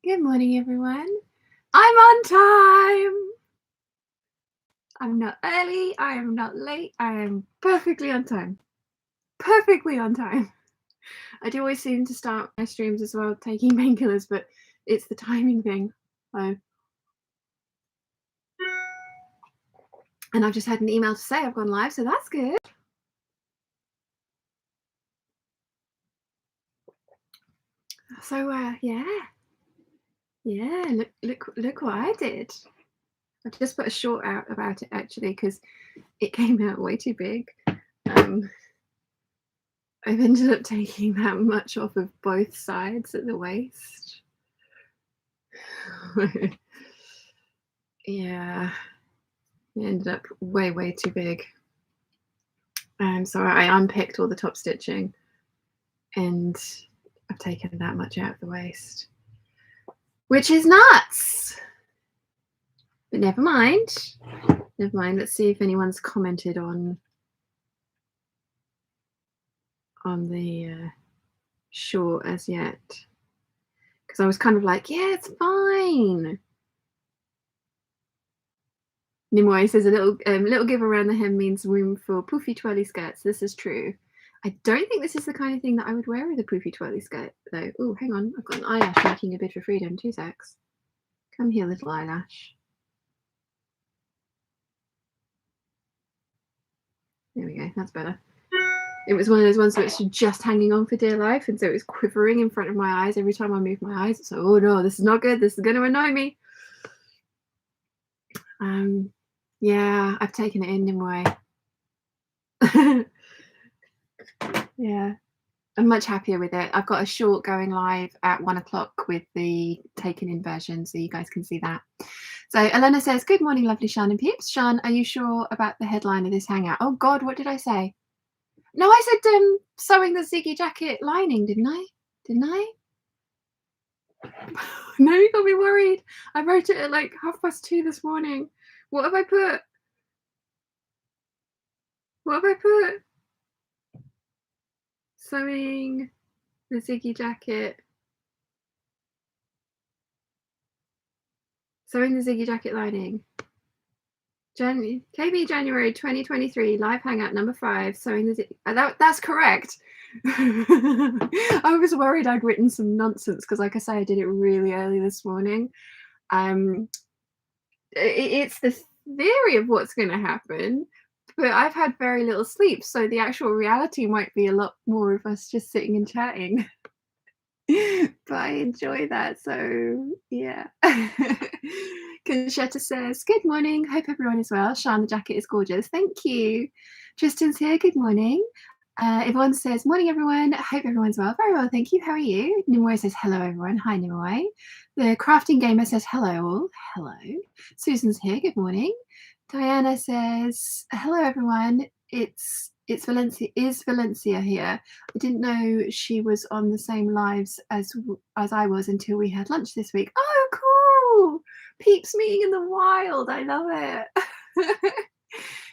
Good morning, everyone. I'm on time. I'm not early. I am not late. I am perfectly on time. Perfectly on time. I do always seem to start my streams as well taking painkillers, but it's the timing thing. So, and I've just had an email to say I've gone live, so that's good. So yeah. Look what I did. I just put a short out about it actually because it came out way too big. I've ended up taking that much off of both sides at the waist. Yeah, it ended up way too big. So I unpicked all the top stitching and I've taken that much out of the waist, which is nuts. But never mind. Never mind. Let's see if anyone's commented on the short as yet. Because I was kind of like, yeah, it's fine. Nimoy says a little give around the hem means room for poofy twirly skirts. This is true. I don't think this is the kind of thing that I would wear with a poofy twirly skirt, though. Oh, hang on. I've got an eyelash making a bid for freedom. 2 secs. Come here, little eyelash. There we go. That's better. It was one of those ones that was just hanging on for dear life, and so it was quivering in front of my eyes every time I moved my eyes. So, oh no, this is not good. This is going to annoy me. Yeah, I've taken it in Nimue. Yeah, I'm much happier with it. I've got a short going live at 1 o'clock with the taken in version, so you guys can see that. So Elena says, good morning, lovely Shan and Peeps. Shan, are you sure about the headline of this hangout? Oh God, what did I say? No, I said sewing the Ziggy jacket lining, didn't I? Didn't I? No, you got me worried. I wrote it at like 2:30 this morning. What have I put? What have I put? Sewing the Ziggy jacket. Sewing the Ziggy jacket lining. KB January 2023 live hangout number 5. Sewing the Ziggy. That's correct. I was worried I'd written some nonsense because, like I say, I did it really early this morning. It's the theory of what's going to happen, but I've had very little sleep, so the actual reality might be a lot more of us just sitting and chatting. But I enjoy that, so yeah. Conchetta says, good morning, hope everyone is well. Shan, the jacket is gorgeous, thank you. Tristan's here, good morning. Yvonne says, morning everyone, hope everyone's well. Very well, thank you. How are you? Nimoy says, hello everyone. Hi Nimoy. The crafting gamer says, hello all. Hello. Susan's here, good morning. Diana says, hello everyone. It's Valencia here. I didn't know she was on the same lives as I was until we had lunch this week. Oh, cool. Peeps meeting in the wild. I love it.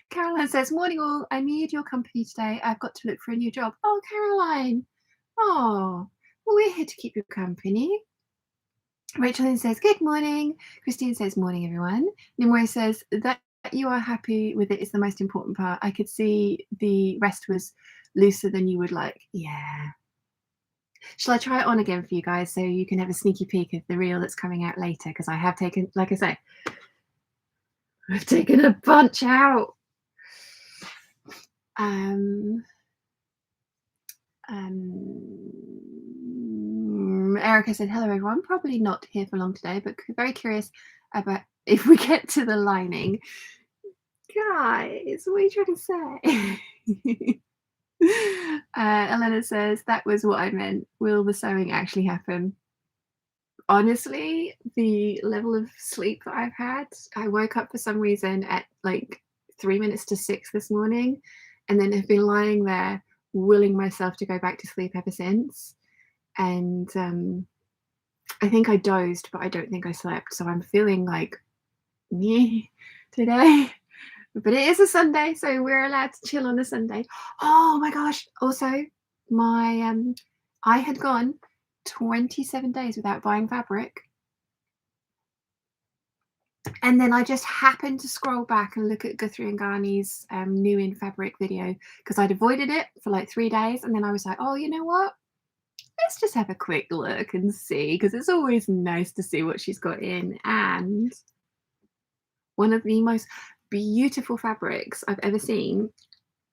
Caroline says, morning all, I need your company today. I've got to look for a new job. Oh, Caroline. Oh, well, we're here to keep you company. Rachel says, good morning. Christine says, morning, everyone. Nimue says, that you are happy with it is the most important part. I could see the rest was looser than you would like. Yeah. Shall I try it on again for you guys so you can have a sneaky peek of the reel that's coming out later? Because I have taken, like I say, I've taken a bunch out. Erica said, hello everyone, probably not here for long today, but very curious about if we get to the lining. Guys, what are you trying to say? Elena says, that was what I meant. Will the sewing actually happen? Honestly, the level of sleep that I've had, I woke up for some reason at like 3 minutes to 6 this morning and then have been lying there willing myself to go back to sleep ever since. And I think I dozed, but I don't think I slept. So I'm feeling like me today. But it is a Sunday, so we're allowed to chill on a Sunday. Oh my gosh. Also, my I had gone 27 days without buying fabric. And then I just happened to scroll back and look at Guthrie and Ghani's new in fabric video, because I'd avoided it for like 3 days, and then I was like, oh, you know what? Let's just have a quick look and see, because it's always nice to see what she's got in. And one of the most beautiful fabrics I've ever seen.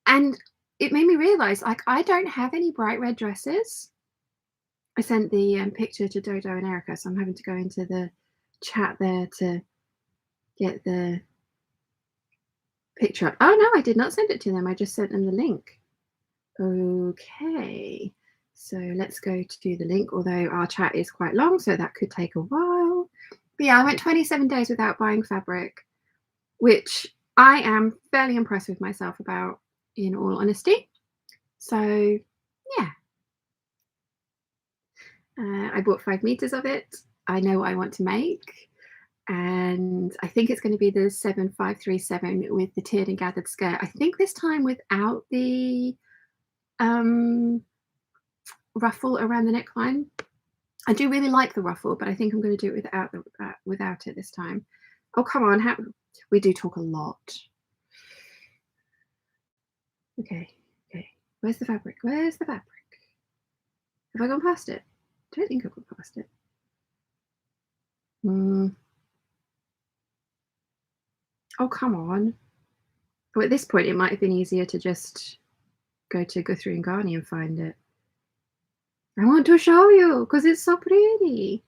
And it made me realize, like, I don't have any bright red dresses. I sent the picture to Dodo and Erica, so I'm having to go into the chat there to get the picture up. Oh no, I did not send it to them. I just sent them the link. Okay, so let's go to the link, although our chat is quite long, so that could take a while. But yeah, I went 27 days without buying fabric, which I am fairly impressed with myself about, in all honesty. So yeah, I bought 5 meters of it. I know what I want to make, and I think it's going to be the 7537 with the tiered and gathered skirt. I think this time without the ruffle around the neckline. I do really like the ruffle, but I think I'm going to do it without it this time. Oh, come on. We do talk a lot. Okay. Where's the fabric? Where's the fabric? Have I gone past it? I don't think I've gone past it. Oh, come on. Well, at this point, it might have been easier to just go to Guthrie and Ghani and find it. I want to show you because it's so pretty.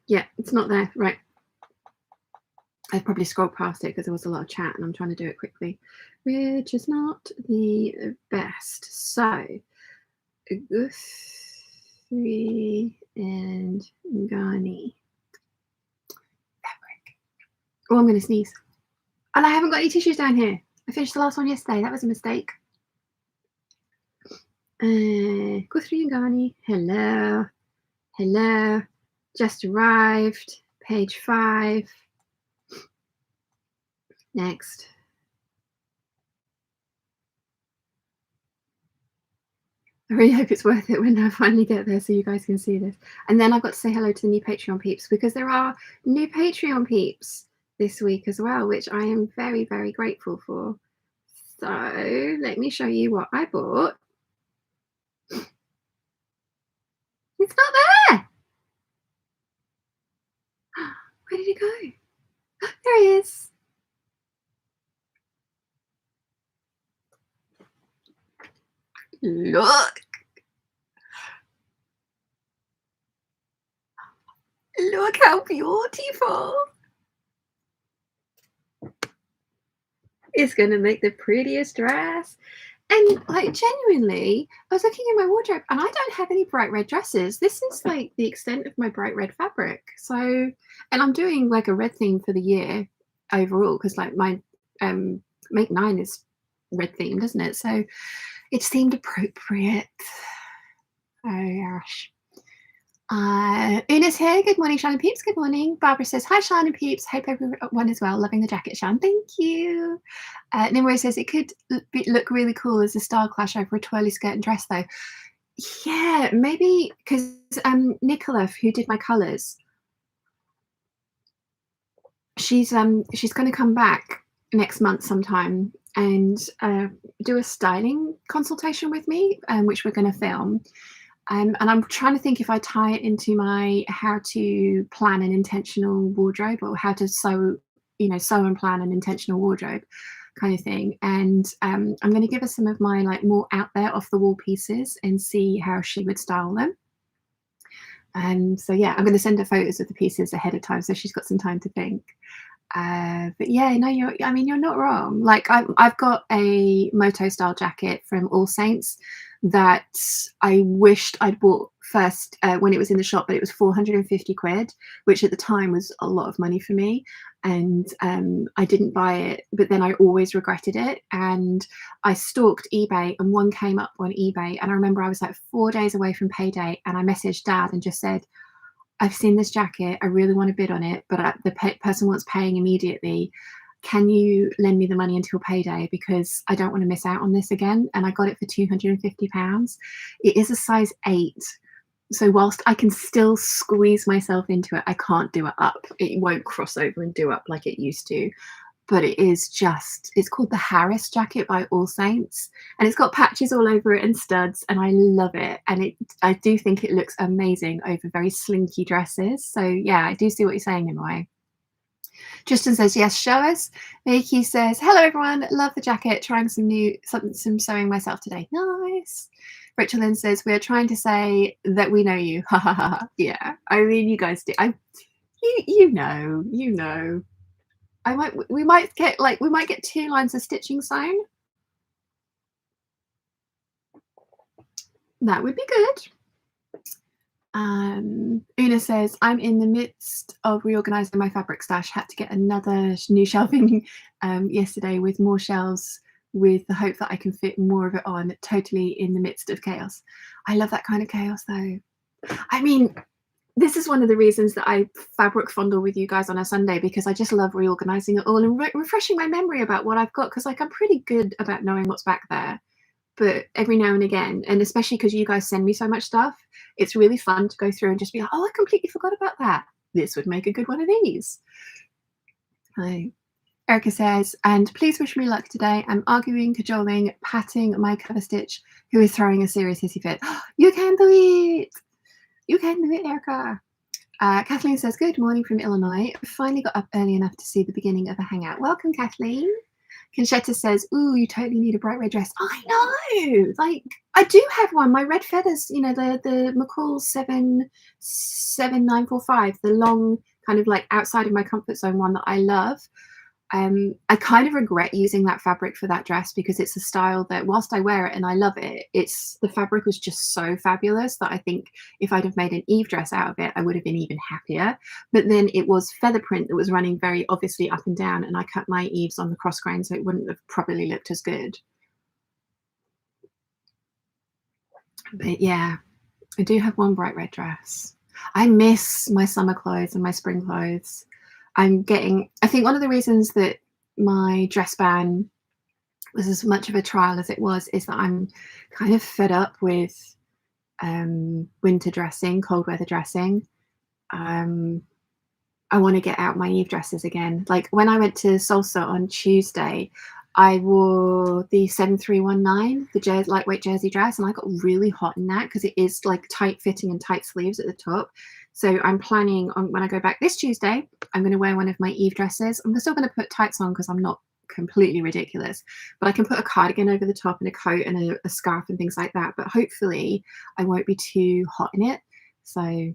Yeah, it's not there. Right. I've probably scrolled past it because there was a lot of chat and I'm trying to do it quickly, which is not the best. So, Guthrie and Ghani fabric. Oh, I'm going to sneeze. And I haven't got any tissues down here. I finished the last one yesterday. That was a mistake. Guthrie and Ghani. Hello. Hello. Just arrived. Page 5. Next. I really hope it's worth it when I finally get there so you guys can see this. And then I've got to say hello to the new Patreon peeps, because there are new Patreon peeps this week as well, which I am very, very grateful for. So let me show you what I bought. It's not there. Where did it go? There he is. Look. Look how beautiful. It's going to make the prettiest dress. And like, genuinely, I was looking in my wardrobe and I don't have any bright red dresses. This is like the extent of my bright red fabric. So, and I'm doing like a red theme for the year overall, because like my make 9 is red themed, isn't it? So it seemed appropriate. Oh gosh. Una's here. Good morning, Shan and Peeps. Good morning. Barbara says, hi, Shan and Peeps. Hope everyone is well. Loving the jacket, Shan. Thank you. Nimue says, it could look really cool as a style clash over a twirly skirt and dress, though. Yeah, maybe because Nicola, who did my colours, she's going to come back next month sometime and do a styling consultation with me, which we're going to film. And I'm trying to think if I tie it into my how to plan an intentional wardrobe, or how to sew and plan an intentional wardrobe kind of thing. And I'm going to give her some of my like more out there off the wall pieces and see how she would style them. So yeah, I'm going to send her photos of the pieces ahead of time so she's got some time to think. But yeah, no, you're not wrong. Like I've got a moto style jacket from All Saints that I wished I'd bought first when it was in the shop, but it was 450 quid, which at the time was a lot of money for me. And I didn't buy it, but then I always regretted it. And I stalked eBay and one came up on eBay. And I remember I was like 4 days away from payday and I messaged Dad and just said, I've seen this jacket. I really want to bid on it, but the person wants paying immediately. can you lend me the money until payday, because I don't want to miss out on this again. And I got it for £250. It is a size 8. So whilst I can still squeeze myself into it, I can't do it up. It won't cross over and do up like it used to. But it is just, it's called the Harris jacket by All Saints. And it's got patches all over it and studs, and I love it. And I do think it looks amazing over very slinky dresses. So yeah, I do see what you're saying in a way. Tristan says, yes, show us. Vicky says, hello everyone, love the jacket, trying some sewing myself today. Nice. Rachel Lynn says, we're trying to say that we know you. Ha ha ha. Yeah, I mean, you guys do. You know. We might get 2 lines of stitching sewn. That would be good. Una says, I'm in the midst of reorganizing my fabric stash. Had to get another new shelving yesterday with more shelves, with the hope that I can fit more of it on. Totally in the midst of chaos. I love that kind of chaos though. I mean, this is one of the reasons that I fabric fondle with you guys on a Sunday, because I just love reorganizing it all and refreshing my memory about what I've got, because like I'm pretty good about knowing what's back there. But every now and again, and especially because you guys send me so much stuff, it's really fun to go through and just be like, oh, I completely forgot about that. This would make a good one of these. Hi. Erica says, and please wish me luck today. I'm arguing, cajoling, patting my cover stitch, who is throwing a serious hissy fit. You can do it. You can do it, Erica. Kathleen says, good morning from Illinois. I finally got up early enough to see the beginning of a hangout. Welcome, Kathleen. Conchetta says, ooh, you totally need a bright red dress. I know, like I do have one. My red feathers, you know, the McCall 77945, the long kind of like outside of my comfort zone one that I love. I kind of regret using that fabric for that dress, because it's a style that whilst I wear it and I love it, the fabric was just so fabulous that I think if I'd have made an Eve dress out of it, I would have been even happier. But then it was feather print that was running very obviously up and down, and I cut my Eves on the cross grain, so it wouldn't have probably looked as good. But yeah, I do have one bright red dress. I miss my summer clothes and my spring clothes. I think one of the reasons that my dress ban was as much of a trial as it was is that I'm kind of fed up with winter dressing, cold weather dressing. I want to get out my Eve dresses again. Like when I went to Salsa on Tuesday, I wore the 7319, the lightweight jersey dress, and I got really hot in that because it is like tight fitting and tight sleeves at the top. So I'm planning on, when I go back this Tuesday, I'm going to wear one of my Eve dresses. I'm still going to put tights on because I'm not completely ridiculous, but I can put a cardigan over the top and a coat and a scarf and things like that. But hopefully I won't be too hot in it. So,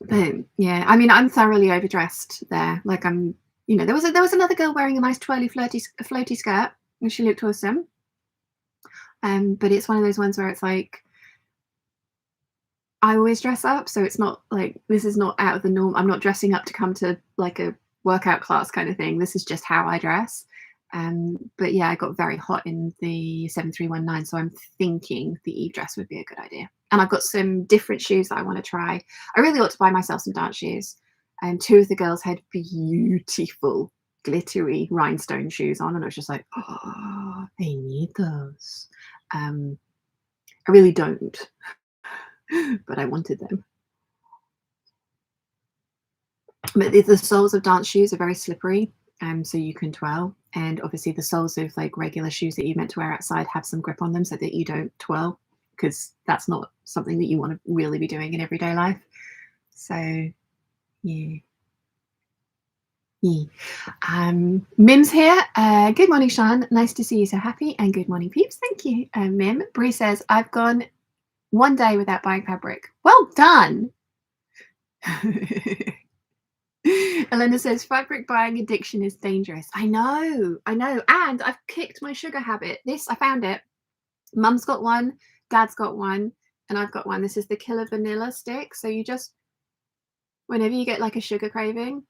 but yeah, I mean, I'm thoroughly overdressed there. Like I'm, you know, there was another girl wearing a nice twirly floaty skirt and she looked awesome. But it's one of those ones where it's like, I always dress up, so it's not like, this is not out of the norm. I'm not dressing up to come to like a workout class kind of thing. This is just how I dress. But yeah, I got very hot in the 7319, so I'm thinking the Eve dress would be a good idea. And I've got some different shoes that I want to try. I really ought to buy myself some dance shoes. And 2 of the girls had beautiful glittery rhinestone shoes on, and I was just like, oh, I need those. I really don't. But I wanted them. But the soles of dance shoes are very slippery, so you can twirl. And obviously the soles of like regular shoes that you meant to wear outside have some grip on them so that you don't twirl, because that's not something that you want to really be doing in everyday life. So yeah. Mim's here. Good morning, Sean. Nice to see you so happy. And good morning, Peeps. Thank you. Mim. Bree says, I've gone 1 day without buying fabric. Well done. Elena says, fabric buying addiction is dangerous. I know. And I've kicked my sugar habit. I found it. Mum's got one, Dad's got one, and I've got one. This is the Killer Vanilla stick. So you just, whenever you get like a sugar craving,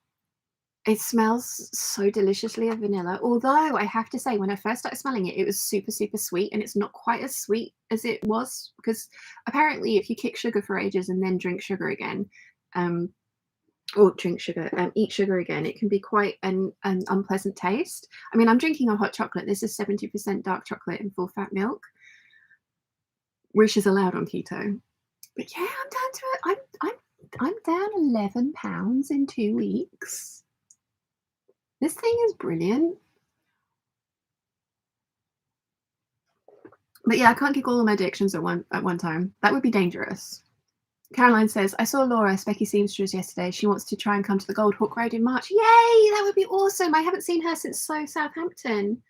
it smells so deliciously of vanilla. Although I have to say, when I first started smelling it, it was super, super sweet, and it's not quite as sweet as it was, because apparently if you kick sugar for ages and then drink sugar again, or drink sugar, eat sugar again, it can be quite an unpleasant taste. I mean, I'm drinking a hot chocolate. This is 70% dark chocolate and full fat milk, which is allowed on keto. But yeah, I'm down to it. I'm down 11 pounds in 2 weeks. This thing is brilliant. But yeah, I can't kick all of my addictions at one time. That would be dangerous. Caroline says, I saw Laura, Specky Seamstress, yesterday. She wants to try and come to the Gold Hawk Road in March. Yay, that would be awesome. I haven't seen her since Southampton.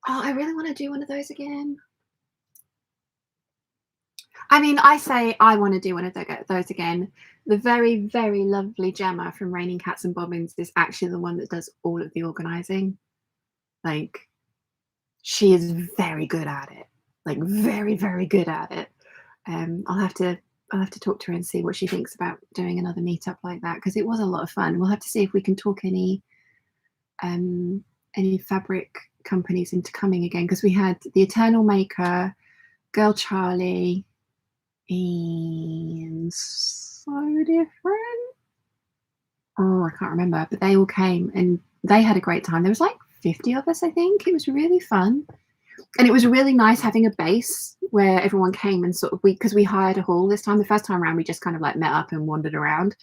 Oh, I really want to do one of those again. I mean, I say I want to do one of those again. The very, very lovely Gemma from Raining Cats and Bobbins is actually the one that does all of the organising. Like, she is very good at it. Like, very, very good at it. I'll have to talk to her and see what she thinks about doing another meetup like that, because it was a lot of fun. We'll have to see if we can talk any fabric companies into coming again, because we had the Eternal Maker, Girl Charlie, and So Different. Oh, I can't remember, but they all came and they had a great time. There was like 50 of us, I think. It was really fun. And it was really nice having a base where everyone came and sort of, because we hired a hall this time. The first time around, we just kind of like met up and wandered around,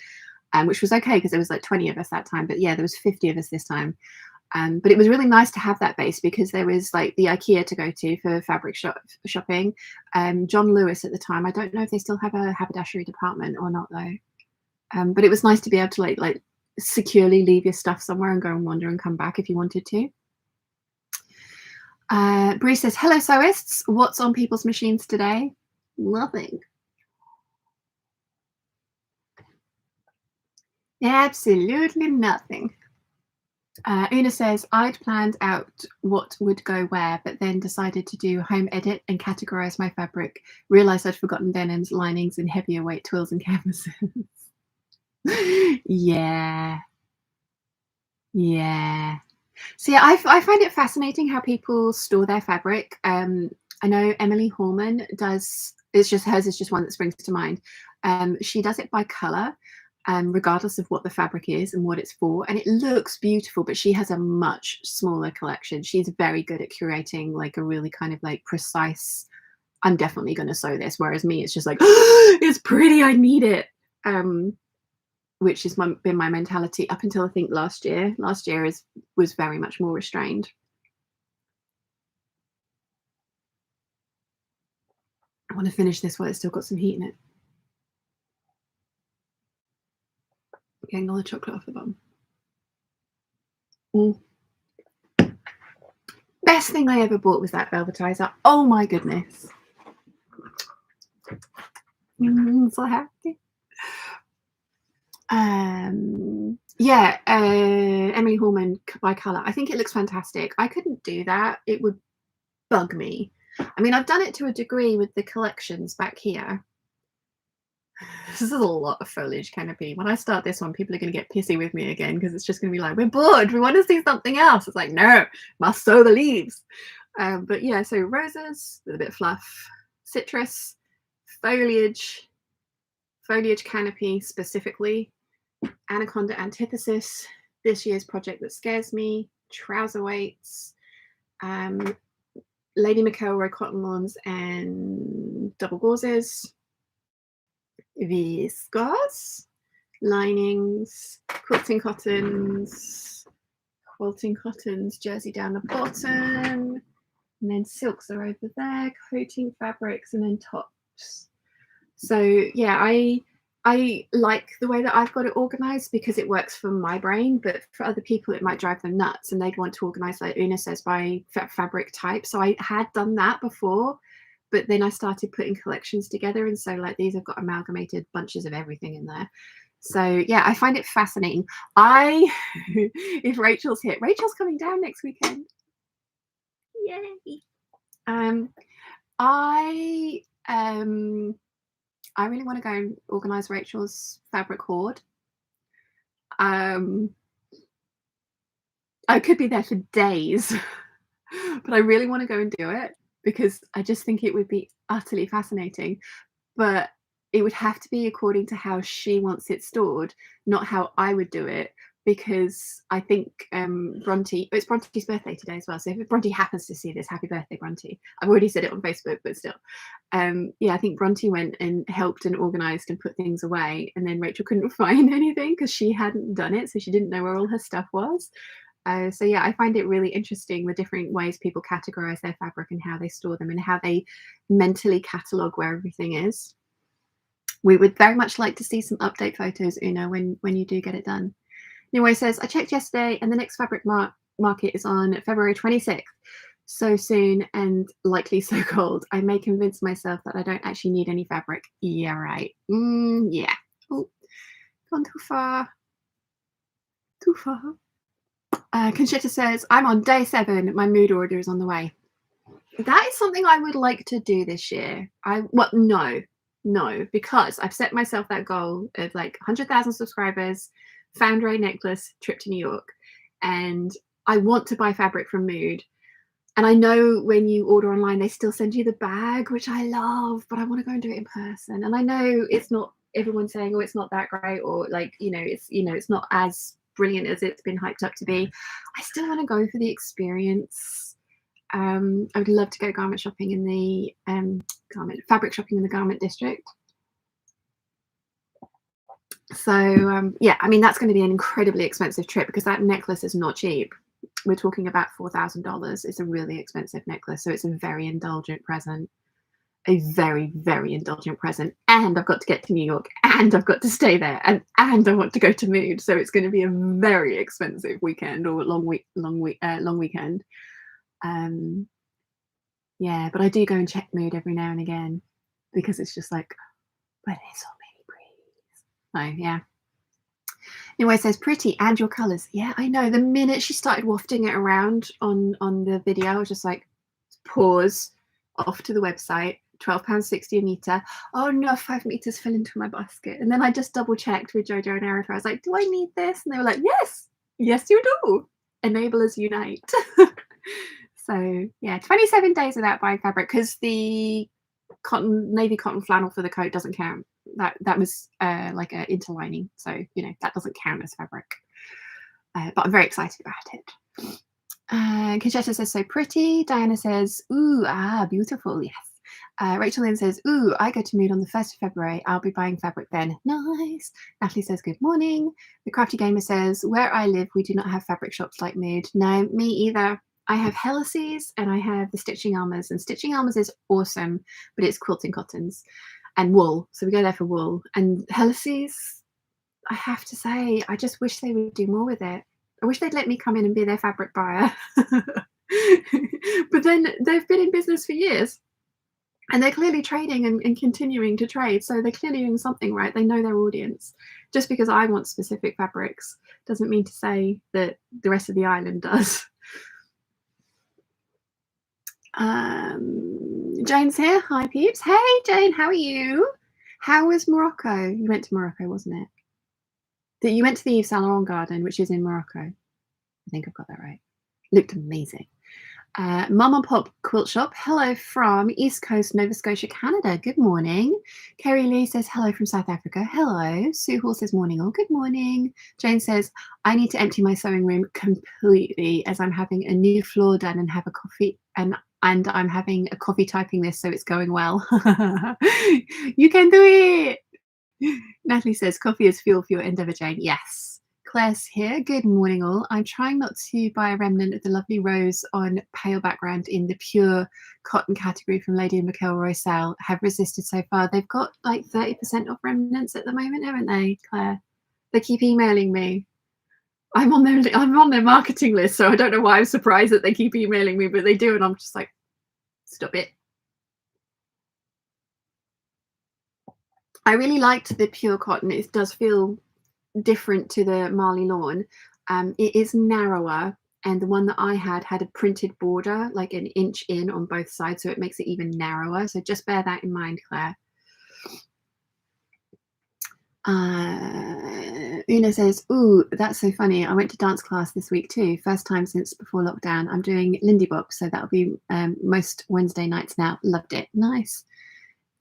which was okay because there was like 20 of us that time. But yeah, there was 50 of us this time. But it was really nice to have that base because there was like the IKEA to go to for fabric shopping. John Lewis at the time. I don't know if they still have a haberdashery department or not though. But it was nice to be able to like securely leave your stuff somewhere and go and wander and come back if you wanted to. Bree says, hello sewists, what's on people's machines today? Nothing. Absolutely nothing. Una says, I'd planned out what would go where, but then decided to do home edit and categorize my fabric. Realized I'd forgotten denims, linings, and heavier weight twills and canvases. Yeah. See, I find it fascinating how people store their fabric. I know Emily Horman does. It's just hers is just one that springs to mind. She does it by color, regardless of what the fabric is and what it's for, and it looks beautiful. But she has a much smaller collection. She's very good at curating like a really kind of like precise. I'm definitely going to sew this. Whereas me, it's just like, oh, it's pretty. I need it. Which has been my mentality up until I think last year. Last year was very much more restrained. I want to finish this while it's still got some heat in it. Getting all the chocolate off the bottom. Best thing I ever bought was that velvetizer. Oh my goodness. So happy. Yeah, Emily Horman by colour. I think it looks fantastic. I couldn't do that. It would bug me. I mean, I've done it to a degree with the collections back here. This is a lot of foliage canopy. When I start this one, people are going to get pissy with me again because it's just going to be like, we're bored. We want to see something else. It's like, no, must sow the leaves. But yeah, so roses with a bit of fluff, citrus, foliage canopy specifically, Anaconda Antithesis, this year's project that scares me, trouser weights, Lady McElroy cotton lawns and double gauzes, viscose, linings, quilting cottons, jersey down the bottom, and then silks are over there, coating fabrics, and then tops. So yeah, I like the way that I've got it organized because it works for my brain, but for other people it might drive them nuts and they'd want to organize, like Una says, by fabric type. So I had done that before, but then I started putting collections together, and so like these have got amalgamated bunches of everything in there. So yeah, I find it fascinating. If Rachel's coming down next weekend. Yay. I really want to go and organize Rachel's fabric hoard. I could be there for days, but I really want to go and do it because I just think it would be utterly fascinating. But it would have to be according to how she wants it stored, not how I would do it. Because I think Bronte, it's Bronte's birthday today as well. So if Bronte happens to see this, happy birthday, Bronte. I've already said it on Facebook, but still. Yeah, I think Bronte went and helped and organised and put things away. And then Rachel couldn't find anything because she hadn't done it. So she didn't know where all her stuff was. So yeah, I find it really interesting the different ways people categorise their fabric and how they store them and how they mentally catalogue where everything is. We would very much like to see some update photos, Una, when you do get it done. Anyway, says, I checked yesterday and the next fabric market is on February 26th. So soon and likely so cold. I may convince myself that I don't actually need any fabric. Yeah, right. Yeah. Oh, gone too far. Too far. Conchita says, I'm on day 7. My mood order is on the way. That is something I would like to do this year. No, because I've set myself that goal of like 100,000 subscribers, Foundry necklace, trip to New York, and I want to buy fabric from Mood. And I know when you order online, they still send you the bag, which I love, but I want to go and do it in person. And I know it's not everyone's saying, oh, it's not that great, or like, it's not as brilliant as it's been hyped up to be. I still want to go for the experience. I would love to go garment shopping in the fabric shopping in the garment district. So yeah, I mean, that's going to be an incredibly expensive trip because that necklace is not cheap. We're talking about $4,000. It's a really expensive necklace, so it's a very indulgent present, a very, very indulgent present. And I've got to get to New York, and I've got to stay there, and I want to go to Mood. So it's going to be a very expensive weekend or long weekend. Yeah, but I do go and check Mood every now and again because it's just like, but it's all so yeah. Anyway, it says pretty and your colours. Yeah, I know. The minute she started wafting it around on the video, I was just like, pause, off to the website, £12.60 a metre. Oh no, 5 metres fell into my basket. And then I just double checked with Jojo and Erica. I was like, do I need this? And they were like, yes, you do. Enablers unite. So yeah, 27 days without buying fabric because the navy cotton flannel for the coat doesn't count. That was like an interlining, so that doesn't count as fabric, but I'm very excited about it. Conchetta says so pretty. Diana says ooh, beautiful. Yes. Rachel Lynn says ooh, I go to Mood on the 1st of February. I'll be buying fabric then. Nice. Natalie says good morning. The Crafty Gamer says where I live we do not have fabric shops like Mood. No, me either. I have Helices and I have the Stitching Almas, and Stitching Almas is awesome, but it's quilting cottons and wool, so we go there for wool. And Helices, I have to say, I just wish they would do more with it. I wish they'd let me come in and be their fabric buyer. But then they've been in business for years and they're clearly trading and continuing to trade, so they're clearly doing something right. They know their audience. Just because I want specific fabrics doesn't mean to say that the rest of the island does. Jane's here. Hi Peeps. Hey Jane, how are you? How was Morocco? You went to Morocco, wasn't it? That you went to the Yves Saint Laurent garden, which is in Morocco. I think I've got that right. Looked amazing. Mum and Pop Quilt Shop. Hello from East Coast, Nova Scotia, Canada. Good morning. Kerry Lee says hello from South Africa. Hello. Sue Hall says morning all. Good morning. Jane says I need to empty my sewing room completely as I'm having a new floor done and have a coffee and I'm having a coffee typing this, so it's going well. You can do it. Natalie says coffee is fuel for your endeavour, Jane. Yes. Claire's here. Good morning all. I'm trying not to buy a remnant of the lovely rose on pale background in the pure cotton category from Lady and McElroy sale. Have resisted so far. They've got like 30% off remnants at the moment, haven't they, Claire? They keep emailing me. I'm on their marketing list, so I don't know why I'm surprised that they keep emailing me, but they do, and I'm just like, stop it. I really liked the pure cotton. It does feel different to the Marley Lawn. It is narrower, and the one that I had a printed border, like an inch in on both sides, so it makes it even narrower. So just bear that in mind, Claire. Una says, ooh, that's so funny. I went to dance class this week too. First time since before lockdown. I'm doing Lindy Bop, so that'll be most Wednesday nights now. Loved it. Nice.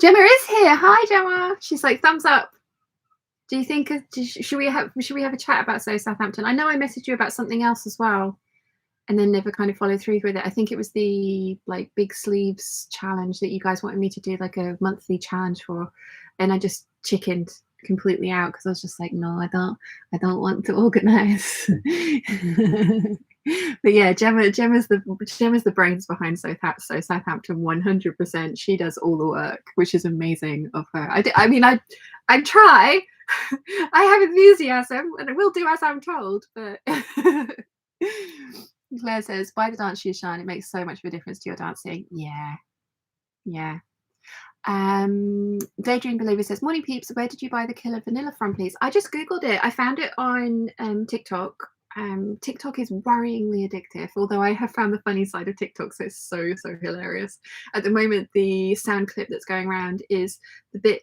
Gemma is here. Hi, Gemma. She's like, thumbs up. Do you think should we have a chat about Southampton? I know I messaged you about something else as well, and then never kind of followed through with it. I think it was the like big sleeves challenge that you guys wanted me to do, like a monthly challenge for, and I just chickened completely out because I was just like, no, I don't want to organize. But yeah, Gemma's the brains behind Southampton 100%. She does all the work, which is amazing of her. I try. I have enthusiasm and I will do as I'm told, but Claire says, buy the dance shoes, Sean. It makes so much of a difference to your dancing. Yeah. Daydream Believer says, morning peeps, where did you buy the killer vanilla from, please? I just googled it. I found it on TikTok. TikTok is worryingly addictive, although I have found the funny side of TikTok, so it's so hilarious. At the moment, the sound clip that's going around is the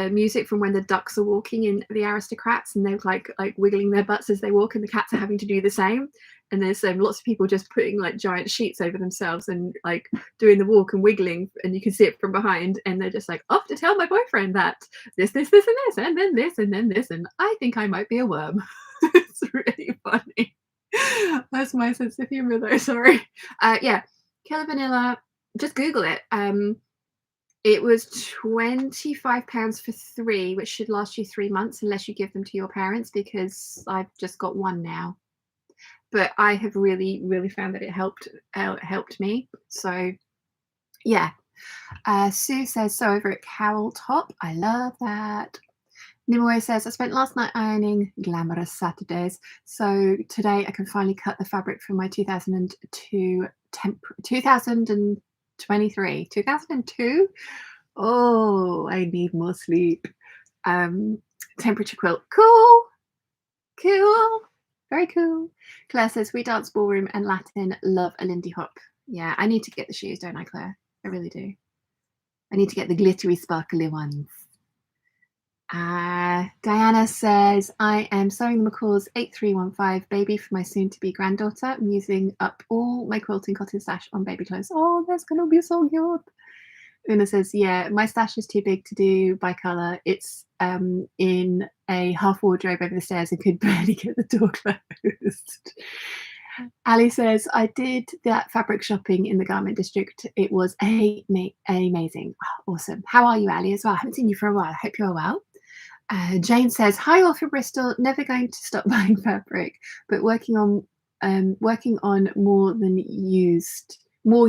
music from when the ducks are walking in The Aristocrats, and they're like wiggling their butts as they walk, and the cats are having to do the same. And there's lots of people just putting like giant sheets over themselves and like doing the walk and wiggling, and you can see it from behind, and they're just like, off to tell my boyfriend that this and this and then this and then this, and I think I might be a worm. It's really funny. That's my sense of humor though. Sorry. Yeah, Killer Vanilla, just Google it. It was £25 for 3, which should last you 3 months unless you give them to your parents, because I've just got one now. But I have really found that it helped me. So yeah. Sue says, so over at Carol Top. I love that. Nimue says, I spent last night ironing glamorous Saturdays, so today I can finally cut the fabric for my 2002 2023 2002. Oh, I need more sleep. Temperature quilt. Cool, very cool. Claire says, we dance ballroom and Latin, love a Lindy Hop. Yeah, I need to get the shoes, don't I, Claire? I really do. I need to get the glittery sparkly ones. Diana says, I am sewing the McCall's 8315 baby for my soon-to-be granddaughter. I'm using up all my quilting cotton stash on baby clothes. Oh, that's going to be so cute. Una says, yeah, my stash is too big to do by colour. It's in a half wardrobe over the stairs and could barely get the door closed. Ali says, I did that fabric shopping in the garment district. It was amazing. Oh, awesome. How are you, Ali, as well? I haven't seen you for a while. I hope you're well. Jane says, hi, all from Bristol. Never going to stop buying fabric, but working on more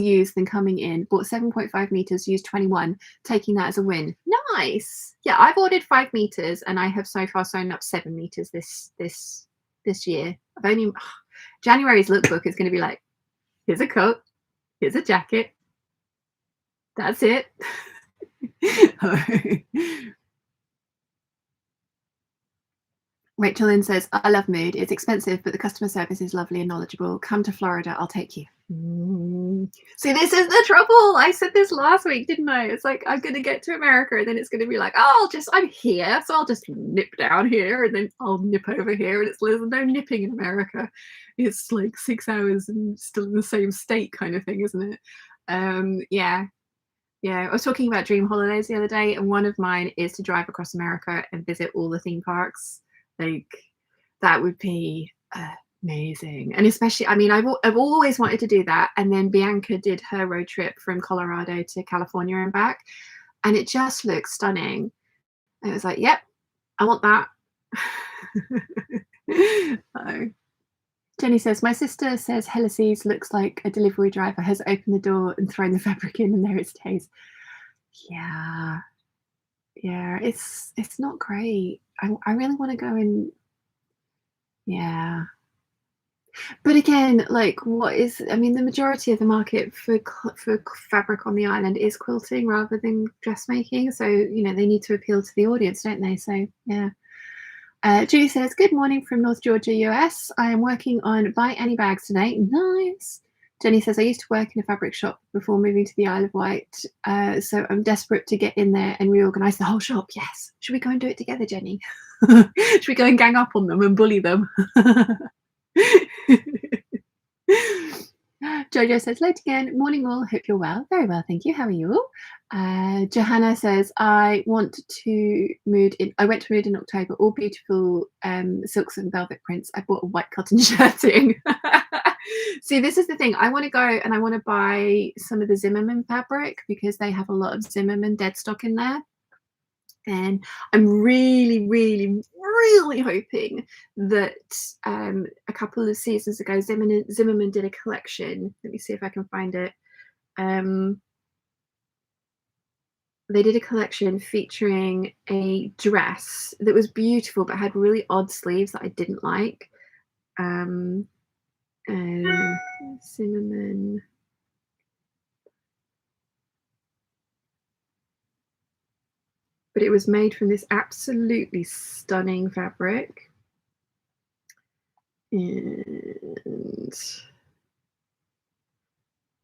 used than coming in. Bought 7.5 meters, used 21, taking that as a win. Nice. Yeah, I've ordered 5 meters and I have so far sewn up 7 meters this year. I've only January's lookbook is going to be like, here's a coat, here's a jacket, that's it. Rachel Lynn says, I love Mood. It's expensive, but the customer service is lovely and knowledgeable. Come to Florida, I'll take you. See, this is the trouble. I said this last week, didn't I? It's like, I'm going to get to America and then it's going to be like, oh, I'm here, so I'll just nip down here and then I'll nip over here. And there's no nipping in America. It's like 6 hours and still in the same state kind of thing, isn't it? Yeah. I was talking about dream holidays the other day, and one of mine is to drive across America and visit all the theme parks. Like, that would be amazing. And especially, I mean, I've always wanted to do that. And then Bianca did her road trip from Colorado to California and back, and it just looks stunning. And it was like, yep, I want that. Jenny says, my sister says Helices looks like a delivery driver has opened the door and thrown the fabric in and there it stays. Yeah, it's not great. I really want to go and yeah. But again, like, I mean, the majority of the market for fabric on the island is quilting rather than dressmaking. So, you know, they need to appeal to the audience, don't they? So, yeah. Julie says, good morning from North Georgia, US. I am working on Buy Any Bags today. Nice. Jenny says, I used to work in a fabric shop before moving to the Isle of Wight. So I'm desperate to get in there and reorganize the whole shop. Yes. Should we go and do it together, Jenny? Should we go and gang up on them and bully them? Jojo says, late again. Morning all. Hope you're well. Very well, thank you. How are you all? Johanna says, I went to mood in October. All beautiful silks and velvet prints. I bought a white cotton shirting. See, this is the thing. I want to go and I want to buy some of the Zimmerman fabric because they have a lot of Zimmerman dead stock in there. And I'm really, really, really hoping that a couple of seasons ago, Zimmerman did a collection. Let me see if I can find it. They did a collection featuring a dress that was beautiful but had really odd sleeves that I didn't like. Zimmerman. But it was made from this absolutely stunning fabric. And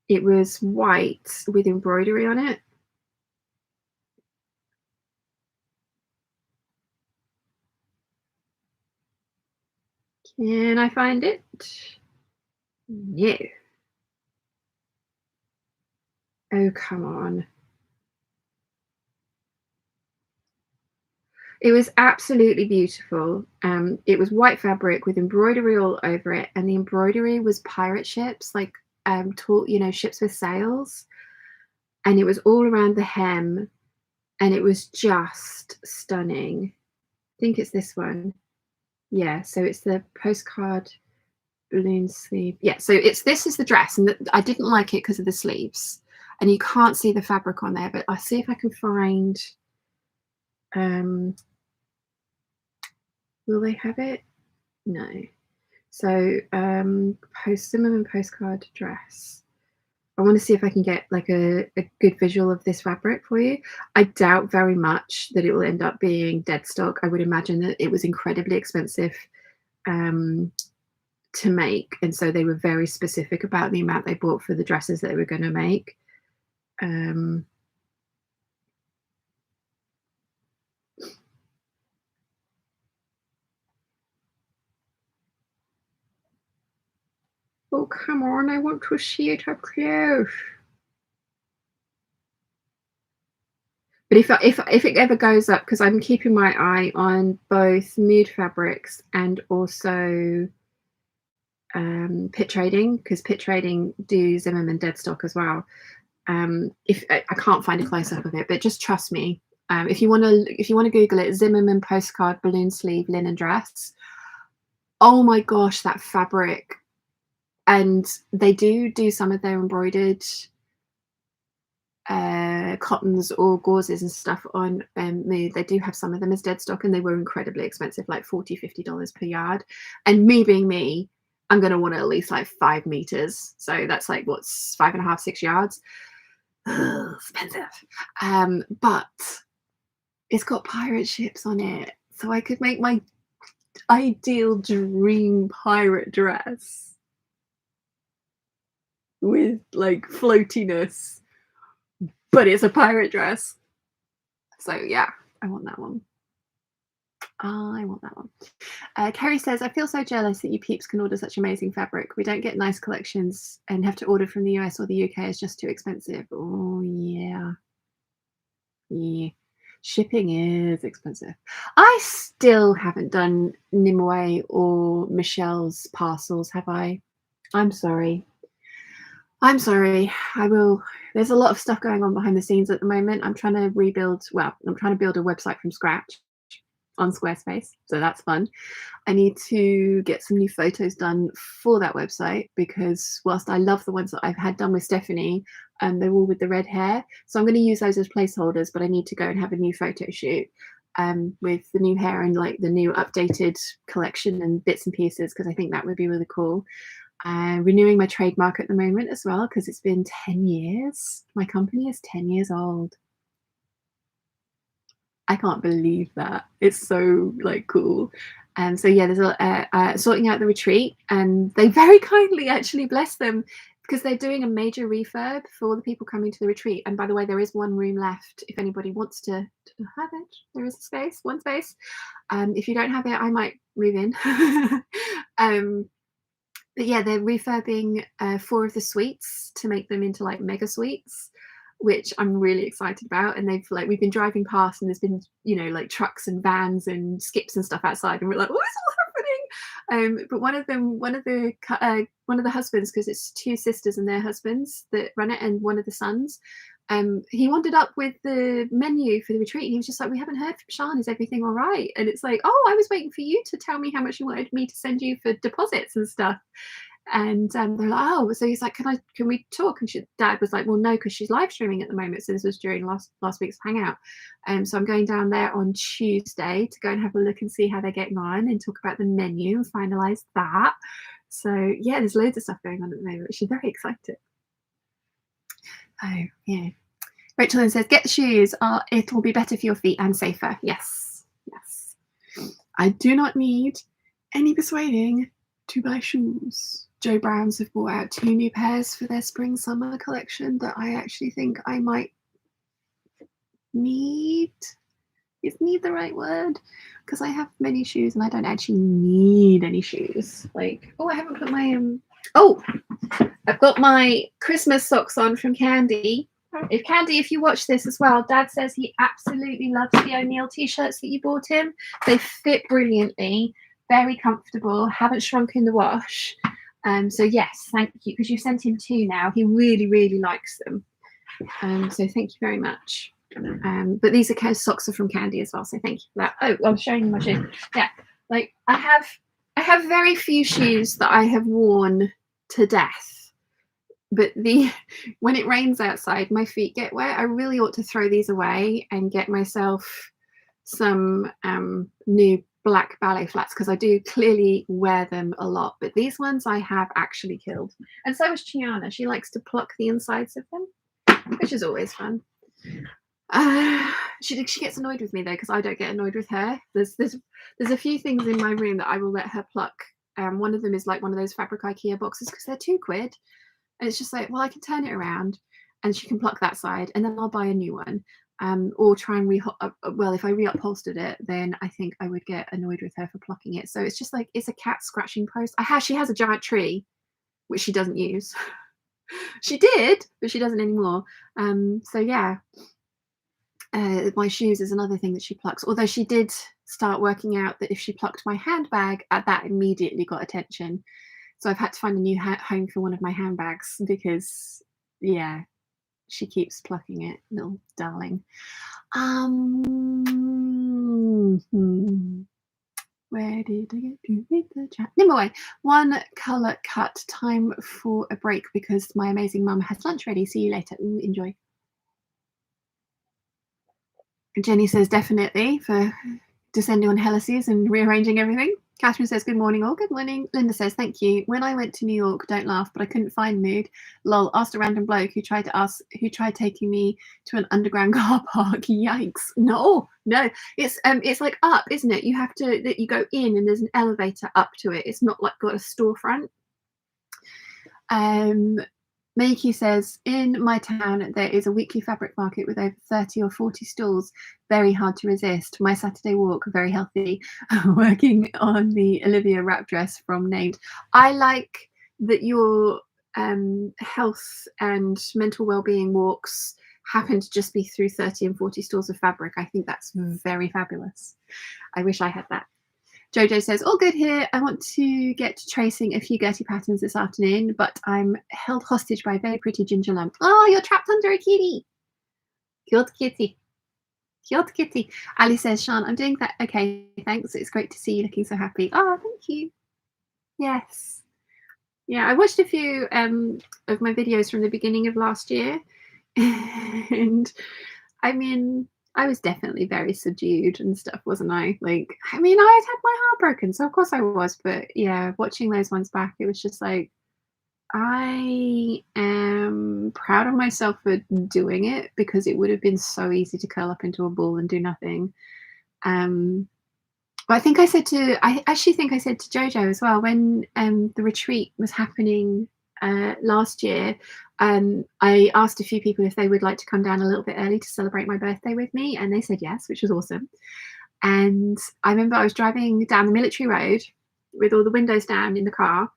it was white with embroidery on it. Can I find it? No. Oh, come on. It was absolutely beautiful. It was white fabric with embroidery all over it, and the embroidery was pirate ships, like tall, ships with sails, and it was all around the hem, and it was just stunning. I think it's this one. Yeah, so it's the postcard balloon sleeve. Yeah, so this is the dress, and I didn't like it because of the sleeves, and you can't see the fabric on there, but I'll see if I can find. Will they have it? No. So Zimmerman postcard dress. I want to see if I can get like a good visual of this fabric for you. I doubt very much that it will end up being dead stock. I would imagine that it was incredibly expensive to make, and so they were very specific about the amount they bought for the dresses that they were going to make. Oh, come on, I want to see it up close. But if it ever goes up, because I'm keeping my eye on both Mood Fabrics and also Pit Trading, because Pit Trading do Zimmerman dead stock as well. If I can't find a close up of it, but just trust me. If you want to Google it, Zimmerman postcard balloon sleeve linen dress. Oh my gosh, that fabric! And they do some of their embroidered cottons or gauzes and stuff on Mood. They do have some of them as dead stock, and they were incredibly expensive, like $40-50 per yard. And me being me, I'm going to want at least like 5 meters, so that's like what's 5.5-6 yards. Expensive. But it's got pirate ships on it, so I could make my ideal dream pirate dress with like floatiness, but it's a pirate dress. So yeah, I want that one. I want that one. Kerry says, I feel so jealous that you peeps can order such amazing fabric. We don't get nice collections and have to order from the US or the UK. It's just too expensive. Oh yeah. Yeah. Shipping is expensive. I still haven't done Nimue or Michelle's parcels, have I? I'm sorry. I'm sorry. I will. There's a lot of stuff going on behind the scenes at the moment. I'm trying to build a website from scratch on Squarespace, so that's fun. I need to get some new photos done for that website, because whilst I love the ones that I've had done with Stephanie, they're all with the red hair, so I'm going to use those as placeholders, but I need to go and have a new photo shoot with the new hair and like the new updated collection and bits and pieces, because I think that would be really cool. Renewing my trademark at the moment as well, because it's been 10 years. My company is 10 years old. I can't believe that. It's so like cool. And so yeah, there's sorting out the retreat, and they very kindly actually, bless them, because they're doing a major refurb for all the people coming to the retreat. And by the way, there is one room left if anybody wants to have it. There is a space, one space. If you don't have it, I might move in. But yeah, they're refurbing 4 of the suites to make them into like mega suites, which I'm really excited about. And we've been driving past, and there's been, you know, like trucks and vans and skips and stuff outside, and we're like, what is all happening? But one of the husbands, because it's 2 sisters and their husbands that run it, and one of the sons, he wandered up with the menu for the retreat, and he was just like, we haven't heard from Sean, is everything all right? And it's like, oh, I was waiting for you to tell me how much you wanted me to send you for deposits and stuff. And they're like, oh, so he's like, can we talk? And dad was like, well, no, because she's live streaming at the moment. So this was during last week's hangout. So I'm going down there on Tuesday to go and have a look and see how they're getting on and talk about the menu and finalize that. So yeah, there's loads of stuff going on at the moment, which is very exciting. Oh yeah. Rachel then says, get the shoes. It'll be better for your feet and safer. Yes, yes. I do not need any persuading to buy shoes. Joe Browns have brought out 2 new pairs for their spring summer collection that I actually think I might need. Is need the right word? Because I have many shoes and I don't actually need any shoes. Like, oh, I haven't put my I've got my Christmas socks on from Candy. If you watch this as well, Dad says he absolutely loves the O'Neill t-shirts that you bought him. They fit brilliantly, very comfortable, haven't shrunk in the wash. So yes, thank you, because you sent him 2 now. He really, really likes them. So thank you very much. But these are socks are from Candy as well, so thank you for that. Oh, I'm showing you my shoes. Yeah, like I have very few shoes that I have worn to death. But when it rains outside, my feet get wet. I really ought to throw these away and get myself some new black ballet flats, because I do clearly wear them a lot. But these ones I have actually killed. And so is Chiana. She likes to pluck the insides of them, which is always fun. She gets annoyed with me though, because I don't get annoyed with her. There's a few things in my room that I will let her pluck. One of them is like one of those fabric IKEA boxes, because they're £2. And it's just like, well, I can turn it around and she can pluck that side, and then I'll buy a new one. Or try and if I reupholstered it, then I think I would get annoyed with her for plucking it. So it's just like, it's a cat scratching post. She has a giant tree, which she doesn't use. She did, but she doesn't anymore. So yeah, my shoes is another thing that she plucks. Although she did start working out that if she plucked my handbag, that immediately got attention. So I've had to find a new home for one of my handbags, because yeah, she keeps plucking it, little darling. Where did I get to read the chat? Anyway, one colour cut. Time for a break because my amazing mum has lunch ready. See you later. Ooh, enjoy. Jenny says definitely for descending on helices and rearranging everything. Catherine says, good morning all. Good morning. Linda says, thank you. When I went to New York, don't laugh, but I couldn't find mood. Lol, asked a random bloke who tried taking me to an underground car park. Yikes. No. It's like up, isn't it? You have to, that you go in and there's an elevator up to it. It's not like got a storefront. Makey says, in my town, there is a weekly fabric market with over 30 or 40 stalls. Very hard to resist. My Saturday walk, very healthy. Working on the Olivia wrap dress from Named. I like that your health and mental well-being walks happen to just be through 30 and 40 stalls of fabric. I think that's very fabulous. I wish I had that. Jojo says, all good here. I want to get to tracing a few Gertie patterns this afternoon, but I'm held hostage by a very pretty ginger lump. Oh, you're trapped under a kitty. Cute kitty. Cute kitty. Ali says, Sean, I'm doing that. Okay, thanks. It's great to see you looking so happy. Oh, thank you. Yes. Yeah, I watched a few of my videos from the beginning of last year. And I mean, I was definitely very subdued and stuff, wasn't I? Like, I mean, I had my heart broken, so of course I was. But yeah, watching those ones back, it was just like, I am proud of myself for doing it, because it would have been so easy to curl up into a ball and do nothing. But I actually think I said to Jojo as well, when the retreat was happening last year, I asked a few people if they would like to come down a little bit early to celebrate my birthday with me, and they said yes, which was awesome. And I remember I was driving down the military road with all the windows down in the car,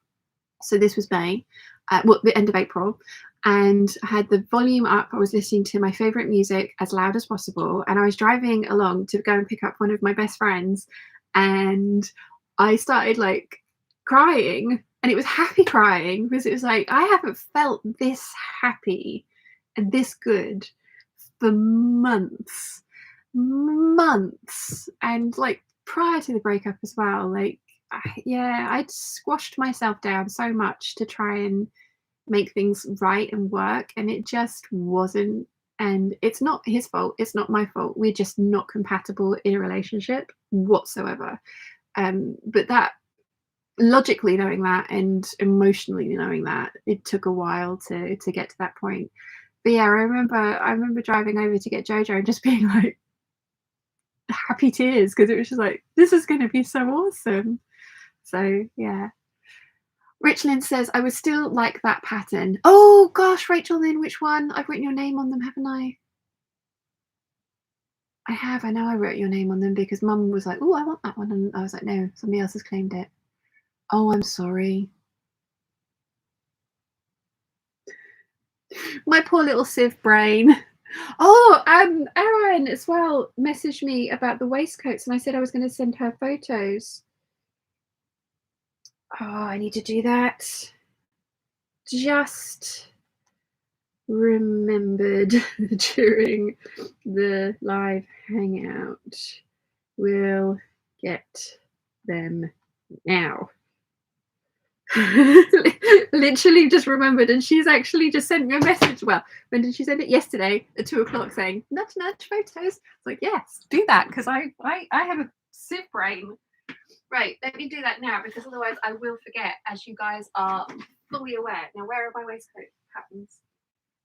So this was May, the end of April, and I had the volume up. I was listening to my favourite music as loud as possible, and I was driving along to go and pick up one of my best friends, and I started like crying, and it was happy crying because it was like I haven't felt this happy and this good for months, and like prior to the breakup as well. Like, yeah, I'd squashed myself down so much to try and make things right and work, and it just wasn't. And it's not his fault, it's not my fault, we're just not compatible in a relationship whatsoever. But that, logically knowing that and emotionally knowing that, it took a while to get to that point. But yeah, I remember driving over to get Jojo and just being like happy tears because it was just like, this is going to be so awesome. So yeah. Rachel Lynn says, I would still like that pattern. Oh gosh, Rachel Lynn, which one? I've written your name on them, haven't I? I have. I know I wrote your name on them because Mum was like, oh, I want that one. And I was like, no, somebody else has claimed it. Oh, I'm sorry. My poor little sieve brain. Oh, Erin as well messaged me about the waistcoats, and I said I was going to send her photos. Oh, I need to do that. Just remembered during the live hangout. We'll get them now. Literally just remembered, and she's actually just sent me a message. Well, when did she send it? Yesterday at 2 o'clock, saying nudge photos. It's like, yes, do that, because I have a sieve brain. Right, let me do that now, because otherwise I will forget, as you guys are fully aware. Now, where are my waistcoat patterns?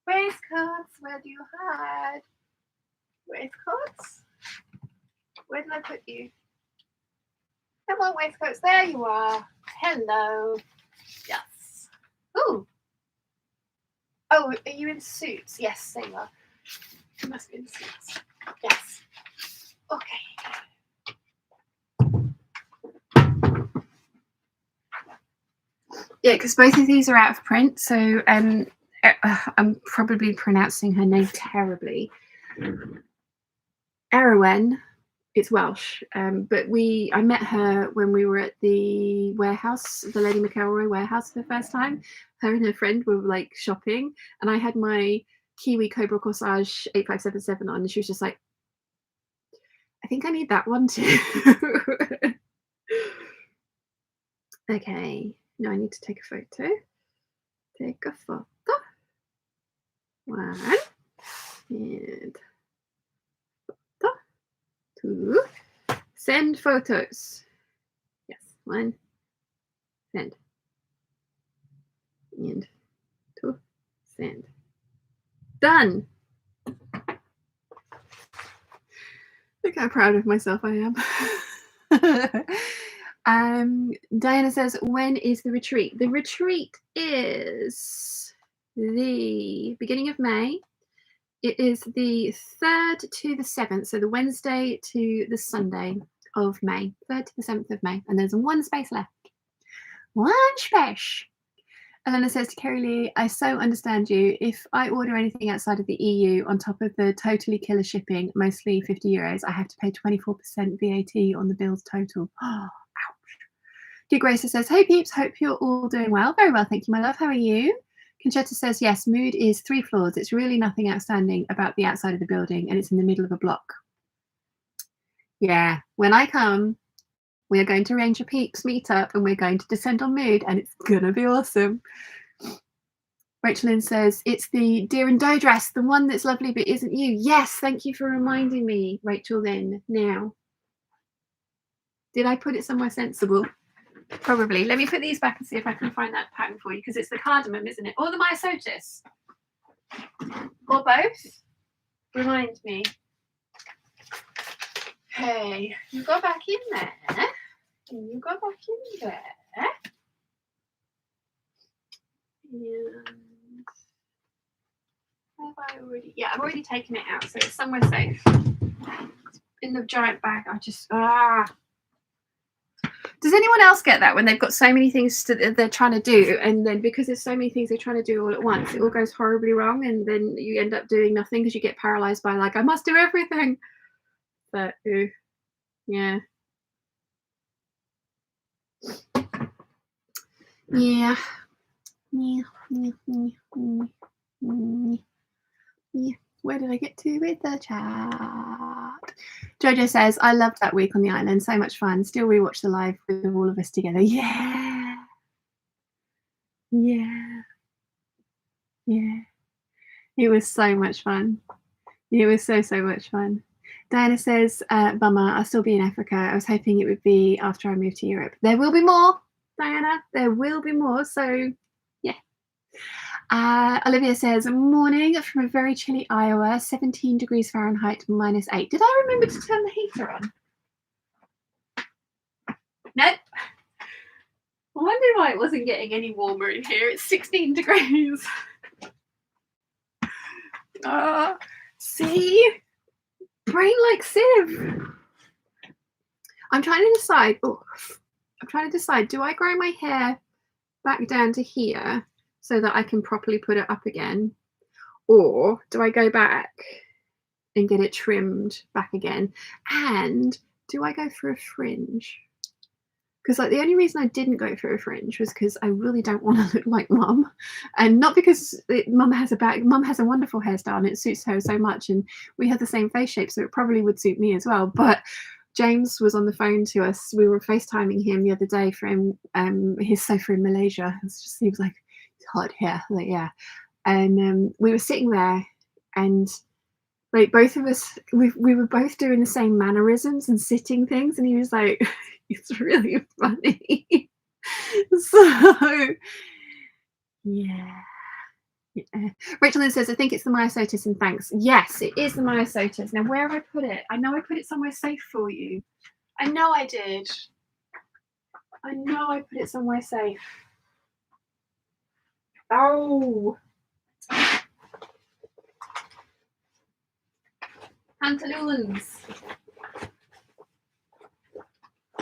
Waistcoats, where do you hide? Waistcoats? Where did I put you? Come on, waistcoats, there you are. Hello. Yes. Ooh. Oh, are you in suits? Yes, they are. You must be in suits. Yes. Okay. Yeah, because both of these are out of print, so I'm probably pronouncing her name terribly. Erwen, it's Welsh, but I met her when we were at the warehouse, the Lady McElroy warehouse for the first time. Her and her friend were like shopping, and I had my Kiwi Cobra Corsage 8577 on, and she was just like, I think I need that one too. Okay, now I need to take a photo. Take a photo. One. And photo. Two. Send photos. Yes, one. Send. And two. Send. Done. Look how proud of myself I am. Diana says, when is the retreat? The retreat is the beginning of May. It is the 3rd to the 7th, so the Wednesday to the Sunday of May, 3rd to the 7th of May, and there's one space left. One space. Elena says to Kerry Lee, I so understand you. If I order anything outside of the EU on top of the totally killer shipping, mostly €50, I have to pay 24% VAT on the bill's total. Oh, ouch. Dear Grace says, hey peeps, hope you're all doing well. Very well, thank you, my love. How are you? Conchetta says, yes, mood is 3 floors. It's really nothing outstanding about the outside of the building, and it's in the middle of a block. Yeah, when I come, we are going to arrange a Peeps meetup, and we're going to descend on mood, and it's going to be awesome. Rachel Lynn says, it's the Deer and Doe dress, the one that's lovely but isn't you. Yes, thank you for reminding me, Rachel Lynn. Now, did I put it somewhere sensible? Probably. Let me put these back and see if I can find that pattern for you, because it's the cardamom, isn't it? Or the myosotis. Or both. Remind me. Okay, you go back in there. And you go back in there. And have I already? Yeah, I've already taken it out, so it's somewhere safe. In the giant bag, I just Does anyone else get that when they've got so many things they're trying to do, and then because there's so many things they're trying to do all at once, it all goes horribly wrong, and then you end up doing nothing because you get paralyzed by like, I must do everything. But yeah. Yeah. Where did I get to with the chat? Jojo says, I loved that week on the island. So much fun. Still rewatch the live with all of us together. Yeah. Yeah. Yeah. It was so much fun. It was so much fun. Diana says, bummer, I'll still be in Africa. I was hoping it would be after I moved to Europe. There will be more, Diana. There will be more. So, yeah. Olivia says, morning from a very chilly Iowa, 17 degrees Fahrenheit, -8. Did I remember to turn the heater on? Nope. I wonder why it wasn't getting any warmer in here. It's 16 degrees. See? Brain like sieve. I'm trying to decide, do I grow my hair back down to here so that I can properly put it up again? Or do I go back and get it trimmed back again? And do I go for a fringe? Because like the only reason I didn't go for a fringe was because I really don't want to look like mum, and not because mum has a wonderful hairstyle and it suits her so much, and we have the same face shape, so it probably would suit me as well. But James was on the phone to us. We were FaceTiming him the other day from his sofa in Malaysia. He was like, it's hot here, like yeah, and we were sitting there, and like both of us, we were both doing the same mannerisms and sitting things, and he was like, it's really funny. So yeah. Rachel says, I think it's the myosotis, and thanks. Yes, it is the myosotis. Now where have I put it? I know I put it somewhere safe for you. I know I did. I know I put it somewhere safe. Oh, pantaloons.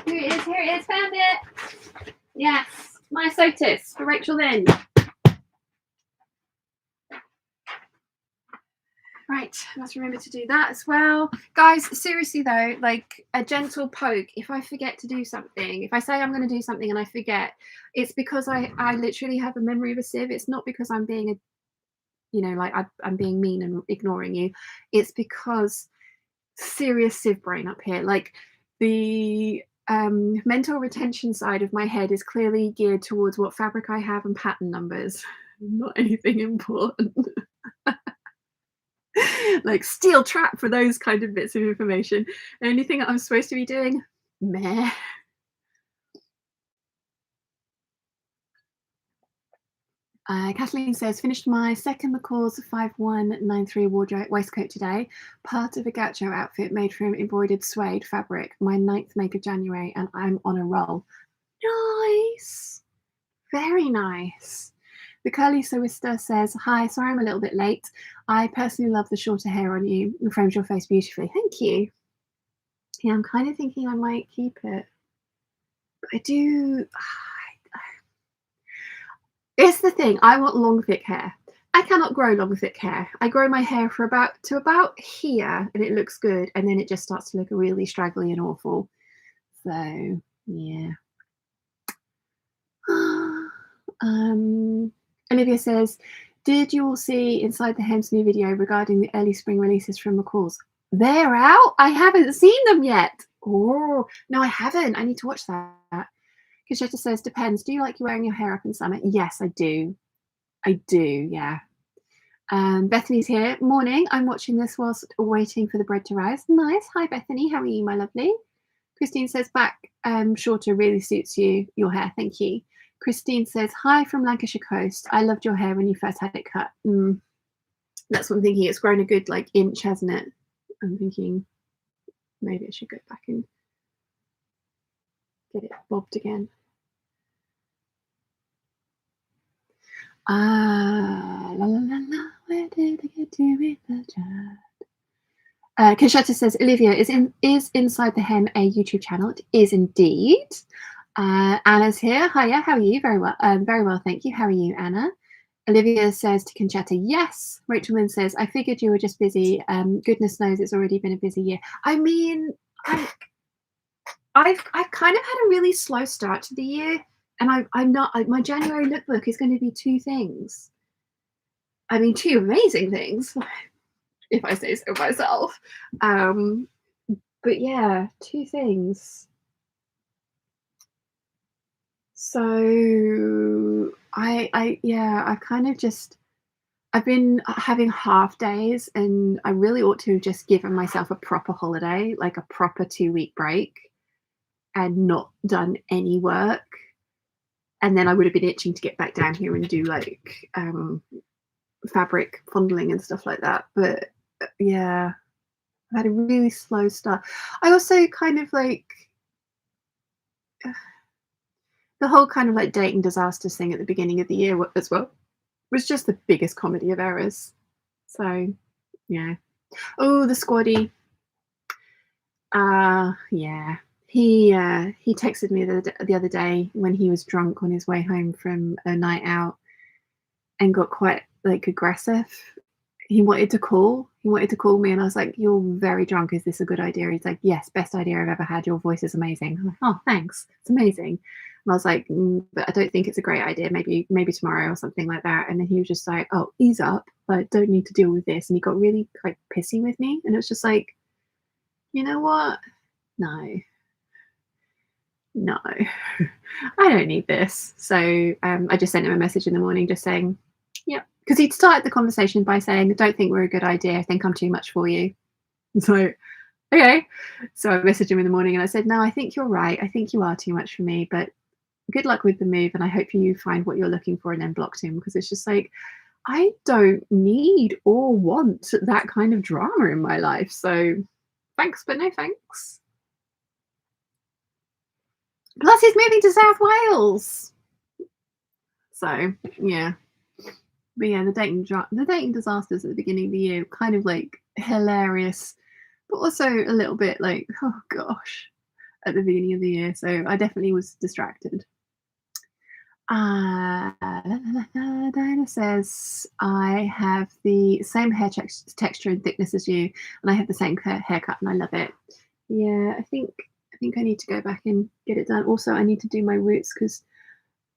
Here it is, found it. Yes, myosotis for Rachel then. Right, let's remember to do that as well. Guys, seriously though, like a gentle poke, if I forget to do something, if I say I'm going to do something and I forget, it's because I literally have a memory of a sieve. It's not because I'm being I'm being mean and ignoring you. It's because serious sieve brain up here. Like the mental retention side of my head is clearly geared towards what fabric I have and pattern numbers, not anything important. Like steel trap for those kind of bits of information. Anything that I'm supposed to be doing, meh. Kathleen says, finished my second McCall's 5193 wardrobe waistcoat today. Part of a gaucho outfit made from embroidered suede fabric. My 9th make of January, and I'm on a roll. Nice. Very nice. The Curly Sewista says, hi, sorry I'm a little bit late. I personally love the shorter hair on you. It frames your face beautifully. Thank you. Yeah, I'm kind of thinking I might keep it. But I do... It's the thing. I want long, thick hair. I cannot grow long, thick hair. I grow my hair for about here, and it looks good, and then it just starts to look really straggly and awful. So, yeah. Olivia says, did you all see Inside the Hem's new video regarding the early spring releases from McCall's? They're out? I haven't seen them yet. Oh, no, I haven't. I need to watch that. Kishetta says, depends. Do you like wearing your hair up in summer? Yes, I do. I do, yeah. Bethany's here. Morning. I'm watching this whilst waiting for the bread to rise. Nice. Hi, Bethany. How are you, my lovely? Christine says, back shorter really suits you, your hair. Thank you. Christine says, hi from Lancashire Coast. I loved your hair when you first had it cut. That's what I'm thinking. It's grown a good inch, hasn't it? I'm thinking maybe I should go back and get it bobbed again. La la la la. Where did I get to with the chat? Kishetta says, Olivia, is Inside the Hem a YouTube channel? It is indeed. Anna's here. Hiya, how are you? Very well, thank you. How are you, Anna? Olivia says to Conchetta, yes. Rachel Lynn says, I figured you were just busy. Goodness knows it's already been a busy year. I mean, I've kind of had a really slow start to the year, and I'm not. My January lookbook is going to be two things. I mean, two amazing things, if I say so myself. But yeah, two things. So I kind of just I've been having half days, and I really ought to have just given myself a proper holiday, like a proper 2-week break, and not done any work. And then I would have been itching to get back down here and do like fabric fondling and stuff like that. But yeah, I've had a really slow start. I also kind of like the whole kind of like dating disasters thing at the beginning of the year as well was just the biggest comedy of errors. So yeah. Oh, the squaddy. Yeah. He texted me the other day when he was drunk on his way home from a night out and got quite like aggressive. He wanted to call. He wanted to call me, and I was like, "You're very drunk. Is this a good idea?" He's like, "Yes, best idea I've ever had. Your voice is amazing." I'm like, "Oh, thanks. It's amazing." And I was like, "But I don't think it's a great idea. Maybe tomorrow or something like that." And then he was just like, "Oh, ease up. Like, don't need to deal with this." And he got really like pissy with me, and it was just like, you know what? No, no, I don't need this. So I just sent him a message in the morning, just saying, "Yep," because he'd started the conversation by saying, "I don't think we're a good idea. I think I'm too much for you." So, okay. So I messaged him in the morning and I said, "No, I think you're right. I think you are too much for me, but good luck with the move. And I hope you find what you're looking for." And then blocked him because it's just like, I don't need or want that kind of drama in my life. So thanks, but no thanks. Plus, he's moving to South Wales. So, yeah. But yeah, the dating disasters at the beginning of the year, kind of like hilarious, but also a little bit like, oh gosh, at the beginning of the year. So I definitely was distracted. Diana says, I have the same texture and thickness as you, and I have the same haircut, and I love it. Yeah, I think I need to go back and get it done. Also, I need to do my roots because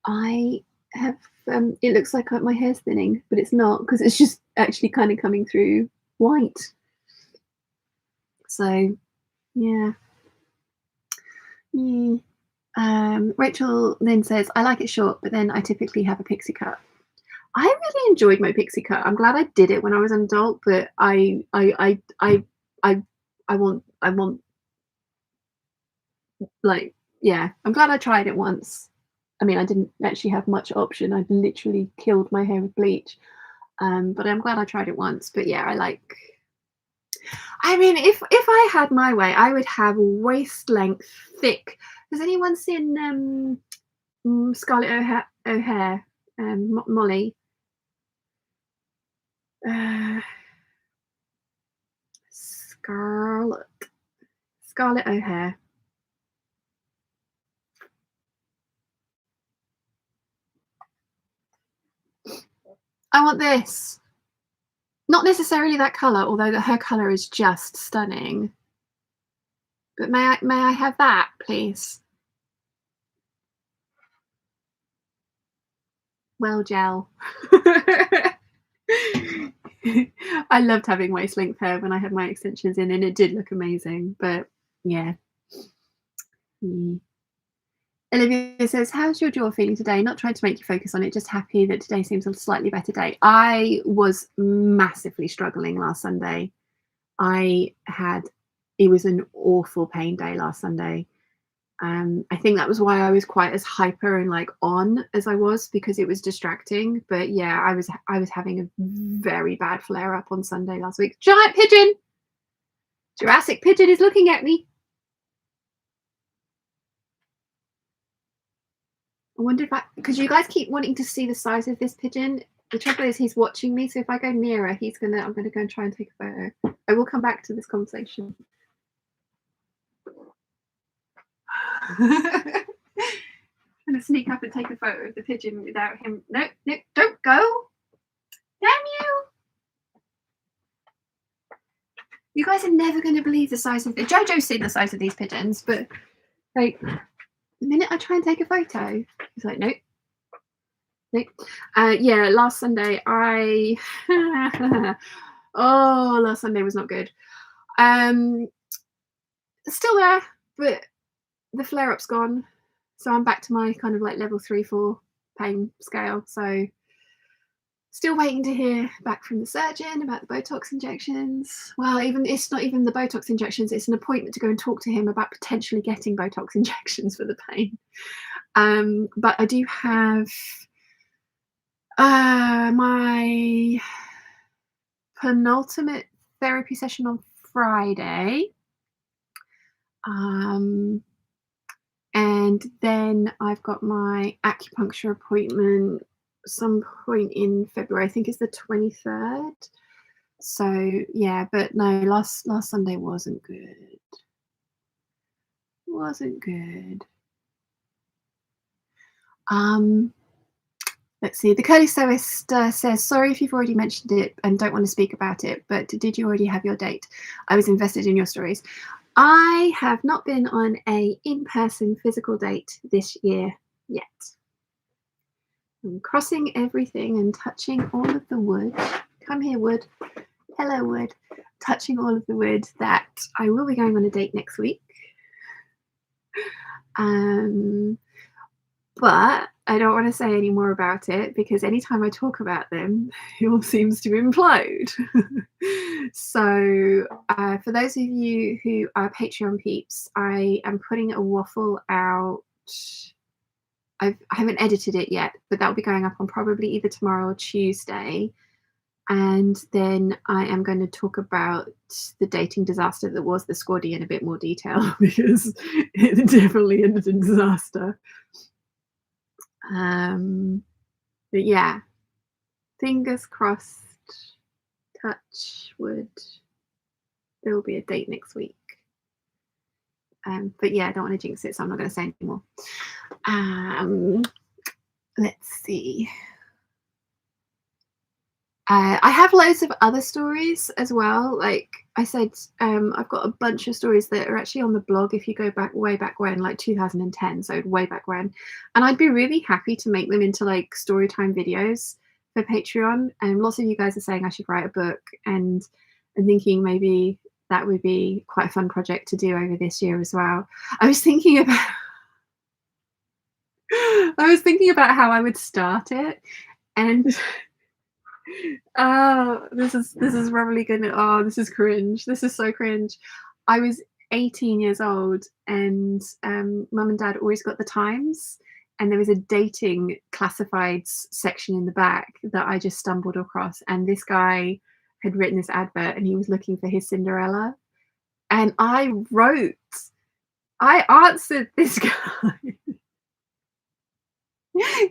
I have. It looks like my hair's thinning, but it's not because it's just actually kind of coming through white. So, yeah. Yeah. Rachel then says, I like it short, but then I typically have a pixie cut. I really enjoyed my pixie cut. I'm glad I did it when I was an adult, but I want like, yeah, I'm glad I tried it once. I mean, I didn't actually have much option. I literally killed my hair with bleach. But I'm glad I tried it once. But yeah, I mean, if I had my way, I would have waist length, thick. Has anyone seen Scarlett O'Hare, Molly? Uh, Scarlett O'Hare. I want this. Not necessarily that color, although her color is just stunning. But may I have that, please? Well, gel. I loved having waist length hair when I had my extensions in, and it did look amazing. But yeah. Mm. Olivia says, how's your jaw feeling today? Not trying to make you focus on it, just happy that today seems a slightly better day. I was massively struggling last Sunday. It was an awful pain day last Sunday. I think that was why I was quite as hyper and like on as I was, because it was distracting. But yeah, I was having a very bad flare up on Sunday last week. Giant pigeon! Jurassic pigeon is looking at me. I wonder if because you guys keep wanting to see the size of this pigeon. The trouble is he's watching me, so if I go nearer, I'm gonna go and try and take a photo. I will come back to this conversation. going to sneak up and take a photo of the pigeon without him. No, no, don't go. Damn you. You guys are never going to believe the size of... Jojo's seen the size of these pigeons, but like the minute I try and take a photo, he's like, nope. Nope. Yeah, last Sunday oh, last Sunday was not good. Still there, but the flare-up's gone. So I'm back to my kind of like level 3-4 pain scale. So still waiting to hear back from the surgeon about the Botox injections. Well, it's not even the Botox injections, it's an appointment to go and talk to him about potentially getting Botox injections for the pain. But I do have my penultimate therapy session on Friday. And then I've got my acupuncture appointment some point in February. I think it's the 23rd. So yeah, but no, last Sunday wasn't good. Wasn't good. Let's see. The Curly Sewist says, sorry if you've already mentioned it and don't want to speak about it, but did you already have your date? I was invested in your stories. I have not been on a in-person physical date this year yet. I'm crossing everything and touching all of the wood. Come here, wood. Hello, wood. Touching all of the wood that I will be going on a date next week. But I don't want to say any more about it because anytime I talk about them, it all seems to implode. So for those of you who are Patreon peeps, I am putting a waffle out. I haven't edited it yet, but that'll be going up on probably either tomorrow or Tuesday. And then I am going to talk about the dating disaster that was the Squaddy in a bit more detail because it definitely ended in disaster. But yeah, fingers crossed, touch wood, there will be a date next week. But yeah, I don't want to jinx it, so I'm not going to say anymore. Let's see. I have loads of other stories as well. Like I said, I've got a bunch of stories that are actually on the blog if you go back way back when, like 2010, so way back when. And I'd be really happy to make them into like storytime videos for Patreon. And lots of you guys are saying I should write a book, and I'm thinking maybe that would be quite a fun project to do over this year as well. I was thinking about how I would start it, and oh, this is probably gonna, oh, this is cringe. This is so cringe. I was 18 years old and mum and dad always got the Times, and there was a dating classifieds section in the back that I just stumbled across, and this guy had written this advert and he was looking for his Cinderella, and I answered this guy.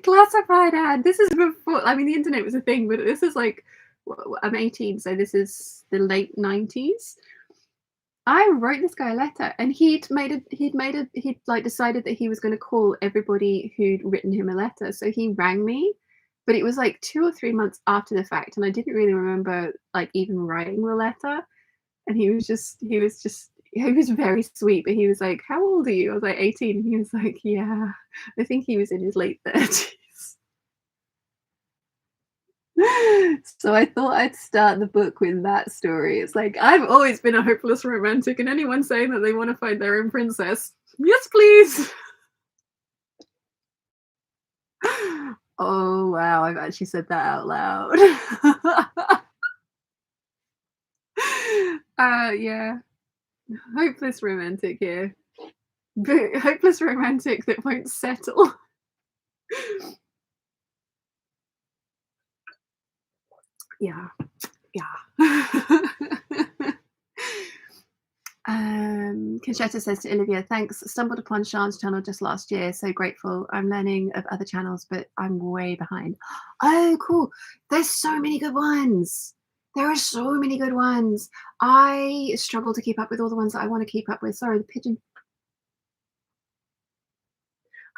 Classified ad. This is before, I mean, the internet was a thing, but this is like, I'm 18, so this is the late 90s. I wrote this guy a letter, and he'd like decided that he was going to call everybody who'd written him a letter. So he rang me, but it was like 2 or 3 months after the fact, and I didn't really remember like even writing the letter. And he was very sweet, but he was like, how old are you? I was like 18. And he was like, yeah, I think he was in his late 30s. So I thought I'd start the book with that story. It's like, I've always been a hopeless romantic, and anyone saying that they want to find their own princess, yes, please. Oh, wow, I've actually said that out loud. Yeah. Hopeless romantic here. But hopeless romantic that won't settle. Yeah. Conchetta says to Olivia, thanks. Stumbled upon Sean's channel just last year. So grateful. I'm learning of other channels, but I'm way behind. Oh, cool. There's so many good ones. There are so many good ones. I struggle to keep up with all the ones that I want to keep up with. Sorry, the pigeon.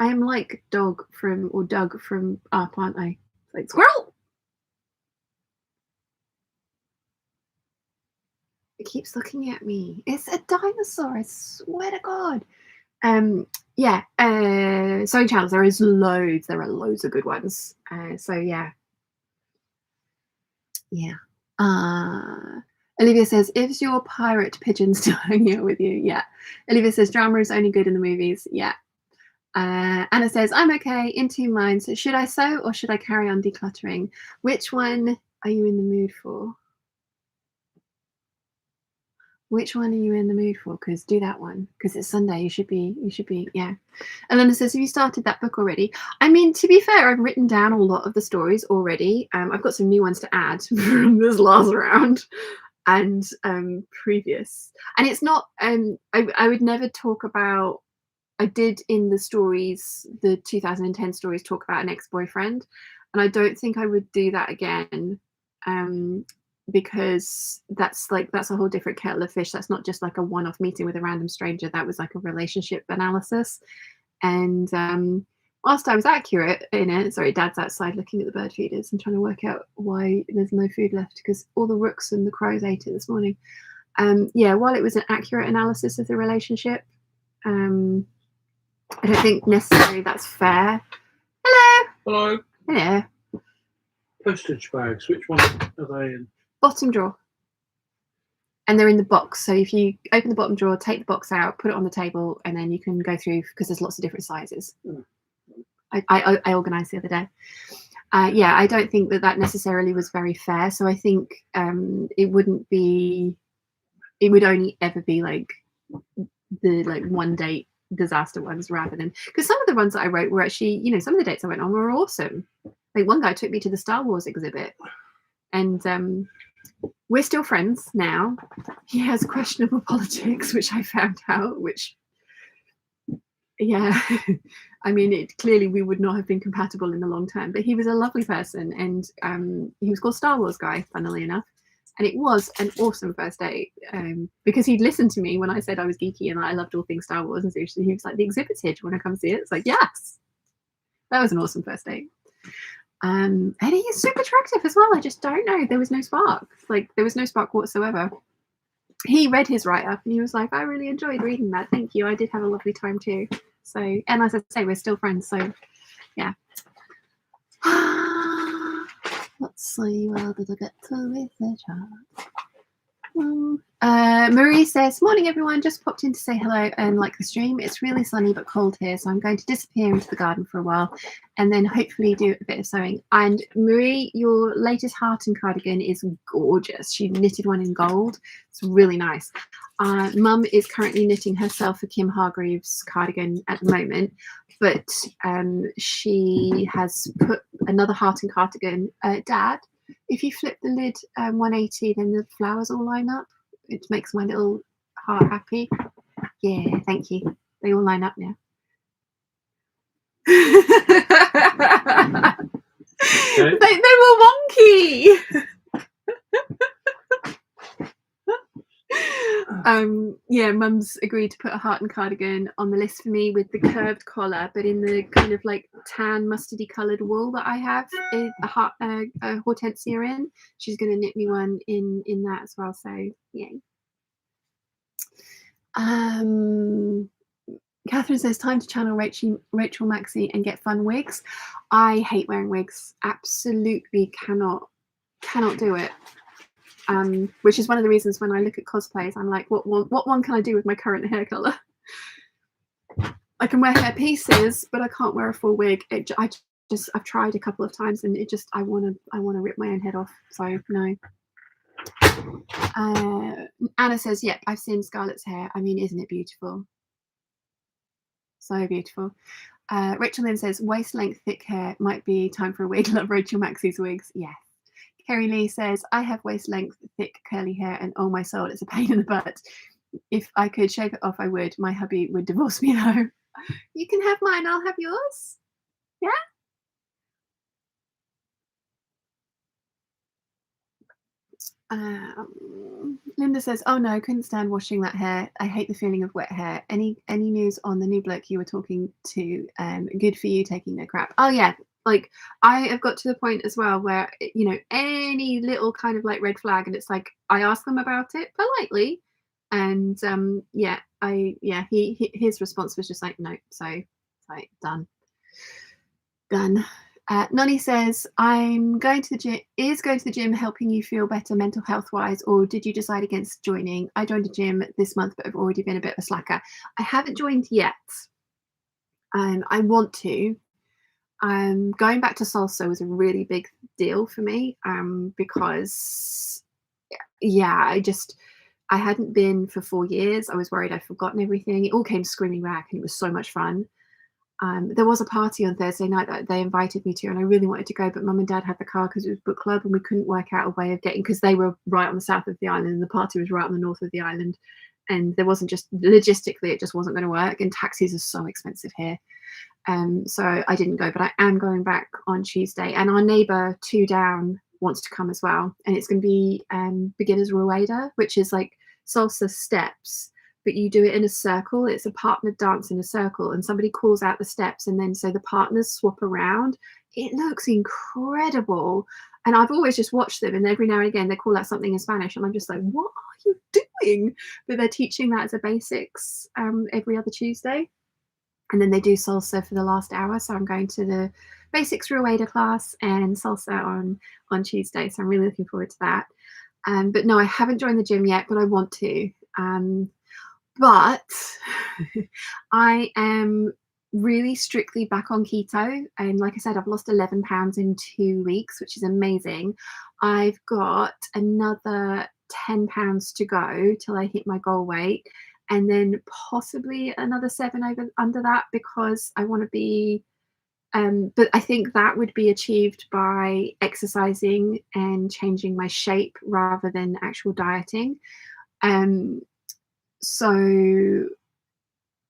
I am like Doug from Up, aren't I? Like squirrel. It keeps looking at me. It's a dinosaur. I swear to God. Yeah. Sewing channels. There is loads. There are loads of good ones. So yeah. Yeah. Olivia says, is your pirate pigeon still hanging out with you? Yeah. Olivia says, drama is only good in the movies. Yeah. Anna says, I'm okay, in two minds. Should I sew or should I carry on decluttering? Which one are you in the mood for? Which one are you in the mood for? Because do that one. Because it's Sunday. You should be, yeah. Elena says, have you started that book already? I mean, to be fair, I've written down a lot of the stories already. I've got some new ones to add from this last round and previous. And it's not, I would never talk about, I did in the stories, the 2010 stories, talk about an ex-boyfriend. And I don't think I would do that again. Because that's a whole different kettle of fish. That's not just like a one-off meeting with a random stranger. That was like a relationship analysis. And whilst I was accurate in it, sorry, Dad's outside looking at the bird feeders and trying to work out why there's no food left because all the rooks and the crows ate it this morning. Yeah, while it was an accurate analysis of the relationship, I don't think necessarily that's fair. Hello. Hello. Hello. Postage bags. Which one are they in? Bottom drawer. And they're in the box. So if you open the bottom drawer, take the box out, put it on the table, and then you can go through because there's lots of different sizes. I organised the other day. Yeah, I don't think that necessarily was very fair. So I think it would only ever be like the one date disaster ones rather than, because some of the ones that I wrote were actually, some of the dates I went on were awesome. Like one guy took me to the Star Wars exhibit and we're still friends now. He has questionable politics, which I found out, which, yeah, I mean, clearly we would not have been compatible in the long term, but he was a lovely person. And he was called Star Wars Guy, funnily enough. And it was an awesome first date because he'd listened to me when I said I was geeky and I loved all things Star Wars. And so he was like, the exhibit's here, do you want to come see it? It's like, yes. That was an awesome first date. And he is super attractive as well. I just don't know. There was no spark. Like, there was no spark whatsoever. He read his write-up and he was like, I really enjoyed reading that. Thank you. I did have a lovely time too. So, and as I say, we're still friends. So, yeah. Let's see, where did I get to with the chat? Marie says, morning everyone, just popped in to say hello and like the stream. It's really sunny but cold here, so I'm going to disappear into the garden for a while and then hopefully do a bit of sewing. And Marie, your latest Harten cardigan is gorgeous. She knitted one in gold. It's really nice. Mum is currently knitting herself a Kim Hargreaves cardigan at the moment, but she has put another Harten cardigan. Dad, if you flip the lid 180, then the flowers all line up. It makes my little heart happy. Yeah, thank you. They all line up now. Okay. They were wonky. Yeah, Mum's agreed to put a Harten cardigan on the list for me with the curved collar, but in the kind of like tan mustardy coloured wool that I have a Hortencia in. She's going to knit me one in that as well. So yay. Catherine says, time to channel Rachel Maxey and get fun wigs. I hate wearing wigs. Absolutely cannot do it. Which is one of the reasons when I look at cosplays, I'm like, what one can I do with my current hair color? I can wear hair pieces, but I can't wear a full wig. I've tried a couple of times, and I want to rip my own head off. So no. Anna says, yep, I've seen Scarlett's hair. I mean, isn't it beautiful? So beautiful. Rachel then says, waist length thick hair might be time for a wig. Love Rachel Maxey's wigs. Yeah. Kerry Lee says, I have waist length thick curly hair and oh my soul, it's a pain in the butt. If I could shave it off, I would. My hubby would divorce me though. You can have mine, I'll have yours. Yeah. Linda says, "Oh no, couldn't stand washing that hair. I hate the feeling of wet hair. Any news on the new bloke you were talking to? Good for you taking no crap." Oh yeah, like I have got to the point as well where any little kind of like red flag, and it's like I ask them about it politely, and his response was just like no, so like done. Nonny says, I'm going to the gym. Is going to the gym helping you feel better mental health wise, or did you decide against joining? I joined a gym this month, but I've already been a bit of a slacker. I haven't joined yet. I want to. Going back to salsa was a really big deal for me because, I hadn't been for 4 years. I was worried I'd forgotten everything. It all came screaming back, and it was so much fun. There was a party on Thursday night that they invited me to, and I really wanted to go, but mum and dad had the car because it was book club, and we couldn't work out a way of getting, because they were right on the south of the island and the party was right on the north of the island, and there wasn't, just logistically it just wasn't going to work, and taxis are so expensive here. So I didn't go, but I am going back on Tuesday, and our neighbour 2 down wants to come as well, and it's going to be beginners rueda, which is like salsa steps, but you do it in a circle. It's a partnered dance in a circle, and somebody calls out the steps, and then so the partners swap around. It looks incredible, and I've always just watched them, and every now and again they call out something in Spanish, and I'm just like, what are you doing? But they're teaching that as a basics every other Tuesday, and then they do salsa for the last hour. So I'm going to the basics rueda class and salsa on Tuesday, so I'm really looking forward to that. But no, I haven't joined the gym yet, but I want to. But I am really strictly back on keto, and like I said, I've lost 11 pounds in 2 weeks, which is amazing. I've got another 10 pounds to go till I hit my goal weight, and then possibly another 7 under that, because I want to be but I think that would be achieved by exercising and changing my shape rather than actual dieting. So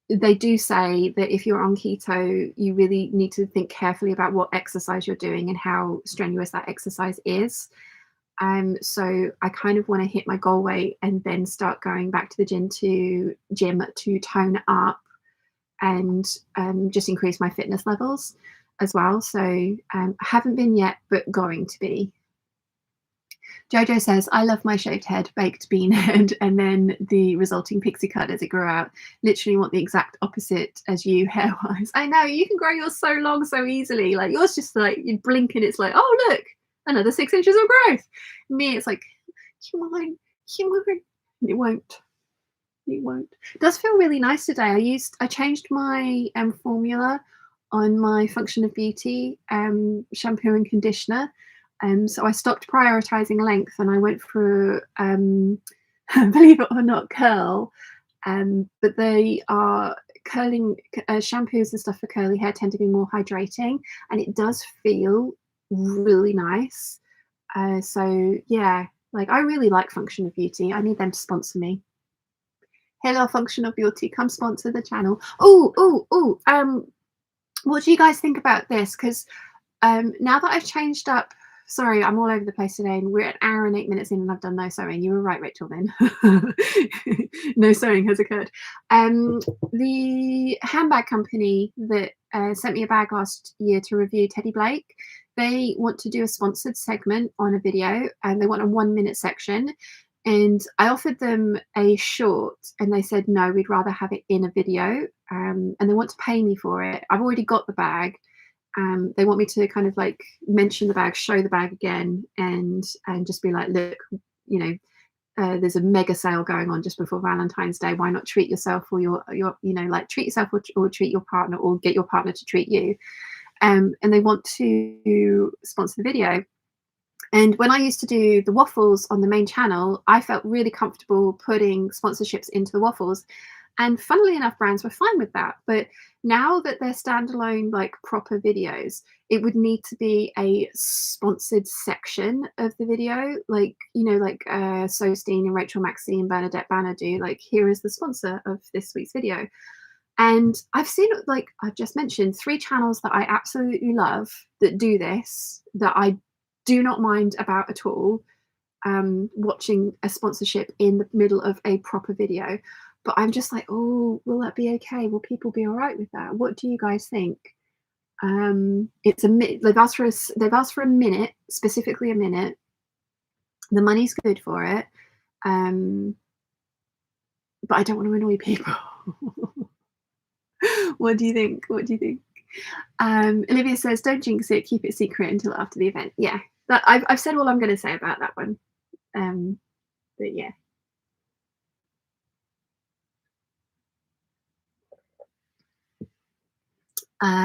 they do say that if you're on keto, you really need to think carefully about what exercise you're doing and how strenuous that exercise is. So I kind of want to hit my goal weight and then start going back to the gym to tone up and just increase my fitness levels as well. So I haven't been yet, but going to be. Jojo says, I love my shaved head, baked bean head, and then the resulting pixie cut as it grew out. Literally want the exact opposite as you hair-wise. I know, you can grow yours so long so easily. Like yours just like, you blink and it's like, oh look, another 6 inches of growth. Me, it's like, come on. It won't. It does feel really nice today. I changed my formula on my Function of Beauty shampoo and conditioner. So I stopped prioritizing length and I went for, believe it or not, curl. But they are curling shampoos and stuff for curly hair tend to be more hydrating, and it does feel really nice. So yeah, like I really like Function of Beauty. I need them to sponsor me. Hello, Function of Beauty, come sponsor the channel. What do you guys think about this? Because now that I've changed up, sorry, I'm all over the place today, and we're an hour and 8 minutes in and I've done no sewing. You were right, Rachel, then. No sewing has occurred. The handbag company that sent me a bag last year to review Teddy Blake, they want to do a sponsored segment on a video, and they want a 1 minute section. And I offered them a short, and they said, no, we'd rather have it in a video. And they want to pay me for it. I've already got the bag. They want me to kind of like mention the bag, show the bag again, and just be like, look, there's a mega sale going on just before Valentine's Day. Why not treat yourself, or your like treat yourself or treat your partner, or get your partner to treat you. And they want to sponsor the video. And when I used to do the waffles on the main channel, I felt really comfortable putting sponsorships into the waffles. And funnily enough, brands were fine with that. But now that they're standalone, like proper videos, it would need to be a sponsored section of the video. Like, Sosteen and Rachel Maxey and Bernadette Banner do, like, here is the sponsor of this week's video. And I've seen, like I've just mentioned, 3 channels that I absolutely love that do this, that I do not mind about at all. watching a sponsorship in the middle of a proper video. But I'm just like, oh, will that be okay? Will people be all right with that? What do you guys think? It's they've asked for a minute, specifically a minute. The money's good for it. But I don't want to annoy people. What do you think? What do you think? Olivia says, don't jinx it, keep it secret until after the event. Yeah, I've said all I'm going to say about that one. But yeah.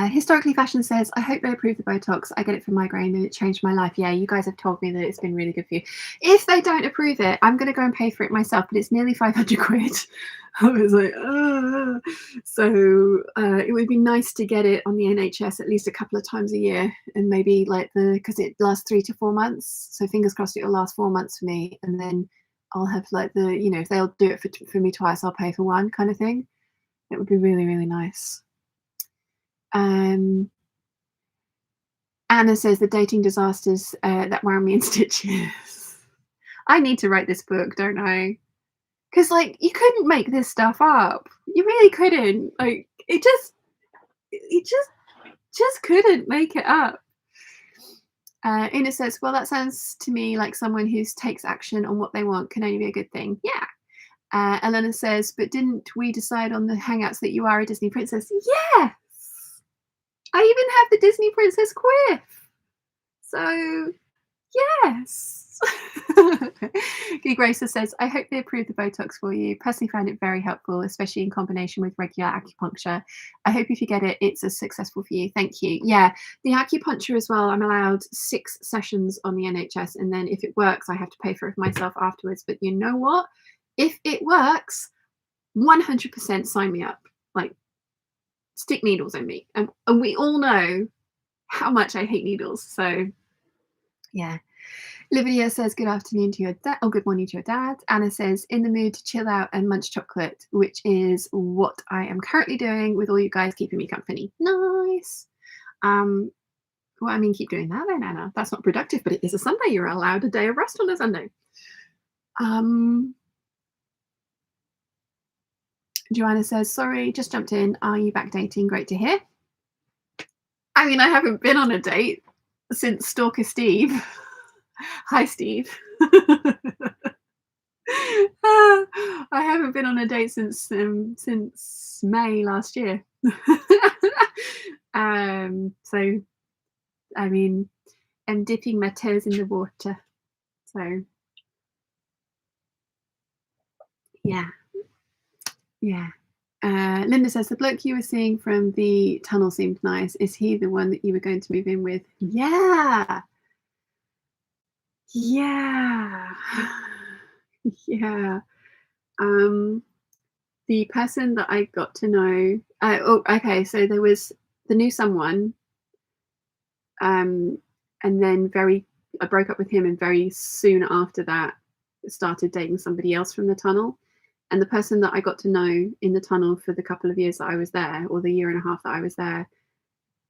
Historically Fashion says, I hope they approve the Botox. I get it for migraine and it changed my life. Yeah, you guys have told me that it's been really good for you. If they don't approve it, I'm going to go and pay for it myself, but it's nearly 500 quid. I was like, so it would be nice to get it on the NHS at least a couple of times a year, and maybe like because it lasts 3 to 4 months. So fingers crossed it'll last 4 months for me, and then I'll have like if they'll do it for me twice, I'll pay for one kind of thing. It would be really, really nice. Anna says the dating disasters that wound me in stitches. I need to write this book, don't I? Because like you couldn't make this stuff up. You really couldn't. Like it just couldn't make it up. Ina says, well, that sounds to me like someone who takes action on what they want can only be a good thing. Yeah. Elena says, but didn't we decide on the Hangouts that you are a Disney princess? Yes. I even have the Disney Princess quiff. So, yes. Gig Racer says, I hope they approve the Botox for you. Personally found it very helpful, especially in combination with regular acupuncture. I hope if you get it, it's as successful for you. Thank you. Yeah, the acupuncture as well. I'm allowed 6 sessions on the NHS, and then if it works, I have to pay for it myself afterwards. But you know what? If it works, 100% sign me up. Like, stick needles in me, and we all know how much I hate needles. So yeah. Livia says good afternoon to your dad, or good morning to your dad. Anna says in the mood to chill out and munch chocolate, which is what I am currently doing with all you guys keeping me company. Nice. Well, I mean, keep doing that then, Anna. That's not productive, but it is a Sunday. You're allowed a day of rest on a Sunday. Joanna says, sorry, just jumped in. Are you back dating? Great to hear. I mean, I haven't been on a date since Stalker Steve. Hi, Steve. I haven't been on a date since May last year. So, I mean, I'm dipping my toes in the water. So, yeah. Yeah. Linda says, the bloke you were seeing from the tunnel seemed nice. Is he the one that you were going to move in with? Yeah. Yeah. Yeah. The person that I got to know, okay, so there was the new someone, and then I broke up with him, and very soon after that started dating somebody else from the tunnel. And the person that I got to know in the tunnel for the couple of years that I was there, or the year and a half that I was there,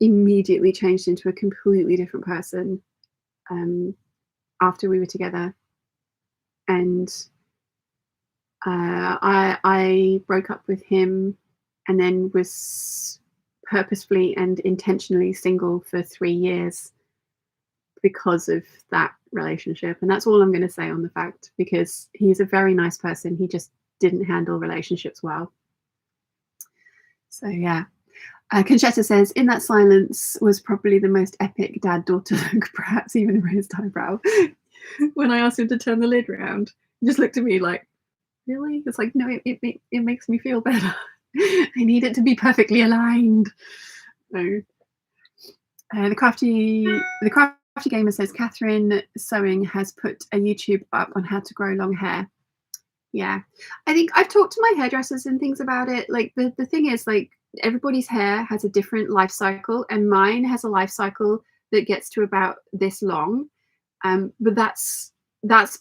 immediately changed into a completely different person after we were together. And I broke up with him and then was purposefully and intentionally single for 3 years because of that relationship. And that's all I'm going to say on the fact, because he's a very nice person. He just didn't handle relationships well. So yeah. Conchetta says, in that silence was probably the most epic dad-daughter look, perhaps even a raised eyebrow. When I asked him to turn the lid round, he just looked at me like, really? It's like, no, it makes me feel better. I need it to be perfectly aligned. So, the crafty gamer says, Catherine Sewing has put a YouTube up on how to grow long hair. Yeah, I think I've talked to my hairdressers and things about it. Like the thing is, like, everybody's hair has a different life cycle, and mine has a life cycle that gets to about this long. But that's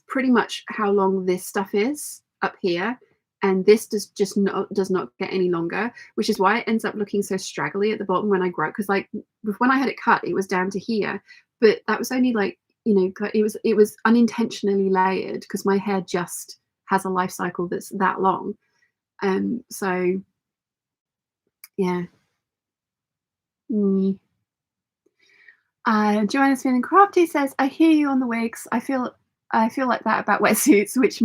pretty much how long this stuff is up here, and this does not get any longer, which is why it ends up looking so straggly at the bottom when I grow. Because like when I had it cut, it was down to here, but that was only like you know, it was unintentionally layered because my hair just has a life cycle that's that long. So yeah. Joanna's feeling crafty says, I hear you on the wigs. I feel like that about wetsuits, which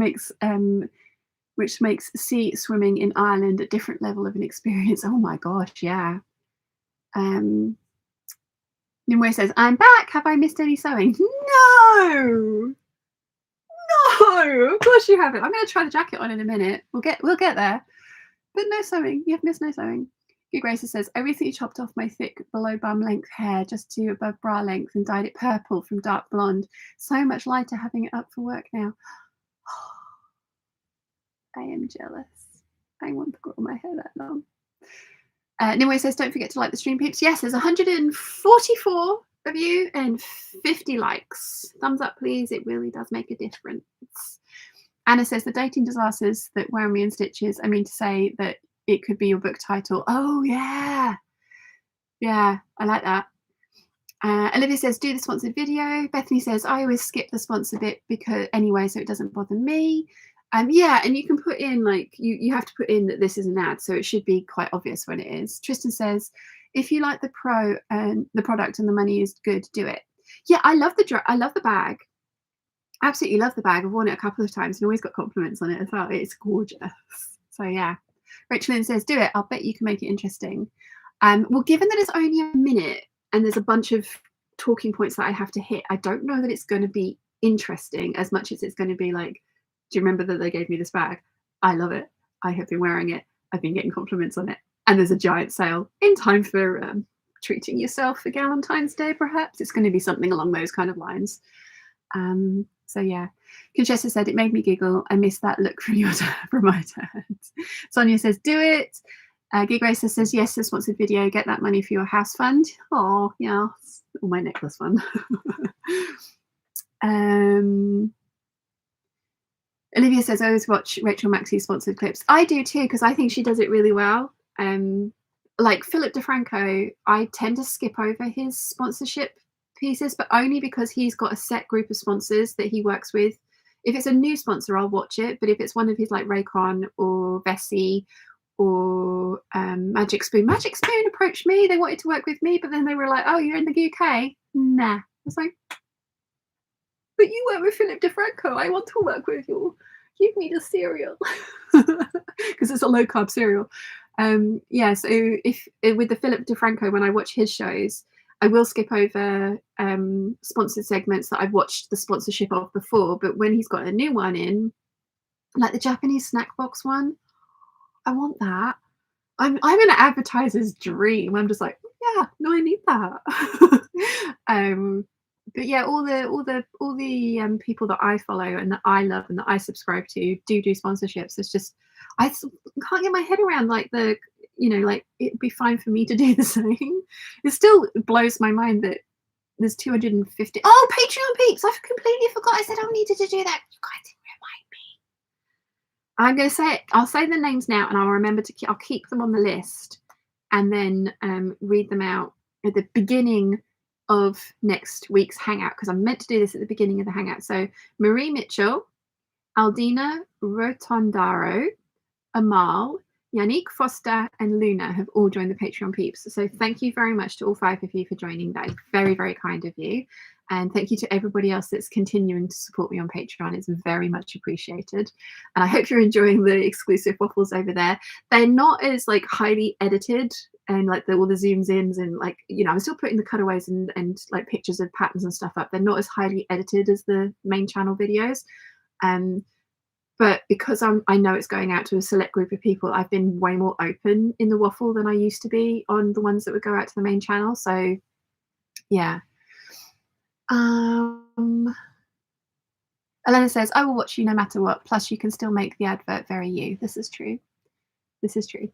makes sea swimming in Ireland a different level of an experience. Oh my gosh, yeah. Nimue says, I'm back. Have I missed any sewing? No, of course you haven't. I'm going to try the jacket on in a minute. We'll get there. But no sewing. You have missed no sewing. Good Grace says, I recently chopped off my thick below bum length hair just to above bra length and dyed it purple from dark blonde. So much lighter having it up for work now. I am jealous. I want to grow my hair that long. Nimue says, don't forget to like the stream, peeps. Yes, there's 144 of you and 50 likes. Thumbs up, please. It really does make a difference. Anna says, the dating disasters that wound me in stitches. I mean to say that it could be your book title. Oh, yeah. Yeah, I like that. Olivia says, do the sponsored video. Bethany says, I always skip the sponsor bit because anyway, so it doesn't bother me. Yeah, and you can put in, like, you have to put in that this is an ad, so it should be quite obvious when it is. Tristan says, if you like the product and the money is good, do it. Yeah, I love the bag. Absolutely love the bag. I've worn it a couple of times and always got compliments on it as well. It's gorgeous. So yeah. Rachel Lynn says, do it. I'll bet you can make it interesting. Well, given that it's only a minute and there's a bunch of talking points that I have to hit, I don't know that it's going to be interesting as much as it's going to be like, do you remember that they gave me this bag? I love it. I have been wearing it. I've been getting compliments on it. And there's a giant sale in time for treating yourself for Valentine's Day, perhaps. It's going to be something along those kind of lines. So yeah. Conchessa said, it made me giggle. I missed that look from my dad. Sonia says, do it. Gig Racer says, yes, the sponsored video. Get that money for your house fund. Oh, yeah. Or my necklace fund. Olivia says, I always watch Rachel Maxey's sponsored clips. I do too, because I think she does it really well. Like Philip DeFranco, I tend to skip over his sponsorship pieces, but only because he's got a set group of sponsors that he works with. If it's a new sponsor, I'll watch it. But if it's one of his, like Raycon or Vessi or Magic Spoon approached me. They wanted to work with me, but then they were like, oh, you're in the UK? Nah. I was like, but you work with Philip DeFranco. I want to work with you. Give me the cereal. Because it's a low carb cereal. Yeah, so if with the Philip DeFranco, when I watch his shows, I will skip over sponsored segments that I've watched the sponsorship of before. But when he's got a new one in, like the Japanese snack box one, I want that. I'm an advertiser's dream. I'm just like, yeah, no, I need that. But yeah, all the people that I follow and that I love and that I subscribe to do sponsorships. It's just I can't get my head around like like it'd be fine for me to do the same. It still blows my mind that there's 250. Oh, Patreon peeps! I completely forgot. I said I needed to do that. You guys didn't remind me. I'm going to say it. I'll say the names now, and I'll remember I'll keep them on the list, and then read them out at the beginning of next week's hangout, because I'm meant to do this at the beginning of the hangout. So Marie Mitchell, Aldina Rotondaro, Amal, Yannick Foster, and Luna have all joined the Patreon peeps. So thank you very much to all 5 of you for joining. That is very, very kind of you. And thank you to everybody else that's continuing to support me on Patreon. It's very much appreciated. And I hope you're enjoying the exclusive waffles over there. They're not as like highly edited and like all the zooms ins and like, I'm still putting the cutaways and like pictures of patterns and stuff up. They're not as highly edited as the main channel videos. But because I know it's going out to a select group of people, I've been way more open in the waffle than I used to be on the ones that would go out to the main channel. So yeah. Elena says, I will watch you no matter what. Plus you can still make the advert very you. This is true. This is true.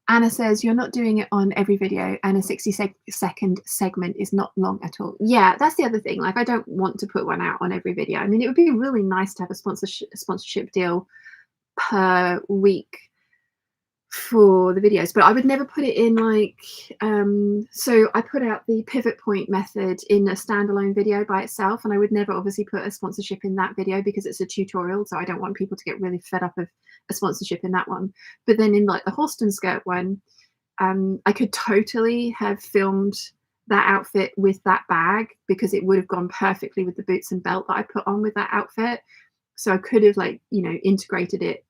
Anna says, you're not doing it on every video, and a 60-second segment is not long at all. Yeah, that's the other thing. Like, I don't want to put one out on every video. I mean, it would be really nice to have a sponsorship deal per week. for the videos, but I would never put it in like so I put out the pivot point method in a standalone video by itself, and I would never obviously put a sponsorship in that video because it's a tutorial, so I don't want people to get really fed up of a sponsorship in that one. But then in like the Halston skirt one, I could totally have filmed that outfit with that bag because it would have gone perfectly with the boots and belt that I put on with that outfit. So I could have, like, you know, integrated it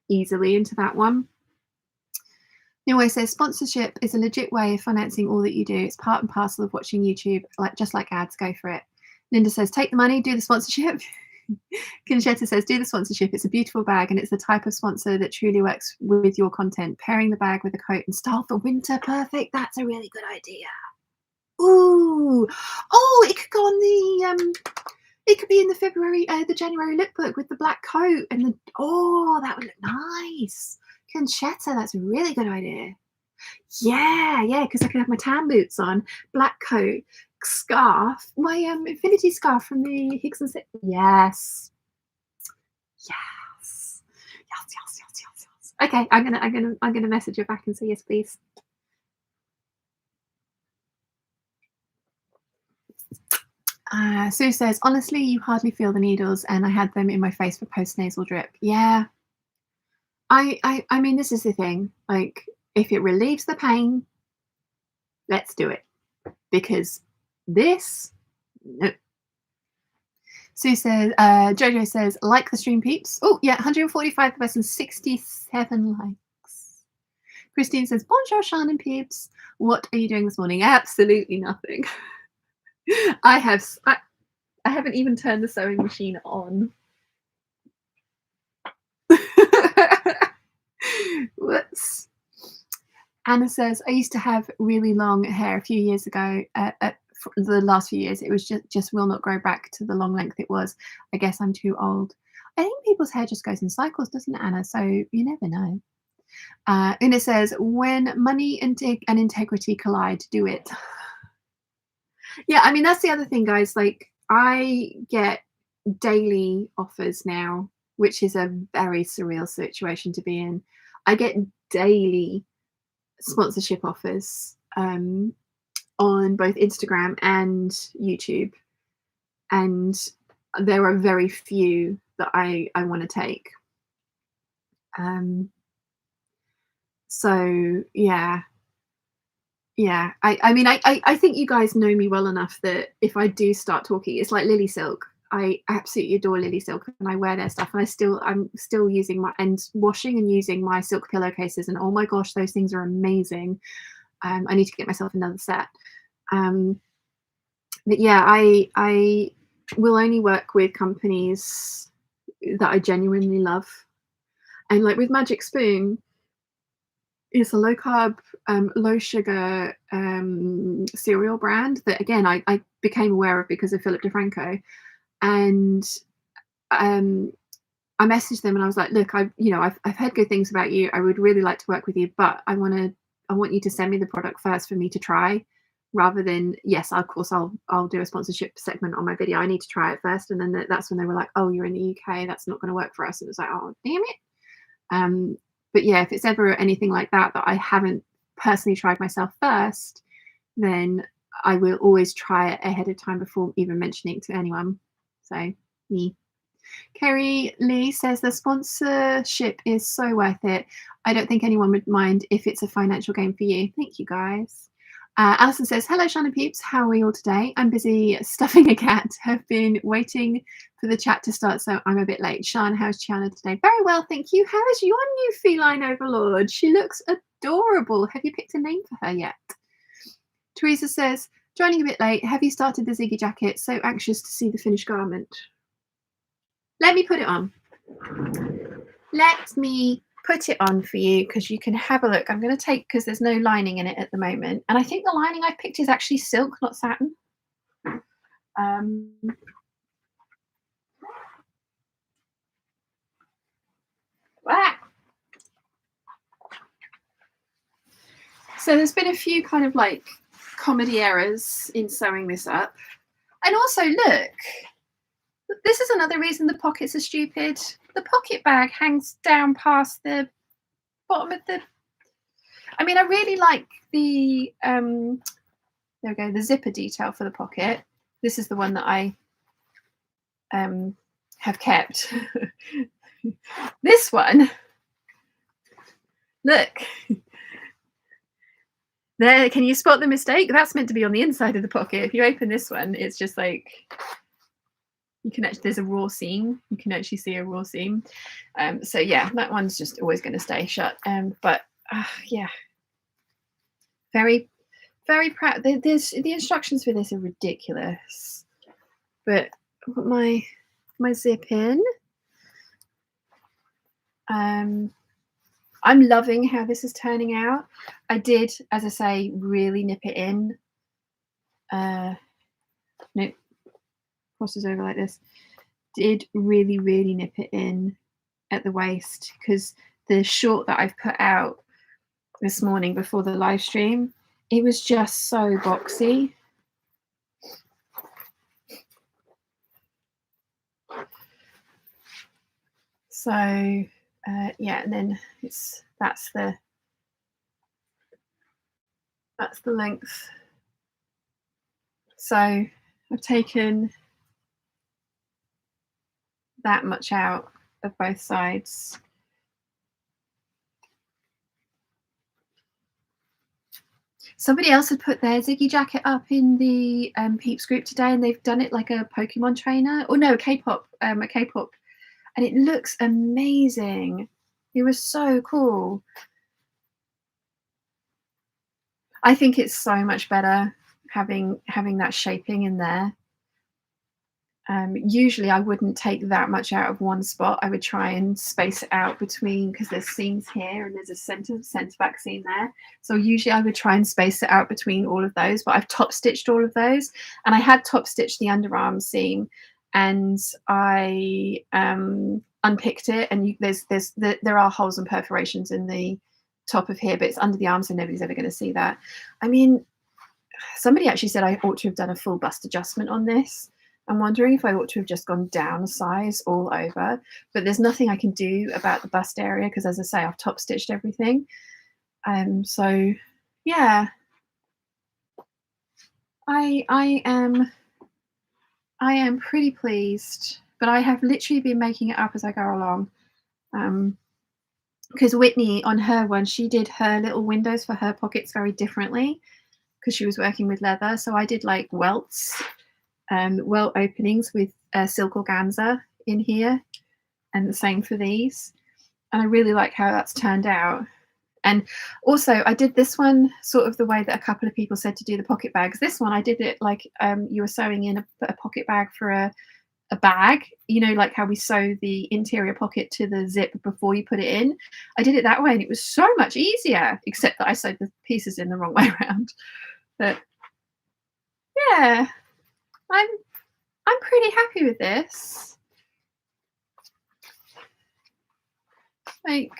easily into that one. Anyway, says sponsorship is a legit way of financing all that you do. It's part and parcel of watching YouTube, like just like ads. Go for it. Linda says, take the money, do the sponsorship. Kinshetta says, do the sponsorship. It's a beautiful bag, and it's the type of sponsor that truly works with your content. Pairing the bag with a coat and style for winter, perfect. That's a really good idea. Ooh, oh, it could go on the it could be in the January lookbook with the black coat and the, oh, that would look nice. Conchetta, that's a really good idea. Yeah, because I could have my tan boots on, black coat, scarf, my infinity scarf from the Higgs and Six. Yes. Okay, I'm gonna message her back and say yes, please. Sue says, honestly, you hardly feel the needles, and I had them in my face for post-nasal drip. Yeah. I mean, this is the thing. Like, if it relieves the pain, let's do it. Because this, no. Sue says, Jojo says, like the stream, peeps. Oh, yeah, 145 of us and 67 likes. Christine says, bonjour, Sean and peeps. What are you doing this morning? Absolutely nothing. I haven't even turned the sewing machine on. Whoops. Anna says, I used to have really long hair a few years ago. The last few years, it was just will not grow back to the long length it was. I guess I'm too old. I think people's hair just goes in cycles, doesn't it, Anna? So you never know. Una says, when money and integrity collide, do it. Yeah, I mean, that's the other thing, guys. Like, I get daily offers now, which is a very surreal situation to be in. I get daily sponsorship offers on both Instagram and YouTube, and there are very few that I want to take. So yeah. I mean, I think you guys know me well enough that if I do start talking, it's like Lily Silk. I absolutely adore Lily Silk, and I wear their stuff, and I'm still using my and washing and using my silk pillowcases, and oh my gosh, those things are amazing. I need to get myself another set. But yeah, I will only work with companies that I genuinely love, and like with Magic Spoon, it's a low carb, low sugar cereal brand that, again, I became aware of because of Philip DeFranco. And I messaged them and I was like, look, I've heard good things about you. I would really like to work with you, but I want you to send me the product first for me to try, rather than, yes, of course, I'll do a sponsorship segment on my video. I need to try it first. And then that's when they were like, oh, you're in the UK, that's not going to work for us. And it was like, oh, damn it. But yeah, if it's ever anything like that I haven't personally tried myself first, then I will always try it ahead of time before even mentioning it to anyone. So me. Kerry Lee says the sponsorship is so worth it. I don't think anyone would mind if it's a financial gain for you. Thank you, guys. Alison says, hello, Shannon Peeps. How are we all today? I'm busy stuffing a cat. Have been waiting for the chat to start, so I'm a bit late. Shan, how's Chiana today? Very well, thank you. How is your new feline overlord? She looks adorable. Have you picked a name for her yet? Teresa says, joining a bit late. Have you started the Ziggy jacket? So anxious to see the finished garment. Let me put it on. Let me put it on for you because you can have a look. I'm going to take, because there's no lining in it at the moment, and I think the lining I picked is actually silk, not satin. So there's been a few kind of like comedy errors in sewing this up, and also look, this is another reason the pockets are stupid. The pocket bag hangs down past the bottom of the... I mean, I really like the, there we go, the zipper detail for the pocket. This is the one that I have kept. This one, look. There, can you spot the mistake? That's meant to be on the inside of the pocket. If you open this one, it's just like, you can actually, there's a raw seam. You can actually see a raw seam. So yeah, that one's just always going to stay shut. But yeah, very, very proud. The instructions for this are ridiculous. But I'll put my zip in. I'm loving how this is turning out. I did, as I say, really nip it in. Nope, crosses over like this. Did really, really nip it in at the waist, because the short that I've put out this morning before the live stream, it was just so boxy. So yeah, and then that's the length. So I've taken that much out of both sides. Somebody else had put their Ziggy jacket up in the Peeps group today, and they've done it like a Pokemon trainer, or no, a K-pop, and it looks amazing. It was so cool. I think it's so much better having that shaping in there. Usually I wouldn't take that much out of one spot. I would try and space it out between, because there's seams here and there's a center back seam there. So usually I would try and space it out between all of those, but I've top stitched all of those, and I had top stitched the underarm seam, and I unpicked it, and there are holes and perforations in the top of here, but it's under the arm, so nobody's ever going to see that. I mean, somebody actually said I ought to have done a full bust adjustment on this. I'm wondering if I ought to have just gone down a size all over, but there's nothing I can do about the bust area, because, as I say, I've top stitched everything. So yeah, I am pretty pleased, but I have literally been making it up as I go along. Because Whitney, on her one, she did her little windows for her pockets very differently, because she was working with leather. So I did like welts. Welt openings with silk organza in here, and the same for these, and I really like how that's turned out. And also I did this one sort of the way that a couple of people said to do the pocket bags. This one I did it like you were sewing in a pocket bag for a bag, you know, like how we sew the interior pocket to the zip before you put it in. I did it that way, and it was so much easier, except that I sewed the pieces in the wrong way around. But yeah, I'm pretty happy with this. Like,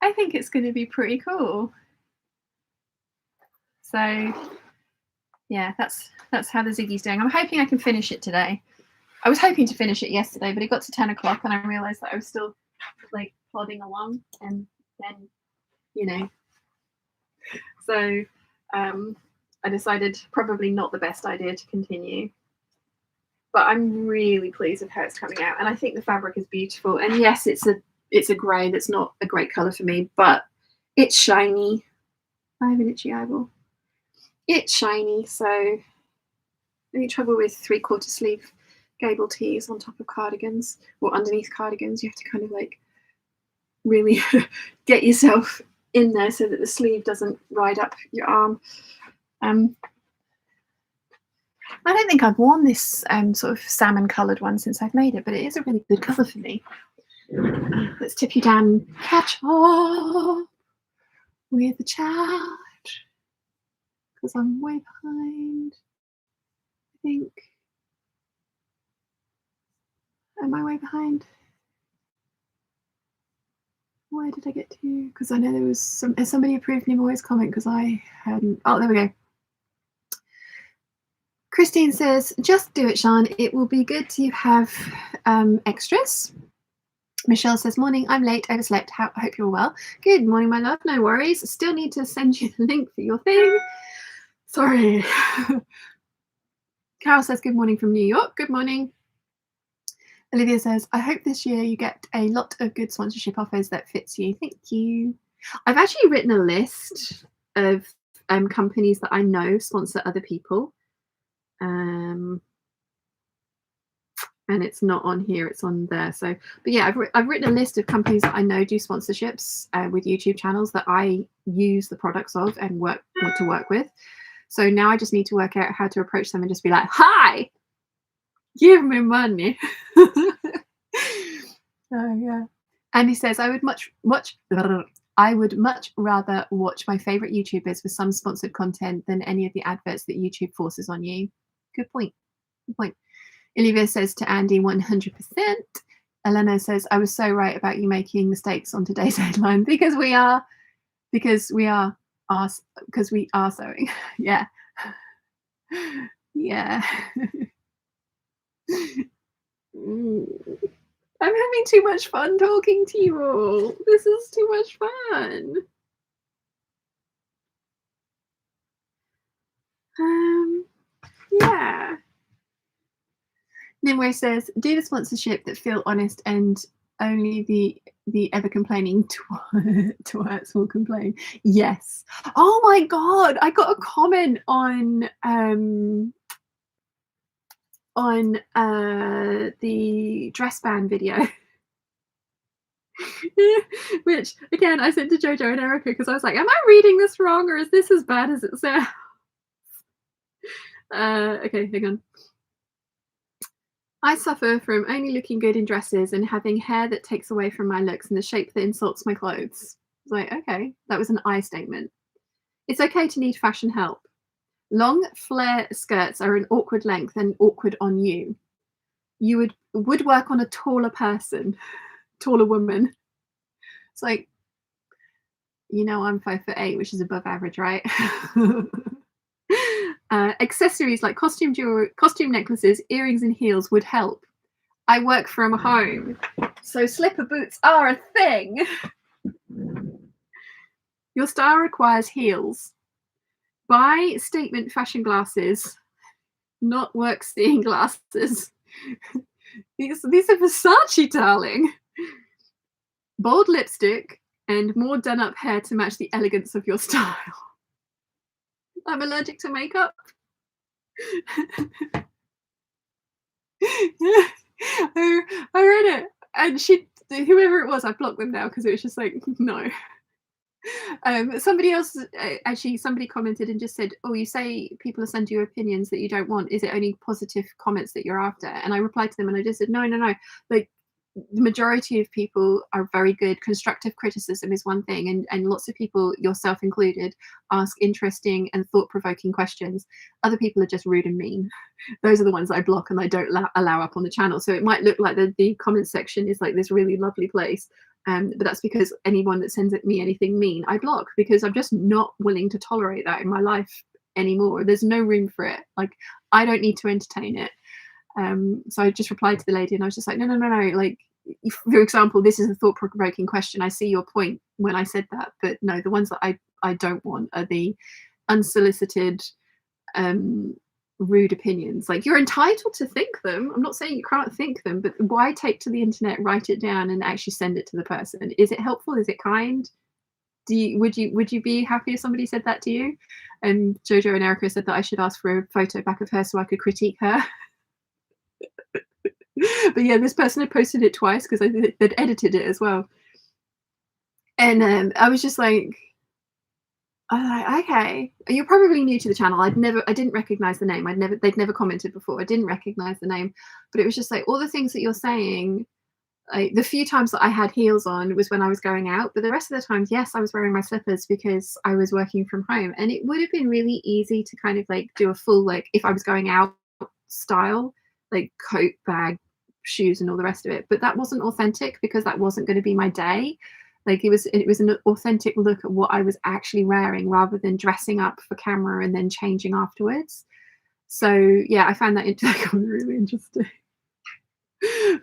I think it's going to be pretty cool. So yeah, that's how the Ziggy's doing. I'm hoping I can finish it today. I was hoping to finish it yesterday, but it got to 10 o'clock and I realized that I was still like plodding along, and then, you know, so I decided probably not the best idea to continue. But I'm really pleased with how it's coming out, and I think the fabric is beautiful. And yes, it's a grey that's not a great colour for me, but it's shiny. I have an itchy eyeball. It's shiny, so the only trouble with 3/4 sleeve gable tees on top of cardigans or underneath cardigans, you have to kind of like really get yourself in there so that the sleeve doesn't ride up your arm. I don't think I've worn this sort of salmon coloured one since I've made it, but it is a really good colour for me. Let's tip you down. Catch up with the chat, because I'm way behind. I think. Am I way behind? Where did I get to? Because I know there was somebody approved Nimoy's comment, because I hadn't. Oh, there we go. Christine says, just do it, Sean. It will be good to have extras. Michelle says, morning, I'm late, overslept. Hope you're well. Good morning, my love. No worries. Still need to send you the link for your thing. Sorry. Carol says, good morning from New York. Good morning. Olivia says, I hope this year you get a lot of good sponsorship offers that fits you. Thank you. I've actually written a list of companies that I know sponsor other people. And it's not on here, it's on there. So, but yeah, I've written a list of companies that I know do sponsorships with YouTube channels that I use the products of and want to work with. So now I just need to work out how to approach them and just be like, hi, give me money. Oh yeah. And he says, I would much rather watch my favorite YouTubers with some sponsored content than any of the adverts that YouTube forces on you. Good point. Good point. Olivia says to Andy, 100%. Elena says, I was so right about you making mistakes on today's headline because we are sewing. Yeah. Yeah. I'm having too much fun talking to you all. This is too much fun. Yeah. Nimue says, do the sponsorship that feel honest and only the ever complaining twats will complain. Yes. Oh my god, I got a comment on the dress band video. Which again I sent to Jojo and Erica because I was like, am I reading this wrong or is this as bad as it sounds? Okay, hang on. I suffer from only looking good in dresses and having hair that takes away from my looks and the shape that insults my clothes. I was like, okay, that was an I statement. It's okay to need fashion help. Long flare skirts are an awkward length and awkward on you. You would work on a taller person, taller woman. It's like, you know, I'm 5'8", which is above average, right? Accessories like costume jewelry, costume necklaces, earrings, and heels would help. I work from home, so slipper boots are a thing. Your style requires heels. Buy statement fashion glasses, not work seeing glasses. These are Versace, darling. Bold lipstick and more done up hair to match the elegance of your style. I'm allergic to makeup. I read it and whoever it was, I blocked them now because it was just like, no. Somebody else, actually somebody commented and just said, oh, you say people send you opinions that you don't want, is it only positive comments that you're after? And I replied to them and I just said, no, like the majority of people are very good. Constructive criticism is one thing, and lots of people, yourself included, ask interesting and thought-provoking questions. Other people are just rude and mean. Those are the ones I block and I don't allow up on the channel. So it might look like the comment section is like this really lovely place, but that's because anyone that sends me anything mean, I block, because I'm just not willing to tolerate that in my life anymore. There's no room for it. Like, I don't need to entertain it. So I just replied to the lady and I was just like, no. Like, for example, this is a thought-provoking question. I see your point when I said that, but no, the ones that I don't want are the unsolicited, rude opinions. Like, you're entitled to think them. I'm not saying you can't think them, but why take to the internet, write it down and actually send it to the person? Is it helpful? Is it kind? Would you be happy if somebody said that to you? And Jojo and Erica said that I should ask for a photo back of her so I could critique her. But yeah, this person had posted it twice because they'd edited it as well. And I was just like, okay, you're probably new to the channel. I didn't recognize the name. They'd never commented before. I didn't recognize the name, but it was just like all the things that you're saying. Like, the few times that I had heels on was when I was going out, but the rest of the times, yes, I was wearing my slippers because I was working from home, and it would have been really easy to kind of like do a full, like, if I was going out style, like coat, bag, shoes and all the rest of it, but that wasn't authentic because that wasn't going to be my day. Like, it was an authentic look at what I was actually wearing rather than dressing up for camera and then changing afterwards. So yeah, I found that really interesting.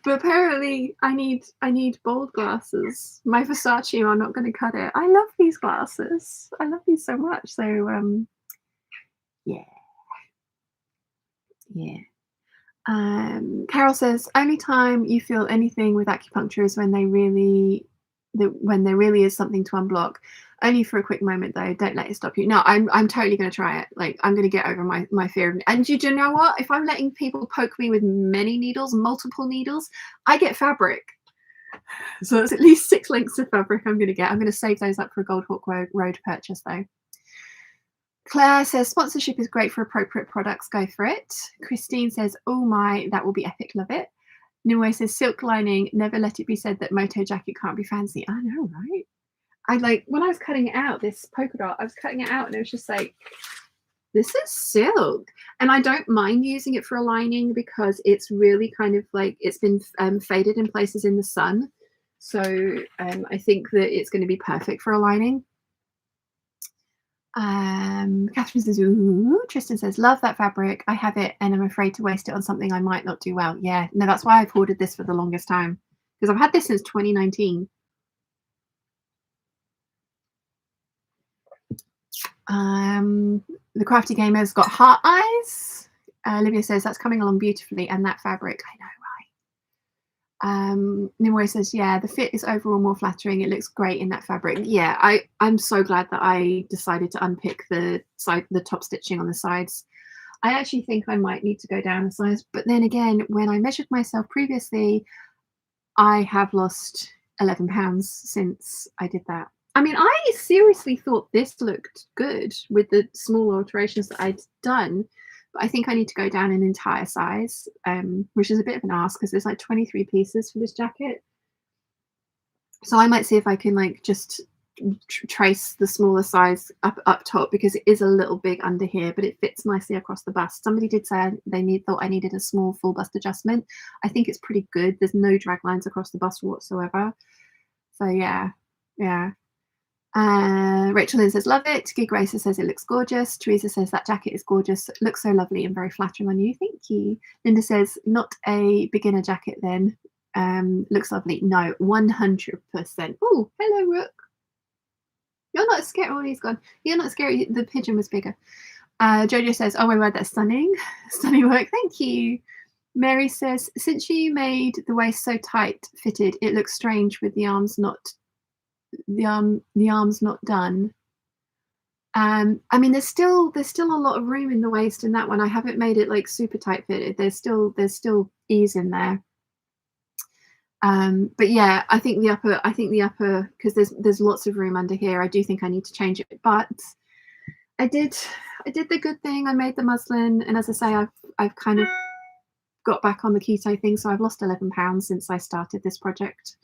But apparently I need bold glasses. My Versace are not going to cut it. I love these glasses. I love these so much. So yeah. Yeah. Carol says, only time you feel anything with acupuncture is when when there really is something to unblock. Only for a quick moment though. Don't let it stop you. No, I'm totally gonna try it. Like I'm gonna get over my fear of it. And you know what? If I'm letting people poke me with many needles, multiple needles, I get fabric. So that's at least 6 lengths of fabric I'm gonna get. I'm gonna save those up for a Gold Hawk Road purchase though. Claire says sponsorship is great for appropriate products. Go for it. Christine says, oh my, that will be epic. Love it. Nimue says silk lining. Never let it be said that moto jacket can't be fancy. I know, right? I like when I was cutting it out, this polka dot, I was cutting it out and it was just like, this is silk. And I don't mind using it for a lining because it's really kind of like it's been faded in places in the sun. So I think that it's going to be perfect for a lining. Catherine says, ooh. Tristan says, love that fabric. I have it and I'm afraid to waste it on something I might not do well. Yeah, no, that's why I've ordered this for the longest time because I've had this since 2019. The Crafty Gamer's got heart eyes. Olivia says that's coming along beautifully, and that fabric, I know, right? Nimue says, yeah, the fit is overall more flattering. It looks great in that fabric. Yeah, I'm so glad that I decided to unpick the top stitching on the sides. I actually think I might need to go down a size, but then again, when I measured myself previously, I have lost 11 pounds since I did that. I mean, I seriously thought this looked good with the small alterations that I'd done, but I think I need to go down an entire size, which is a bit of an ask because there's like 23 pieces for this jacket. So I might see if I can like just trace the smaller size up top because it is a little big under here, but it fits nicely across the bust. Somebody did say thought I needed a small full bust adjustment. I think it's pretty good. There's no drag lines across the bust whatsoever. So yeah. Rachel Lynn says, love it. Gig Racer says it looks gorgeous. Teresa says that jacket is gorgeous. It looks so lovely and very flattering on you. Thank you. Linda says, not a beginner jacket then. Looks lovely. No, 100%. Oh, hello, Rook. You're not scared. Oh, he's gone. You're not scary. The pigeon was bigger. Jojo says, oh my word, that's stunning. Stunning work. Thank you. Mary says, since you made the waist so tight fitted, it looks strange with the arms not done. I mean, there's still a lot of room in the waist in that one. I haven't made it like super tight fitted. There's still ease in there. But yeah, I think the upper because there's lots of room under here. I do think I need to change it, but I did the good thing. I made the muslin, and as I say, I've kind of got back on the keto thing, so I've lost 11 pounds since I started this project,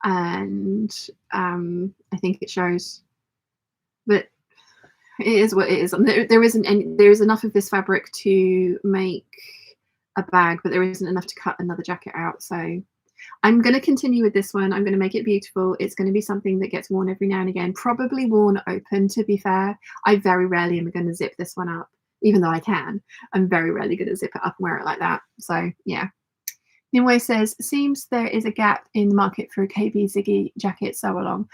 and I think it shows. But it is what it is. There is enough of this fabric to make a bag, but there isn't enough to cut another jacket out. So I'm going to continue with this one. I'm going to make it beautiful. It's going to be something that gets worn every now and again, probably worn open, to be fair. I very rarely am going to zip this one up, even though I can. I'm very rarely going to zip it up and wear it like that. So yeah. Nimue says, seems there is a gap in the market for a KB Ziggy jacket sew along.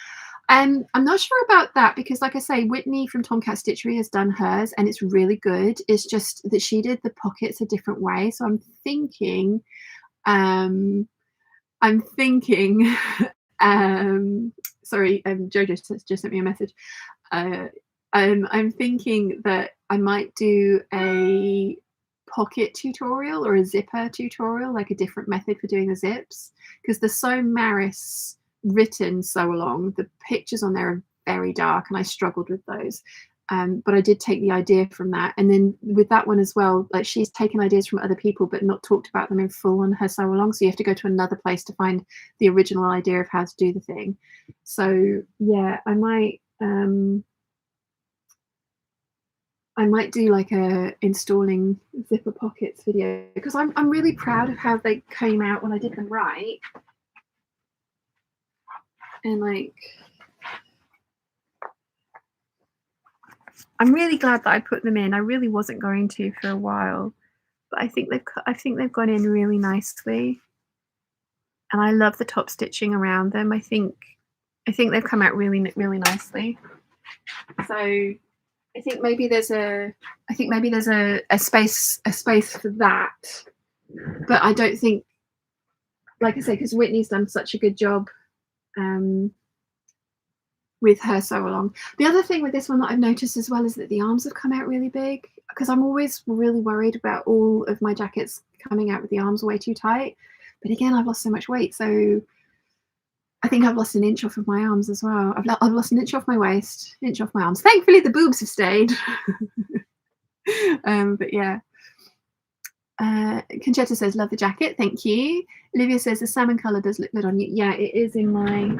I'm not sure about that because, like I say, Whitney from Tomcat Stitchery has done hers and it's really good. It's just that she did the pockets a different way. So I'm thinking, sorry, Jojo just sent me a message. I'm thinking that I might do a pocket tutorial or a zipper tutorial, like a different method for doing the zips, because the Sew Maris written sew along, the pictures on there are very dark and I struggled with those. But I did take the idea from that, and then with that one as well, like she's taken ideas from other people but not talked about them in full on her sew along, so you have to go to another place to find the original idea of how to do the thing. So yeah, I might do like a installing zipper pockets video because I'm really proud of how they came out when I did them right. And like, I'm really glad that I put them in. I really wasn't going to for a while, but I think they've gone in really nicely. and I love the top stitching around them. I think they've come out really nicely. So I think maybe there's a space for that, but I don't think, like I say, because Whitney's done such a good job with her sew along. The other thing with this one that I've noticed as well is that the arms have come out really big, because I'm always really worried about all of my jackets coming out with the arms way too tight. But again, I've lost so much weight, so I think I've lost an inch off of my arms as well. I've lost an inch off my waist, an inch off my arms. Thankfully, the boobs have stayed. But yeah. Conchetta says, love the jacket. Thank you. Olivia says, the salmon colour does look good on you. Yeah, it is in my...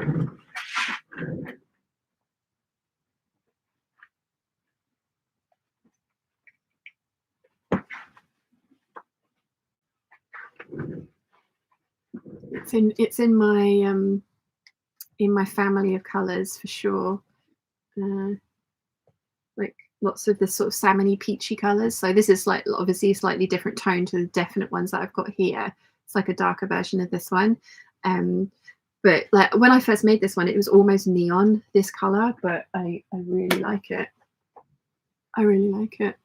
It's in my family of colours for sure. Like lots of this sort of salmony peachy colours. So this is like obviously a slightly different tone to the definite ones that I've got here. It's like a darker version of this one. But like when I first made this one, it was almost neon, this colour, but I really like it. I really like it.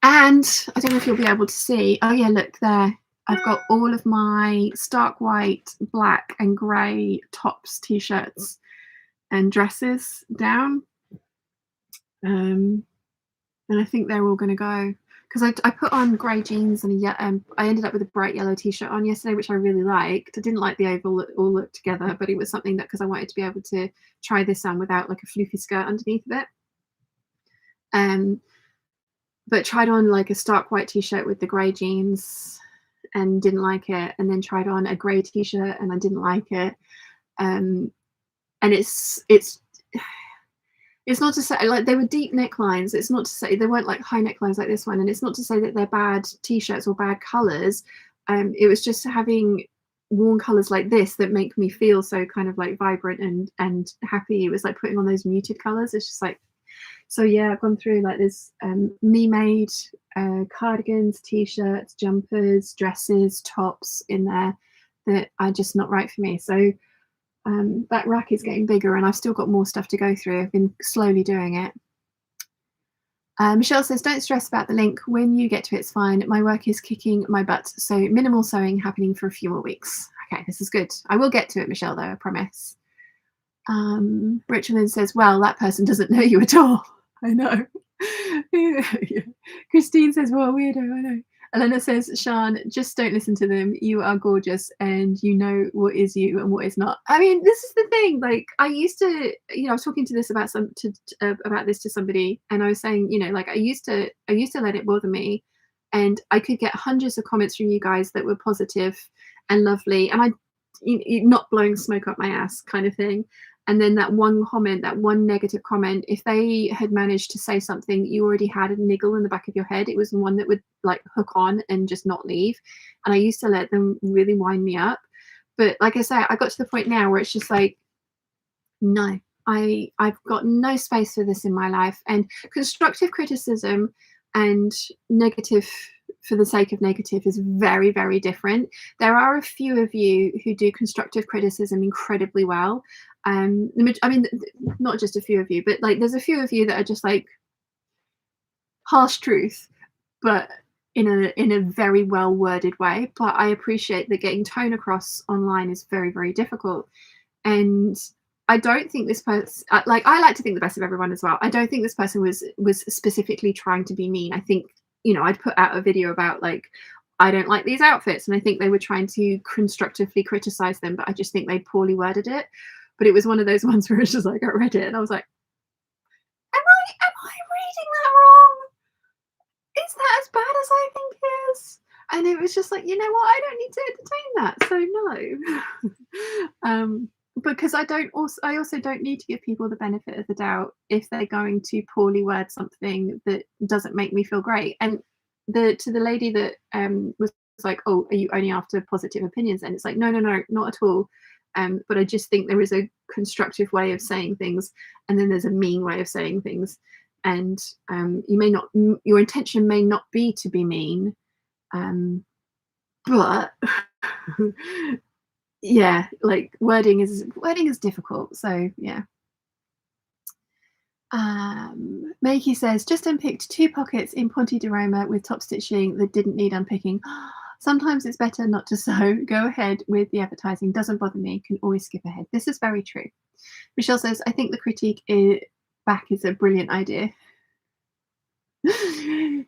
And I don't know if you'll be able to see. Oh yeah, look there. I've got all of my stark white, black and grey tops, t-shirts and dresses down. And I think they're all going to go. Because I put on grey jeans and I ended up with a bright yellow t-shirt on yesterday, which I really liked. I didn't like the overall all look together, but it was something that, because I wanted to be able to try this on without like a floofy skirt underneath of it. But tried on like a stark white t-shirt with the grey jeans and didn't like it, and then tried on a grey t-shirt and I didn't like it. And it's not to say like they were deep necklines. It's not to say they weren't like high necklines like this one, and it's not to say that they're bad t-shirts or bad colors. It was just having warm colors like this that make me feel so kind of like vibrant and happy. It was like putting on those muted colors. It's just like, so yeah, I've gone through like this me-made cardigans, t-shirts, jumpers, dresses, tops in there that are just not right for me. So that rack is getting bigger and I've still got more stuff to go through. I've been slowly doing it. Michelle says, don't stress about the link. When you get to it, it's fine. My work is kicking my butt, so minimal sewing happening for a few more weeks. Okay, this is good. I will get to it, Michelle, though, I promise. Richard says, well, that person doesn't know you at all. I know. Christine says, what a weirdo, I know. Elena says, Shan, just don't listen to them. You are gorgeous and you know what is you and what is not. I mean, this is the thing. Like, I used to, I was talking to this about about this to somebody, and I was saying, like I used to let it bother me, and I could get hundreds of comments from you guys that were positive and lovely, and not blowing smoke up my ass kind of thing. And then that one comment, that one negative comment, if they had managed to say something that you already had a niggle in the back of your head, it was one that would like hook on and just not leave. And I used to let them really wind me up. But like I say, I got to the point now where it's just like, no, I've got no space for this in my life. And constructive criticism and negative for the sake of negative is very, very different. There are a few of you who do constructive criticism incredibly well. I mean, not just a few of you, but like there's a few of you that are just like harsh truth, but in a very well worded way. But I appreciate that getting tone across online is very, very difficult. And I don't think this person, like, I like to think the best of everyone as well. I don't think this person was specifically trying to be mean. I think, I'd put out a video about like, I don't like these outfits, and I think they were trying to constructively criticize them, but I just think they poorly worded it. But it was one of those ones where it's just like, I read it and I was like, am I reading that wrong? Is that as bad as I think it is? And it was just like, you know what? I don't need to entertain that. So no. Because I also don't need to give people the benefit of the doubt if they're going to poorly word something that doesn't make me feel great. And to the lady that was like, oh, are you only after positive opinions? And it's like, no, not at all. But I just think there is a constructive way of saying things, and then there's a mean way of saying things. And your intention may not be to be mean, but yeah, like wording is difficult. So yeah. Makey says, just unpicked 2 pockets in Ponte di Roma with top stitching that didn't need unpicking. Sometimes it's better not to sew. Go ahead with the advertising. Doesn't bother me. Can always skip ahead. This is very true. Michelle says, I think the critique back is a brilliant idea.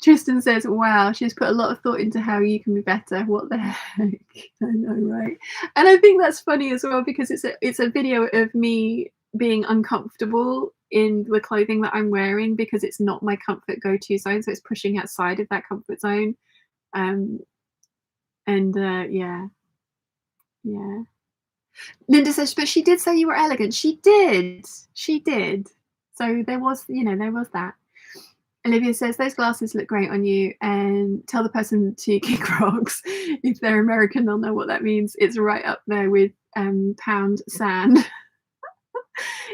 Tristan says, wow, she's put a lot of thought into how you can be better. What the heck? I know, right? And I think that's funny as well, because it's a video of me being uncomfortable in the clothing that I'm wearing because it's not my comfort go-to zone. So it's pushing outside of that comfort zone. Yeah. Linda says, but she did say you were elegant. She did. So there was that. Olivia says, those glasses look great on you, and tell the person to kick rocks. If they're American, they'll know what that means. It's right up there with pound sand.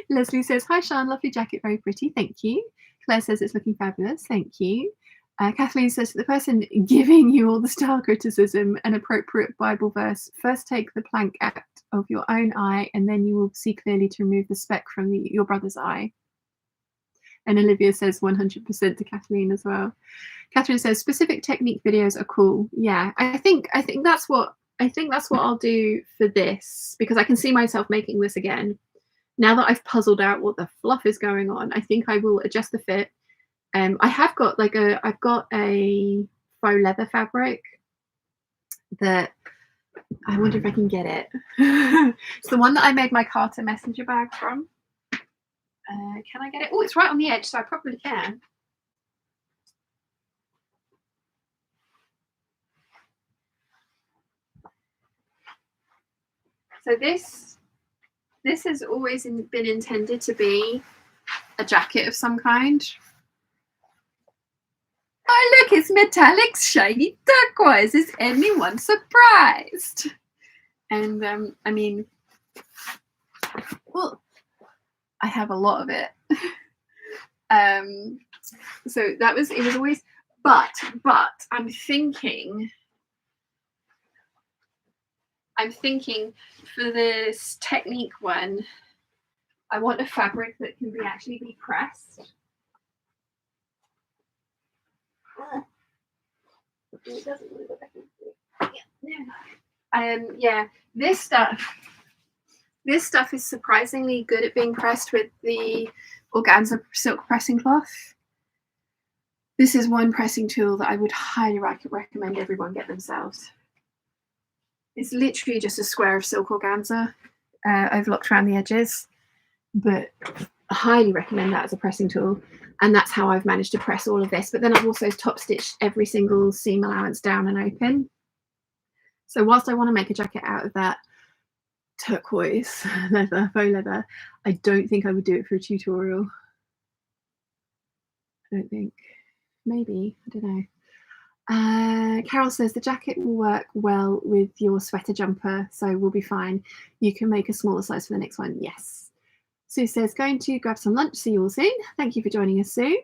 Leslie says, hi, Sean, lovely jacket, very pretty, thank you. Claire says, it's looking fabulous, thank you. Kathleen says, to the person giving you all the style criticism, an appropriate Bible verse, first take the plank out of your own eye, and then you will see clearly to remove the speck from your brother's eye. And Olivia says 100% to Kathleen as well. Catherine says, specific technique videos are cool. Yeah, I think that's what I'll do for this, because I can see myself making this again. Now that I've puzzled out what the fluff is going on, I think I will adjust the fit. I have got I've got a faux leather fabric that I wonder if I can get it. It's the one that I made my Carter messenger bag from. Can I get it? Oh, it's right on the edge, so I probably can. So this has always been intended to be a jacket of some kind. Oh, look, it's metallic, shiny turquoise. Is anyone surprised? And I mean, well, I have a lot of it. So it was always, but I'm thinking for this technique one, I want a fabric that can actually be pressed. It doesn't really look like it. Yeah, this stuff is surprisingly good at being pressed with the organza silk pressing cloth. This is one pressing tool that I would highly recommend everyone get themselves. It's literally just a square of silk organza overlocked around the edges, but I highly recommend that as a pressing tool. And that's how I've managed to press all of this. But then I've also top stitched every single seam allowance down and open. So whilst I want to make a jacket out of that turquoise leather, faux leather, I don't think I would do it for a tutorial. I don't think. Maybe, I don't know. Carol says the jacket will work well with your sweater jumper, so we'll be fine. You can make a smaller size for the next one. Yes. Sue says, going to grab some lunch. See you all soon. Thank you for joining us, Sue.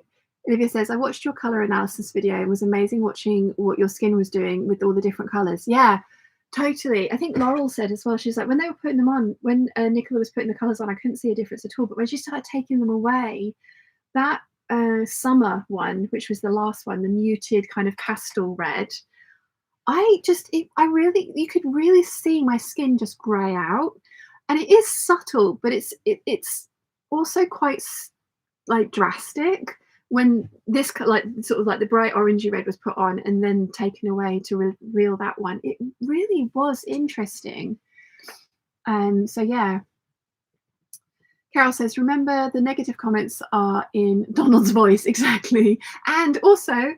Olivia says, I watched your colour analysis video. It was amazing watching what your skin was doing with all the different colours. Yeah, totally. I think Laurel said as well, she's like, when they were putting them on, when Nicola was putting the colours on, I couldn't see a difference at all. But when she started taking them away, that summer one, which was the last one, the muted kind of pastel red, you could really see my skin just grey out. And it is subtle, but it's also quite like drastic when this like sort of like the bright orangey red was put on and then taken away to reveal that one. It really was interesting. So yeah. Carol says, remember the negative comments are in Donald's voice. Exactly. And also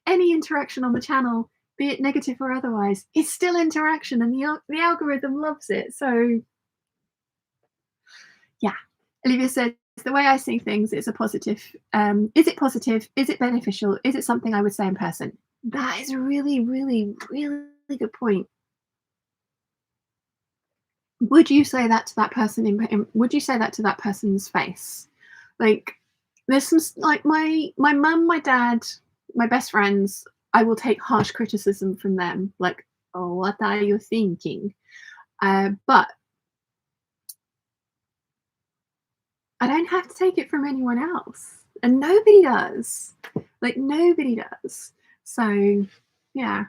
any interaction on the channel, be it negative or otherwise, it's still interaction, and the algorithm loves it. So yeah. Olivia says, the way I see things, it's a positive. Is it positive? Is it beneficial? Is it something I would say in person? That is a really, really, really good point. Would you say that to that person would you say that to that person's face? Like, there's some, like, my mum, my dad, my best friends, I will take harsh criticism from them, like, oh, what are you thinking? But I don't have to take it from anyone else, and nobody does. Like, nobody does. So, yeah.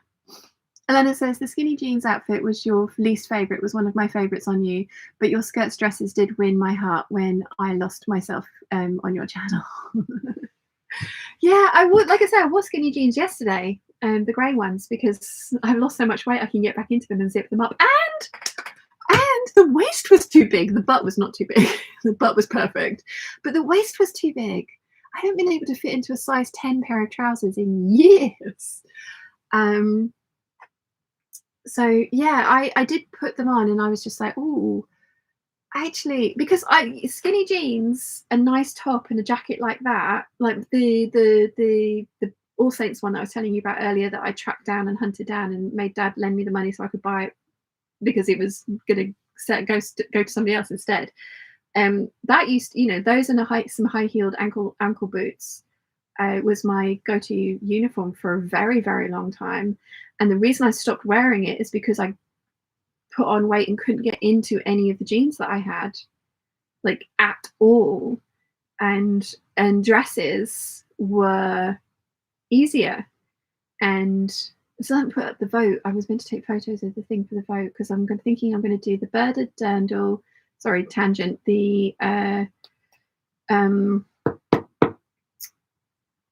Elena says, the skinny jeans outfit was your least favourite, was one of my favourites on you, but your skirts dresses did win my heart when I lost myself on your channel. Yeah, I would, like I said, I wore skinny jeans yesterday, the grey ones, because I've lost so much weight I can get back into them and zip them up. And the waist was too big. The butt was not too big. The butt was perfect, but the waist was too big. I haven't been able to fit into a size 10 pair of trousers in years. So yeah, I did put them on and I was just like, oh, actually, because skinny jeans, a nice top and a jacket like that, like the All Saints one that I was telling you about earlier that I tracked down and hunted down and made Dad lend me the money so I could buy it because it was going to go to somebody else instead. That used, those and some high-heeled ankle boots was my go-to uniform for a very, very long time. And the reason I stopped wearing it is because I put on weight and couldn't get into any of the jeans that I had, like, at all. And dresses were easier. And so I haven't put up the vote. I was meant to take photos of the thing for the vote because I'm thinking I'm going to do the Bearded Dirndl, sorry, tangent, the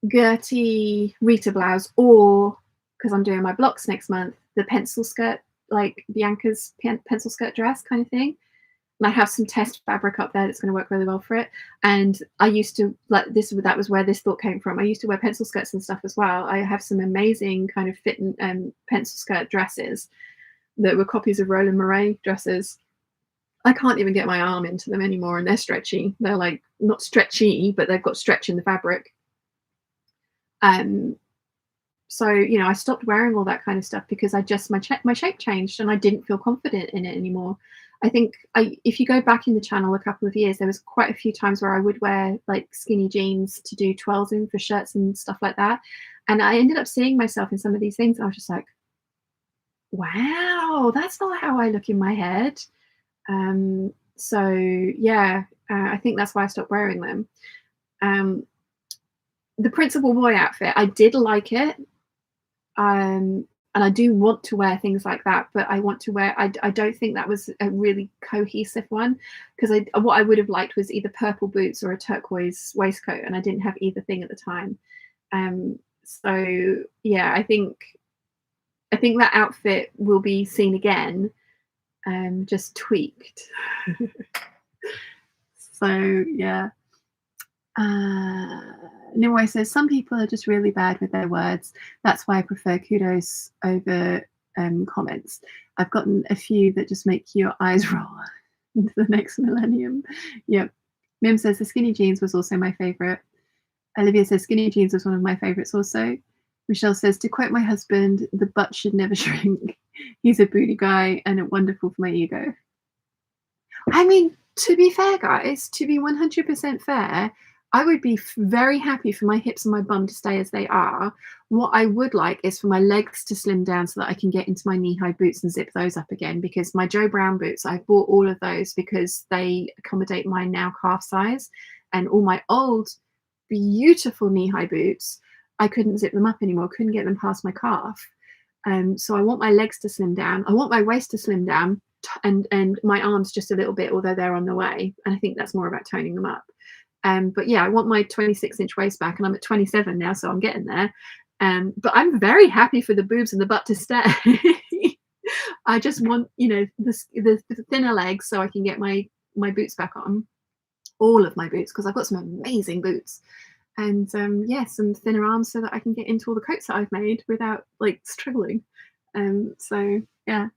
Gertie Rita blouse, or because I'm doing my blocks next month, the pencil skirt, like Bianca's pencil skirt dress kind of thing. And I have some test fabric up there that's going to work really well for it. And I used to, like, that was where this thought came from. I used to wear pencil skirts and stuff as well. I have some amazing kind of fit pencil skirt dresses that were copies of Roland Mouret dresses. I can't even get my arm into them anymore, and they're stretchy. They're like not stretchy, but they've got stretch in the fabric. So, I stopped wearing all that kind of stuff because my shape changed and I didn't feel confident in it anymore. I think if you go back in the channel a couple of years, there was quite a few times where I would wear like skinny jeans to do twirls in for shirts and stuff like that. And I ended up seeing myself in some of these things. And I was just like, wow, that's not how I look in my head. So yeah, I think that's why I stopped wearing them. The Principal Boy outfit, I did like it. And I do want to wear things like that, but I don't think that was a really cohesive one, because what I would have liked was either purple boots or a turquoise waistcoat, and I didn't have either thing at the time. So yeah, I think that outfit will be seen again, just tweaked. So yeah. Nimue says, some people are just really bad with their words. That's why I prefer kudos over comments. I've gotten a few that just make your eyes roll into the next millennium. Yep. Mim says, the skinny jeans was also my favorite. Olivia says, skinny jeans was one of my favorites also. Michelle says, to quote my husband, the butt should never shrink. He's a booty guy and wonderful for my ego. I mean, to be fair, guys, to be 100% fair, I would be very happy for my hips and my bum to stay as they are. What I would like is for my legs to slim down so that I can get into my knee-high boots and zip those up again, because my Joe Brown boots, I bought all of those because they accommodate my now calf size, and all my old beautiful knee-high boots, I couldn't zip them up anymore, couldn't get them past my calf. So I want my legs to slim down. I want my waist to slim down, and my arms just a little bit, although they're on the way. And I think that's more about toning them up. But yeah, I want my 26-inch waist back, and I'm at 27 now, so I'm getting there. But I'm very happy for the boobs and the butt to stay. I just want, the thinner legs so I can get my boots back on, all of my boots, because I've got some amazing boots. And yeah, some thinner arms so that I can get into all the coats that I've made without like struggling. So yeah.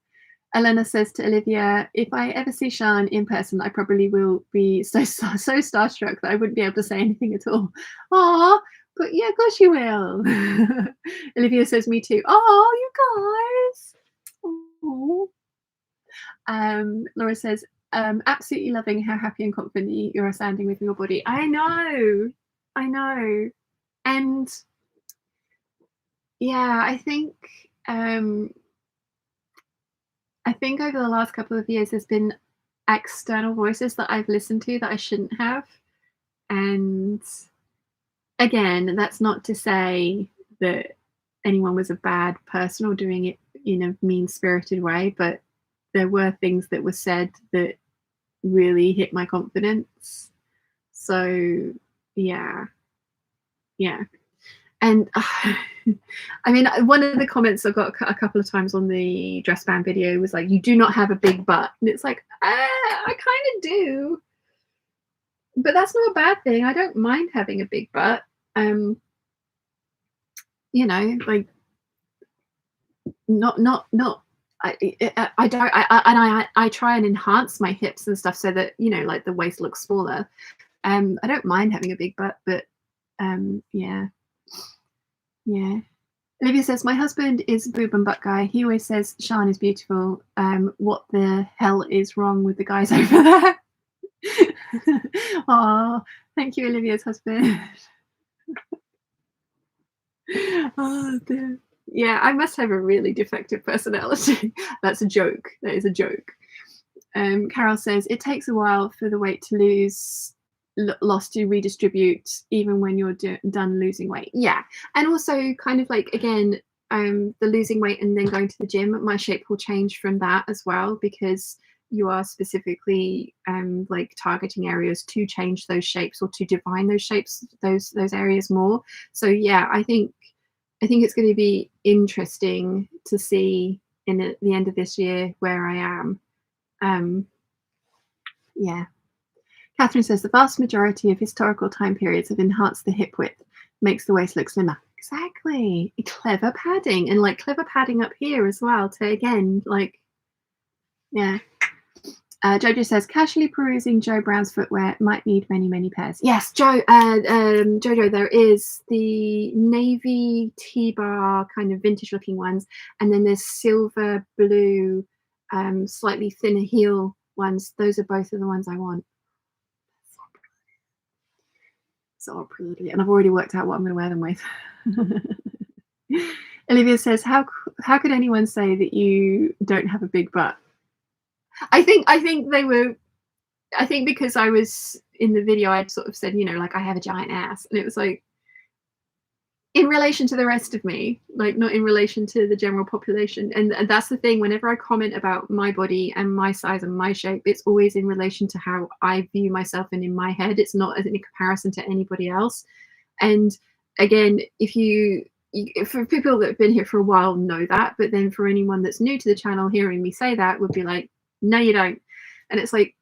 Elena says to Olivia, if I ever see Sian in person, I probably will be so starstruck that I wouldn't be able to say anything at all. Aw, but yeah, of course you will. Olivia says, me too. Oh, you guys. Laura says, absolutely loving how happy and confident you're sounding with your body. I know. And yeah, I think I think over the last couple of years, there's been external voices that I've listened to that I shouldn't have. And again, that's not to say that anyone was a bad person or doing it in a mean-spirited way, but there were things that were said that really hit my confidence. So, yeah. And I mean, one of the comments I got a couple of times on the dress band video was like, "You do not have a big butt," and it's like, I kind of do, but that's not a bad thing. I don't mind having a big butt. You know, like not. I don't. I try and enhance my hips and stuff so that, you know, like the waist looks smaller. I don't mind having a big butt, but yeah. Olivia says, my husband is a boob and butt guy. He always says Sian is beautiful. What the hell is wrong with the guys over there? Oh, thank you, Olivia's husband. Oh, dear. Yeah, I must have a really defective personality. That's a joke. That is a joke. Carol says, it takes a while for the weight to loss to redistribute even when you're done losing weight. Yeah, and also kind of like, again, the losing weight and then going to the gym, my shape will change from that as well, because you are specifically like targeting areas to change those shapes or to define those shapes, those areas more. So yeah, I think it's going to be interesting to see in the end of this year where I am. Yeah. Catherine says, the vast majority of historical time periods have enhanced the hip width, makes the waist look slimmer. Exactly. Clever padding, and like clever padding up here as well to, again, like, yeah. Jojo says, casually perusing Joe Brown's footwear, might need many, many pairs. Yes, Jojo, there is the navy T-bar kind of vintage looking ones, and then there's silver blue, slightly thinner heel ones. Those are both of the ones I want. So pretty, and I've already worked out what I'm going to wear them with. Olivia says, how could anyone say that you don't have a big butt? I think because I was in the video, I'd sort of said, you know, like, I have a giant ass, and it was like, in relation to the rest of me, like not in relation to the general population. And that's the thing, whenever I comment about my body and my size and my shape, it's always in relation to how I view myself and in my head. It's not as in comparison to anybody else. And again, for people that have been here for a while know that, but then for anyone that's new to the channel, hearing me say that would be like, no, you don't. And it's like,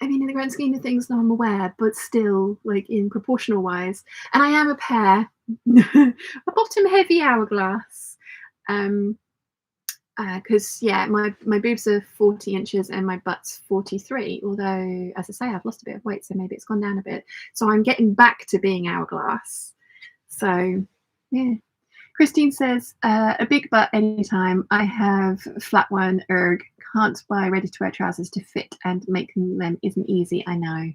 I mean, in the grand scheme of things, no, I'm aware, but still, like, in proportional wise. And I am a pear, a bottom heavy hourglass. Because yeah, my boobs are 40 inches and my butt's 43. Although, as I say, I've lost a bit of weight, so maybe it's gone down a bit. So I'm getting back to being hourglass. So yeah. Christine says, a big butt anytime. I have flat one, erg. Can't buy ready-to-wear trousers to fit, and making them isn't easy. I know.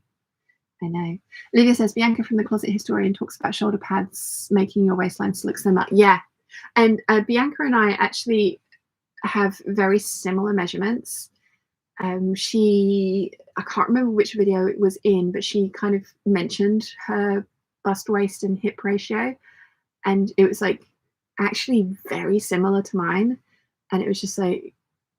Olivia says, Bianca from the Closet Historian talks about shoulder pads making your waistlines look slimmer. Yeah, and Bianca and I actually have very similar measurements. I can't remember which video it was in, but she kind of mentioned her bust, waist, and hip ratio, and it was like actually very similar to mine. And it was just like,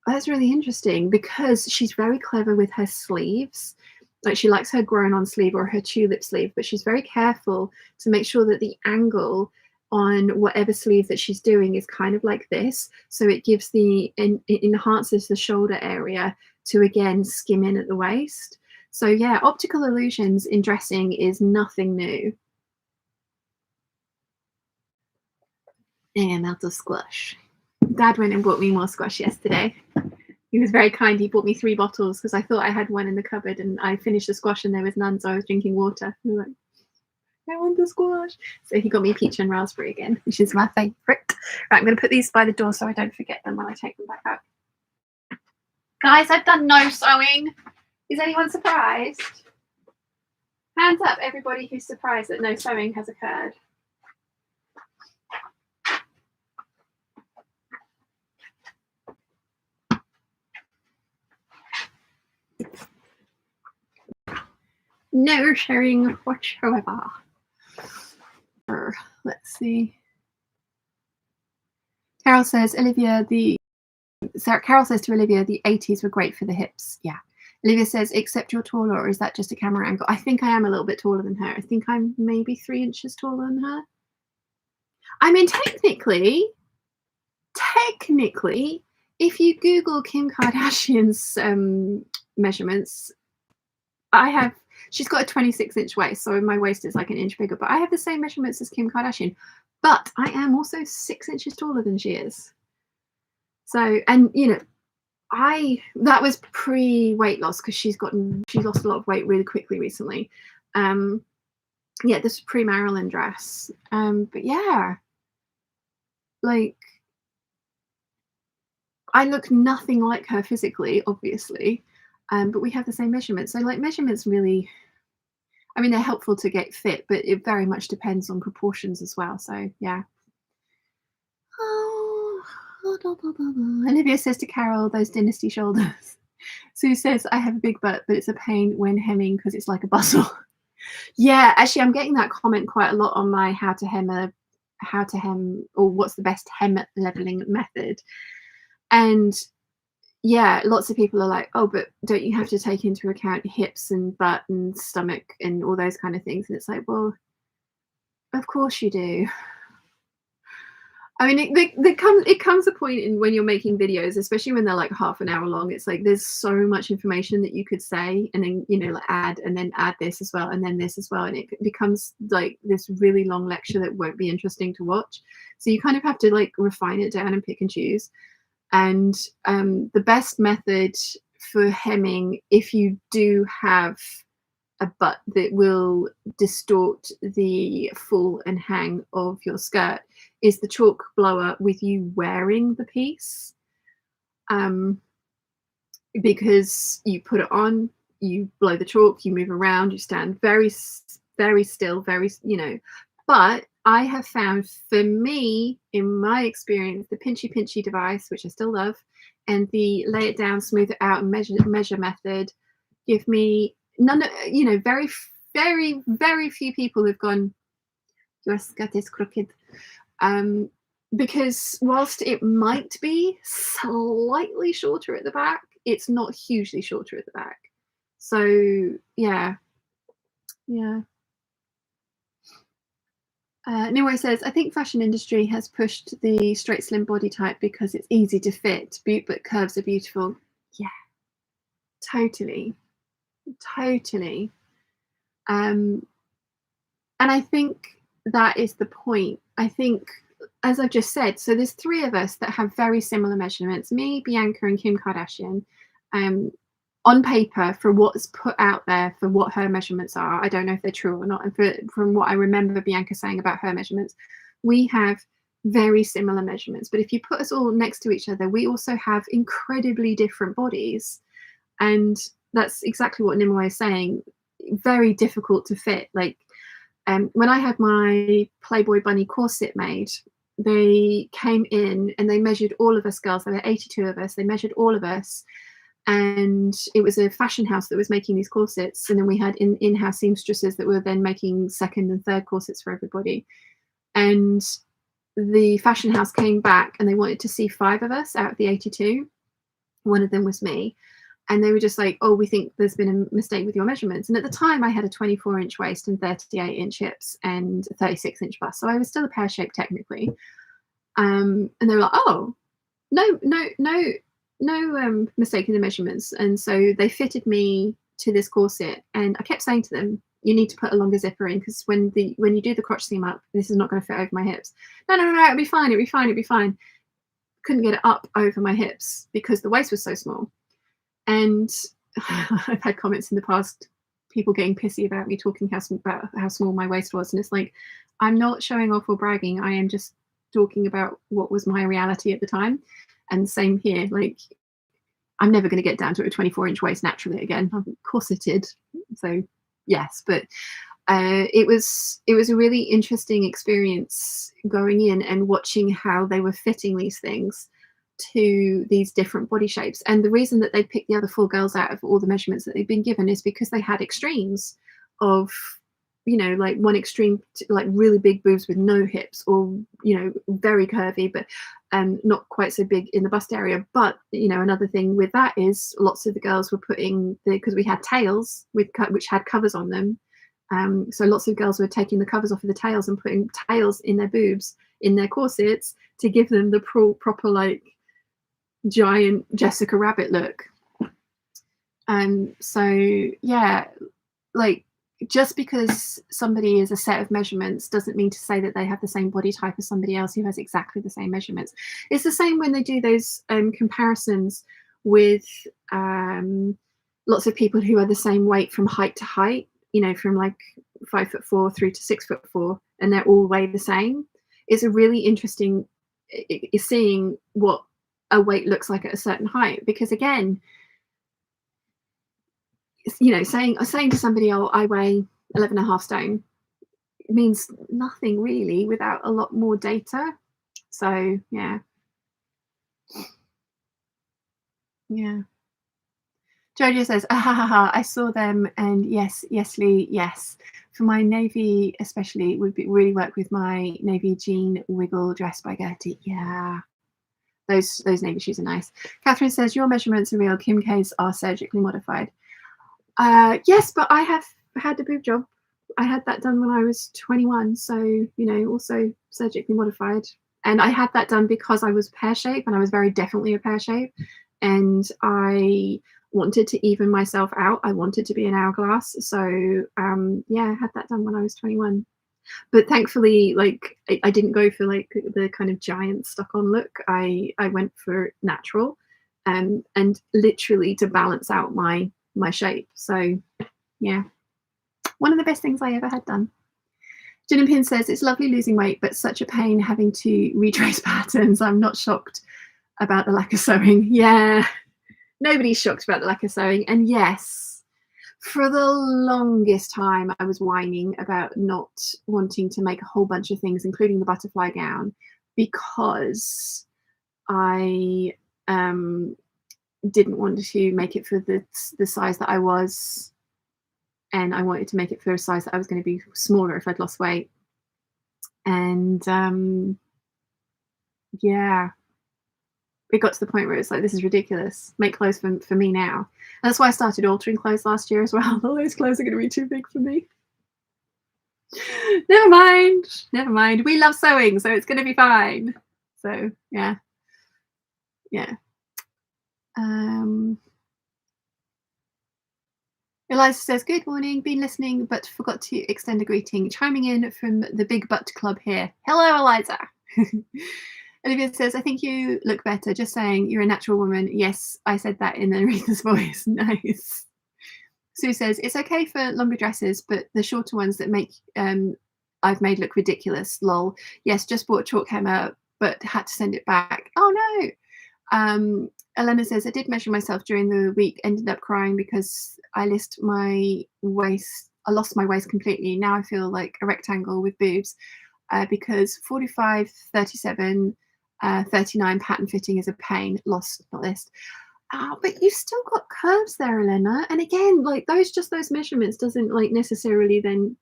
that's really interesting, because she's very clever with her sleeves. Like, she likes her grown on sleeve or her tulip sleeve, but she's very careful to make sure that the angle on whatever sleeve that she's doing is kind of like this, so it gives it enhances the shoulder area to, again, skim in at the waist. So yeah, optical illusions in dressing is nothing new. And out of squash. Dad went and bought me more squash yesterday. He was very kind. He bought me 3 bottles because I thought I had one in the cupboard, and I finished the squash and there was none, so I was drinking water. He was like, I want the squash. So he got me peach and raspberry again, which is my favourite. Right, I'm going to put these by the door so I don't forget them when I take them back out. Guys, I've done no sewing. Is anyone surprised? Hands up, everybody who's surprised that no sewing has occurred. No sharing whatsoever. Let's see. Carol says to Olivia, the 80s were great for the hips. Yeah. Olivia says, except you're taller, or is that just a camera angle? I think I am a little bit taller than her. I think I'm maybe 3 inches taller than her. I mean, technically, if you Google Kim Kardashian's measurements, she's got a 26-inch waist, so my waist is like an inch bigger, but I have the same measurements as Kim Kardashian, but I am also 6 inches taller than she is. So, and you know, that was pre-weight loss because she's lost a lot of weight really quickly recently. Yeah, this is pre-Marilyn dress. But yeah, like I look nothing like her physically, obviously, but we have the same measurements. So like measurements really, I mean, they're helpful to get fit, but it very much depends on proportions as well. So yeah. Olivia says to Carol, those dynasty shoulders. Sue says, I have a big butt, but it's a pain when hemming because it's like a bustle. Yeah, actually, I'm getting that comment quite a lot on my how to hem, or what's the best hem leveling method. And yeah, lots of people are like, oh, but don't you have to take into account hips and butt and stomach and all those kind of things? And it's like, well, of course you do. I mean, it comes a point in when you're making videos, especially when they're like half an hour long. It's like there's so much information that you could say, and then like add this as well, and then this as well, and it becomes like this really long lecture that won't be interesting to watch. So you kind of have to like refine it down and pick and choose. And the best method for hemming, if you do have a butt that will distort the fall and hang of your skirt, is the chalk blower with you wearing the piece. Because you put it on, you blow the chalk, you move around, you stand very, very still, but I have found, for me, in my experience, the pinchy device, which I still love, and the lay it down, smooth it out, and measure method give me very, very, very few people have gone, your skirt is crooked. Because whilst it might be slightly shorter at the back, it's not hugely shorter at the back. So yeah. Nimue says, I think fashion industry has pushed the straight slim body type because it's easy to fit, but curves are beautiful. Yeah, totally. And I think that is the point. I think, as I've just said, so there's 3 of us that have very similar measurements, me, Bianca, and Kim Kardashian. On paper, for what's put out there for what her measurements are, I don't know if they're true or not, and from what I remember Bianca saying about her measurements, we have very similar measurements. But if you put us all next to each other, we also have incredibly different bodies, and that's exactly what Nimue is saying. Very difficult to fit. Like when I had my Playboy bunny corset made, they came in and they measured all of us girls. There were 82 of us. They measured all of us. And it was a fashion house that was making these corsets, and then we had in-house seamstresses that were then making 2nd and 3rd corsets for everybody. And the fashion house came back and they wanted to see 5 of us out of the 82. One of them was me, and they were just like, oh, we think there's been a mistake with your measurements. And at the time I had a 24-inch waist and 38-inch hips and a 36-inch bust, so I was still a pear shape technically. And they were like, oh, no mistake in the measurements. And so they fitted me to this corset, and I kept saying to them, you need to put a longer zipper in, because when you do the crotch seam up, this is not going to fit over my hips. No, it'll be fine. Couldn't get it up over my hips because the waist was so small. And I've had comments in the past, people getting pissy about me talking about how small my waist was, and it's like, I'm not showing off or bragging, I am just talking about what was my reality at the time. And same here, like I'm never going to get down to a 24-inch waist naturally again. I'm corseted, so yes. But it was a really interesting experience going in and watching how they were fitting these things to these different body shapes. And the reason that they picked the other 4 girls out of all the measurements that they've been given is because they had extremes. of, you know, like one extreme, like really big boobs with no hips, or, you know, very curvy, but not quite so big in the bust area. But, you know, another thing with that is lots of the girls were putting because we had tails which had covers on them. So lots of girls were taking the covers off of the tails and putting tails in their boobs, in their corsets, to give them the proper, like, giant Jessica Rabbit look. So yeah, like, just because somebody is a set of measurements doesn't mean to say that they have the same body type as somebody else who has exactly the same measurements. It's the same when they do those comparisons with lots of people who are the same weight from height to height, you know, from like 5'4" through to 6'4", and they're all weigh the same. It's a really interesting seeing what a weight looks like at a certain height, because again, you know, saying to somebody, oh, I weigh 11.5 stone, means nothing really without a lot more data. So yeah. Jojo says, ah, ha, ha, ha, I saw them, and yes, Lee, yes. For my navy especially, would really work with my navy jean wiggle dress by Gertie. Yeah, those navy shoes are nice. Catherine says, your measurements are real, Kim K's are surgically modified. Yes, but I have had a boob job. I had that done when I was 21, so, you know, also surgically modified. And I had that done because I was pear shape, and I was very definitely a pear shape, and I wanted to even myself out. I wanted to be an hourglass. So yeah, I had that done when I was 21. But thankfully, like, I didn't go for like the kind of giant stuck on look. I went for natural, and literally to balance out my shape. So yeah, one of the best things I ever had done. Gin and Pin says, it's lovely losing weight, but such a pain having to retrace patterns. I'm not shocked about the lack of sewing. Yeah, nobody's shocked about the lack of sewing. And yes, for the longest time, I was whining about not wanting to make a whole bunch of things, including the butterfly gown, because I didn't want to make it for the size that I was, and I wanted to make it for a size that I was going to be smaller if I'd lost weight. And yeah, it got to the point where it's like, this is ridiculous. Make clothes for me now. And that's why I started altering clothes last year as well. All those clothes are going to be too big for me. Never mind. We love sewing, so it's going to be fine. So yeah. Eliza says, good morning, been listening but forgot to extend a greeting, chiming in from the Big Butt Club here. Hello, Eliza. Olivia says, I think you look better, just saying, you're a natural woman. Yes, I said that in Aretha's voice. Nice. Sue says, it's okay for longer dresses, but the shorter ones that make I've made look ridiculous, lol. Yes, just bought chalk hammer but had to send it back. Oh no. Elena says, I did measure myself during the week, ended up crying because I lost my waist completely. Now I feel like a rectangle with boobs because 45, 37, 39 pattern fitting is a pain. Lost, not list. But you've still got curves there, Elena. And again, like those measurements doesn't like necessarily then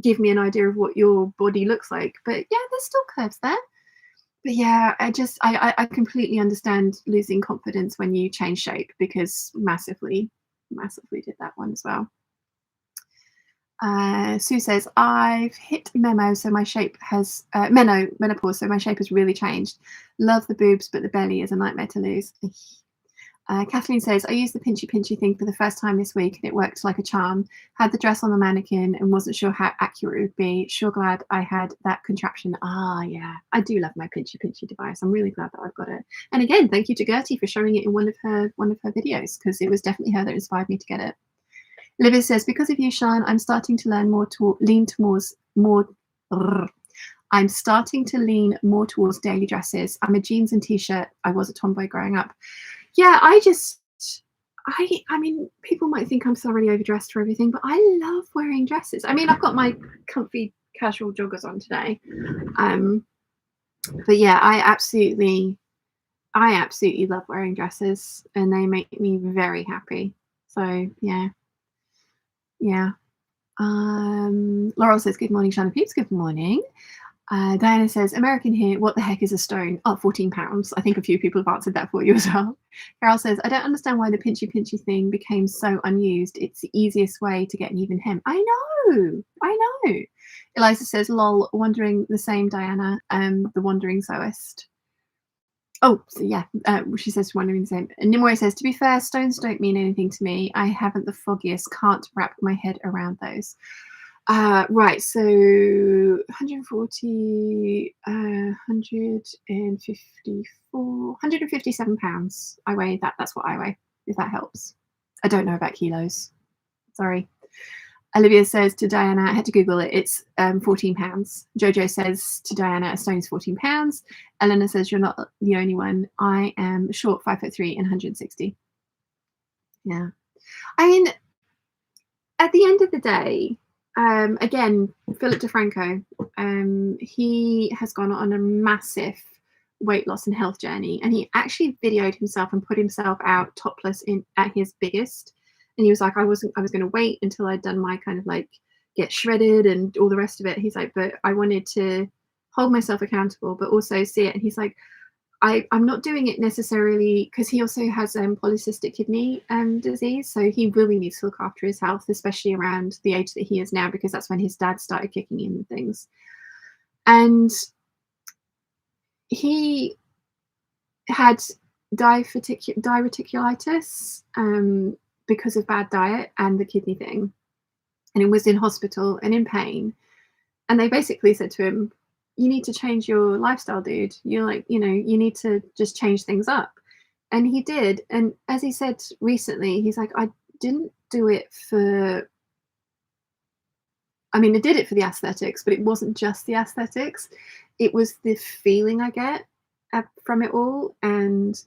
give me an idea of what your body looks like. But yeah, there's still curves there. But yeah, I completely understand losing confidence when you change shape, because massively did that one as well. Sue says, I've hit menopause, so my shape has really changed. Love the boobs, but the belly is a nightmare to lose. Kathleen says, I used the pinchy thing for the first time this week and it worked like a charm. Had the dress on the mannequin and wasn't sure how accurate it would be. Sure glad I had that contraption. Yeah, I do love my pinchy device. I'm really glad that I've got it. And again, thank you to Gertie for showing it in one of her videos, because it was definitely her that inspired me to get it. Olivia says, because of you, Sian, I'm starting to learn I'm starting to lean more towards daily dresses. I'm a jeans and t-shirt. I was a tomboy growing up. Yeah, I mean, people might think I'm thoroughly overdressed for everything, but I love wearing dresses. I mean, I've got my comfy casual joggers on today. But yeah, I absolutely love wearing dresses, and they make me very happy. So yeah. Laurel says, good morning, Shannon Peeps. Good morning. Diana says, American here, what the heck is a stone? Oh, £14. I think a few people have answered that for you as well. Carol says, I don't understand why the pinchy thing became so unused. It's the easiest way to get an even hem. I know. Eliza says, lol, wondering the same, Diana, the wandering sewist. Oh, so yeah, she says, wondering the same. And Nimue says, to be fair, stones don't mean anything to me. I haven't the foggiest, can't wrap my head around those. Right, so 140, 154, £157 I weigh. That's what I weigh, if that helps. I don't know about kilos. Sorry. Olivia says to Diana, I had to Google it, it's £14. Jojo says to Diana, a stone is £14. Eleanor says, you're not the only one. I am short, 5'3" and 160. Yeah. I mean, at the end of the day, again, Philip DeFranco, he has gone on a massive weight loss and health journey, and he actually videoed himself and put himself out topless at his biggest. And he was like, I was going to wait until I'd done my kind of like get shredded and all the rest of it. He's like, but I wanted to hold myself accountable, but also see it. And he's like, I'm not doing it necessarily because he also has polycystic kidney disease. So he really needs to look after his health, especially around the age that he is now, because that's when his dad started kicking in and things. And he had diverticulitis because of bad diet and the kidney thing. And he was in hospital and in pain. And they basically said to him, you need to change your lifestyle, dude. You're like, you need to just change things up. And he did. And as he said recently, he's like, I didn't do it for, I did it for the aesthetics, but it wasn't just the aesthetics. It was the feeling I get from it all, and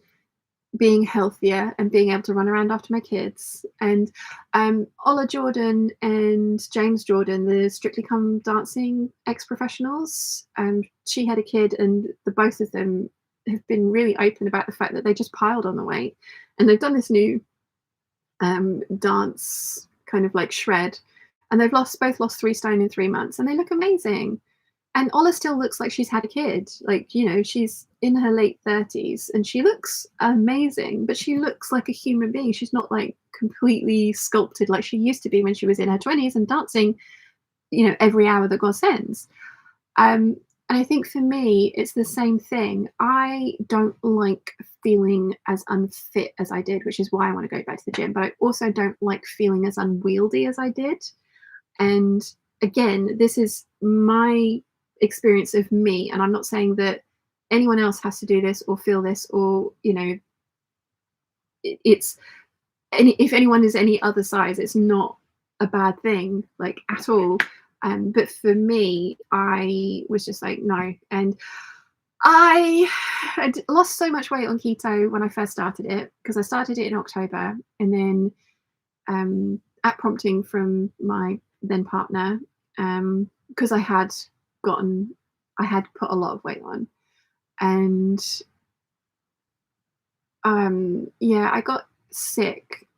being healthier and being able to run around after my kids. And Ola Jordan and James Jordan, the Strictly Come Dancing ex-professionals, she had a kid, and the both of them have been really open about the fact that they just piled on the weight, and they've done this new dance kind of like shred, and they've both lost 3 stone in 3 months, and they look amazing. And Ola still looks like she's had a kid. Like, she's in her late 30s and she looks amazing, but she looks like a human being. She's not like completely sculpted like she used to be when she was in her 20s and dancing, every hour that God sends. And I think for me, it's the same thing. I don't like feeling as unfit as I did, which is why I want to go back to the gym. But I also don't like feeling as unwieldy as I did. And again, this is my experience of me, and I'm not saying that anyone else has to do this or feel this, or it's if anyone is any other size, it's not a bad thing, like, at all. But for me, I was just like, no. And I had lost so much weight on keto when I first started it, because I started it in October, and then at prompting from my then partner, because I had put a lot of weight on, and I got sick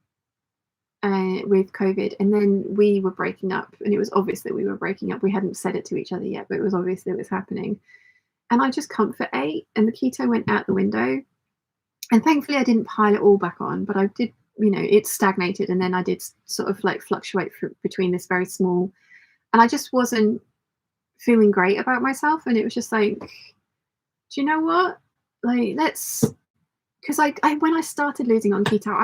with COVID, and then we were breaking up, and it was obvious that we were breaking up. We hadn't said it to each other yet, but it was obvious that it was happening. And I just comfort ate, and the keto went out the window. And thankfully I didn't pile it all back on, but I did, it stagnated, and then I did sort of like fluctuate between this very small, and I just wasn't feeling great about myself. And it was just like, do you know what, like, because I when I started losing on keto,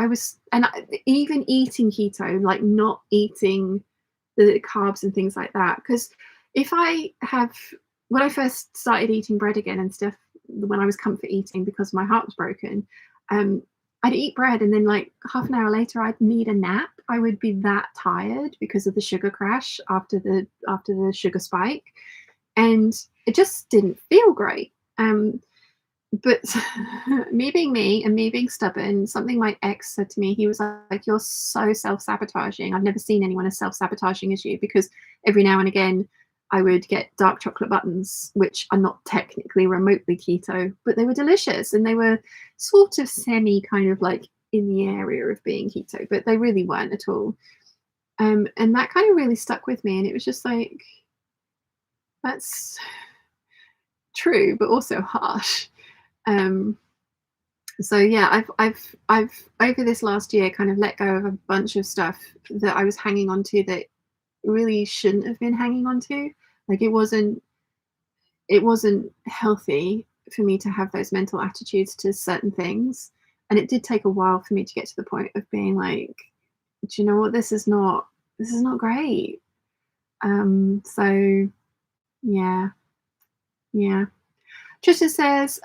even eating keto, like not eating the carbs and things like that, because when I first started eating bread again and stuff, when I was comfort eating because my heart was broken, I'd eat bread, and then like half an hour later I'd need a nap. I would be that tired because of the sugar crash after the sugar spike, and it just didn't feel great. But me being me and me being stubborn, something my ex said to me, he was like, you're so self-sabotaging. I've never seen anyone as self-sabotaging as you, because every now and again I would get dark chocolate buttons, which are not technically remotely keto, but they were delicious, and they were sort of semi kind of like in the area of being keto, but they really weren't at all. And that kind of really stuck with me, and it was just like, that's true, but also harsh. So yeah, I've over this last year kind of let go of a bunch of stuff that I was hanging on to that really shouldn't have been hanging on to. Like, it wasn't healthy for me to have those mental attitudes to certain things. And it did take a while for me to get to the point of being like, do you know what, this is not great. So yeah. Tristan says,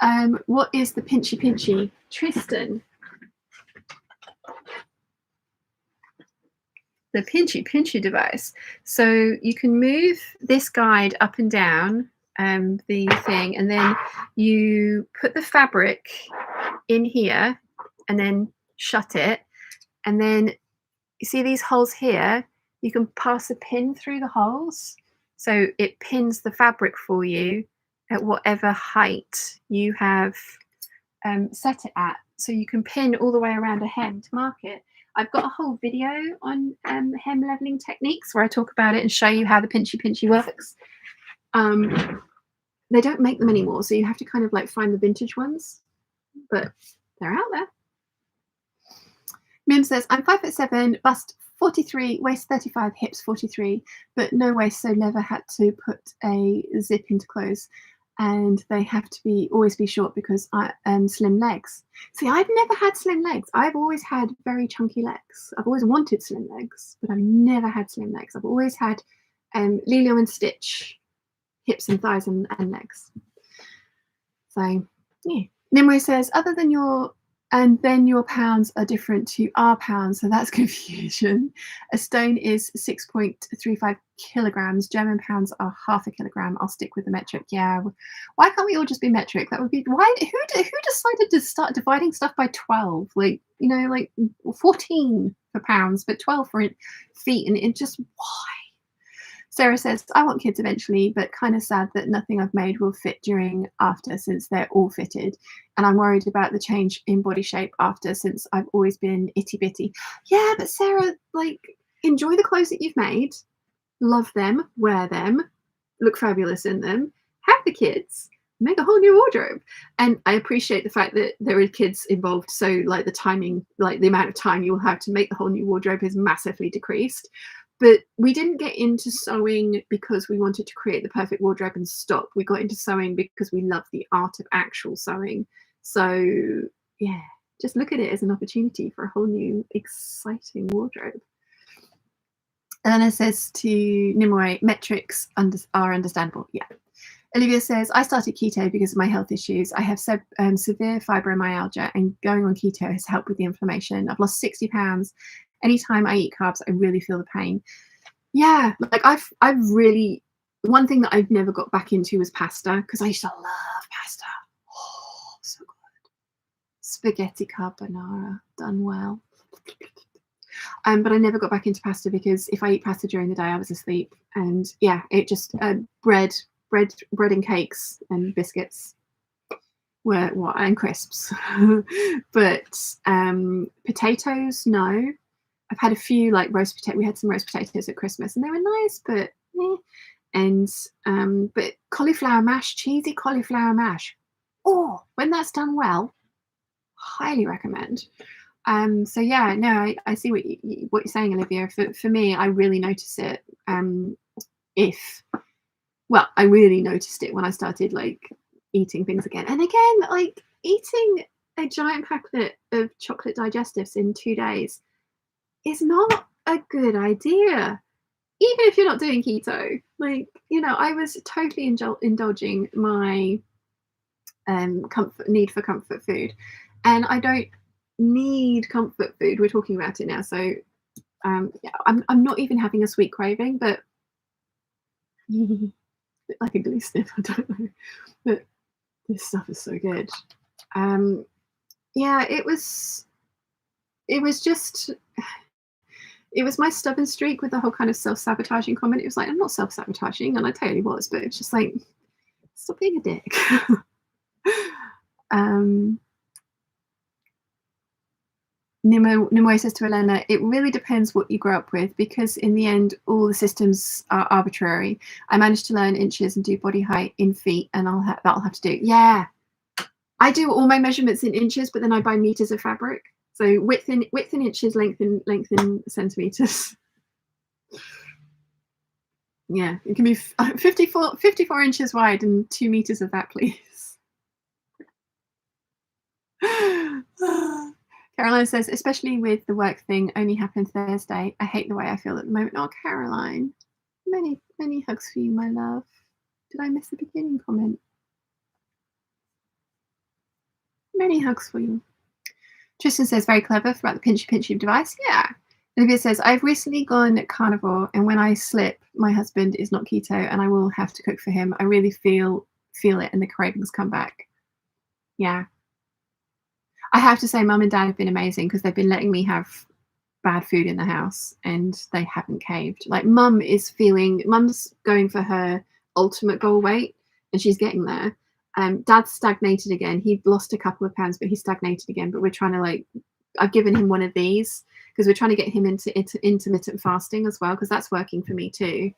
what is the pinchy pinchy? Tristan, the pinchy pinchy device. So you can move this guide up and down the thing, and then you put the fabric in here and then shut it, and then you see these holes here, you can pass a pin through the holes, so it pins the fabric for you at whatever height you have set it at. So you can pin all the way around a hem to mark it. I've got a whole video on hem leveling techniques where I talk about it and show you how the pinchy pinchy works. They don't make them anymore, so you have to kind of like find the vintage ones, but they're out there. Mim says, I'm 5'7", bust 43, waist 35, hips 43, but no waist, so never had to put a zip into clothes. And they have to always be short because I slim legs. See, I've never had slim legs. I've always had very chunky legs. I've always wanted slim legs, but I've never had slim legs. I've always had Lilo and Stitch hips and thighs and legs. So yeah. Nimue says, other than your pounds are different to our pounds, so that's confusion. A stone is 6.35 kilograms. German pounds are half a kilogram. I'll stick with the metric. Yeah, why can't we all just be metric? That would be why. Who decided to start dividing stuff by 12? Like, you know, like 14 for pounds, but 12 for feet, and it just why? Sarah says, I want kids eventually, but kind of sad that nothing I've made will fit after, since they're all fitted. And I'm worried about the change in body shape after, since I've always been itty bitty. Yeah, but Sarah, like, enjoy the clothes that you've made, love them, wear them, look fabulous in them, have the kids, make a whole new wardrobe. And I appreciate the fact that there are kids involved, so like the timing, like the amount of time you'll have to make the whole new wardrobe is massively decreased. But we didn't get into sewing because we wanted to create the perfect wardrobe and stop. We got into sewing because we love the art of actual sewing. So yeah, just look at it as an opportunity for a whole new exciting wardrobe. And then it says to Nimue, metrics are understandable. Yeah. Olivia says, I started keto because of my health issues. I have severe fibromyalgia, and going on keto has helped with the inflammation. I've lost 60 pounds. Anytime I eat carbs, I really feel the pain. Yeah, like I've really, one thing that I've never got back into was pasta, because I used to love pasta. Oh, so good. Spaghetti carbonara, done well. But I never got back into pasta because if I eat pasta during the day, I was asleep. And yeah, it just bread and cakes and biscuits were what, and crisps. But potatoes, no. I've had a few like roast potato. We had some roast potatoes at Christmas, and they were nice, but eh. And but cauliflower mash, cheesy cauliflower mash. Oh, when that's done well, highly recommend. So yeah, no, I see what you're saying, Olivia. For me, I really notice it. I really noticed it when I started like eating things again. And again, like eating a giant packet of chocolate digestives in 2 days is not a good idea, even if you're not doing keto. Like, you know, I was totally indulging my need for comfort food, and I don't need comfort food. We're talking about it now, so yeah, I'm not even having a sweet craving, but like a glue sniff, I don't know, but this stuff is so good. Yeah, it was just, it was my stubborn streak with the whole kind of self-sabotaging comment. It was like, I'm not self-sabotaging, and I totally was, but it's just like, stop being a dick. Nimoy says to Elena, it really depends what you grow up with, because in the end, all the systems are arbitrary. I managed to learn inches and do body height in feet, and that'll have to do. Yeah, I do all my measurements in inches, but then I buy meters of fabric. So width in inches, length in centimeters. Yeah, it can be 54 inches wide and 2 meters of that, please. Caroline says, especially with the work thing only happened Thursday. I hate the way I feel at the moment. Oh, Caroline, many hugs for you, my love. Did I miss the beginning comment? Many hugs for you. Tristan says, very clever about the pinchy device. Yeah. Olivia says, I've recently gone carnivore, and when I slip, my husband is not keto and I will have to cook for him. I really feel it, and the cravings come back. Yeah. I have to say, Mum and Dad have been amazing, because they've been letting me have bad food in the house and they haven't caved. Like, Mum's going for her ultimate goal weight and she's getting there. Dad's stagnated again. He lost a couple of pounds, but he stagnated again. But we're trying to, I've given him one of these because we're trying to get him into intermittent fasting as well, because that's working for me too.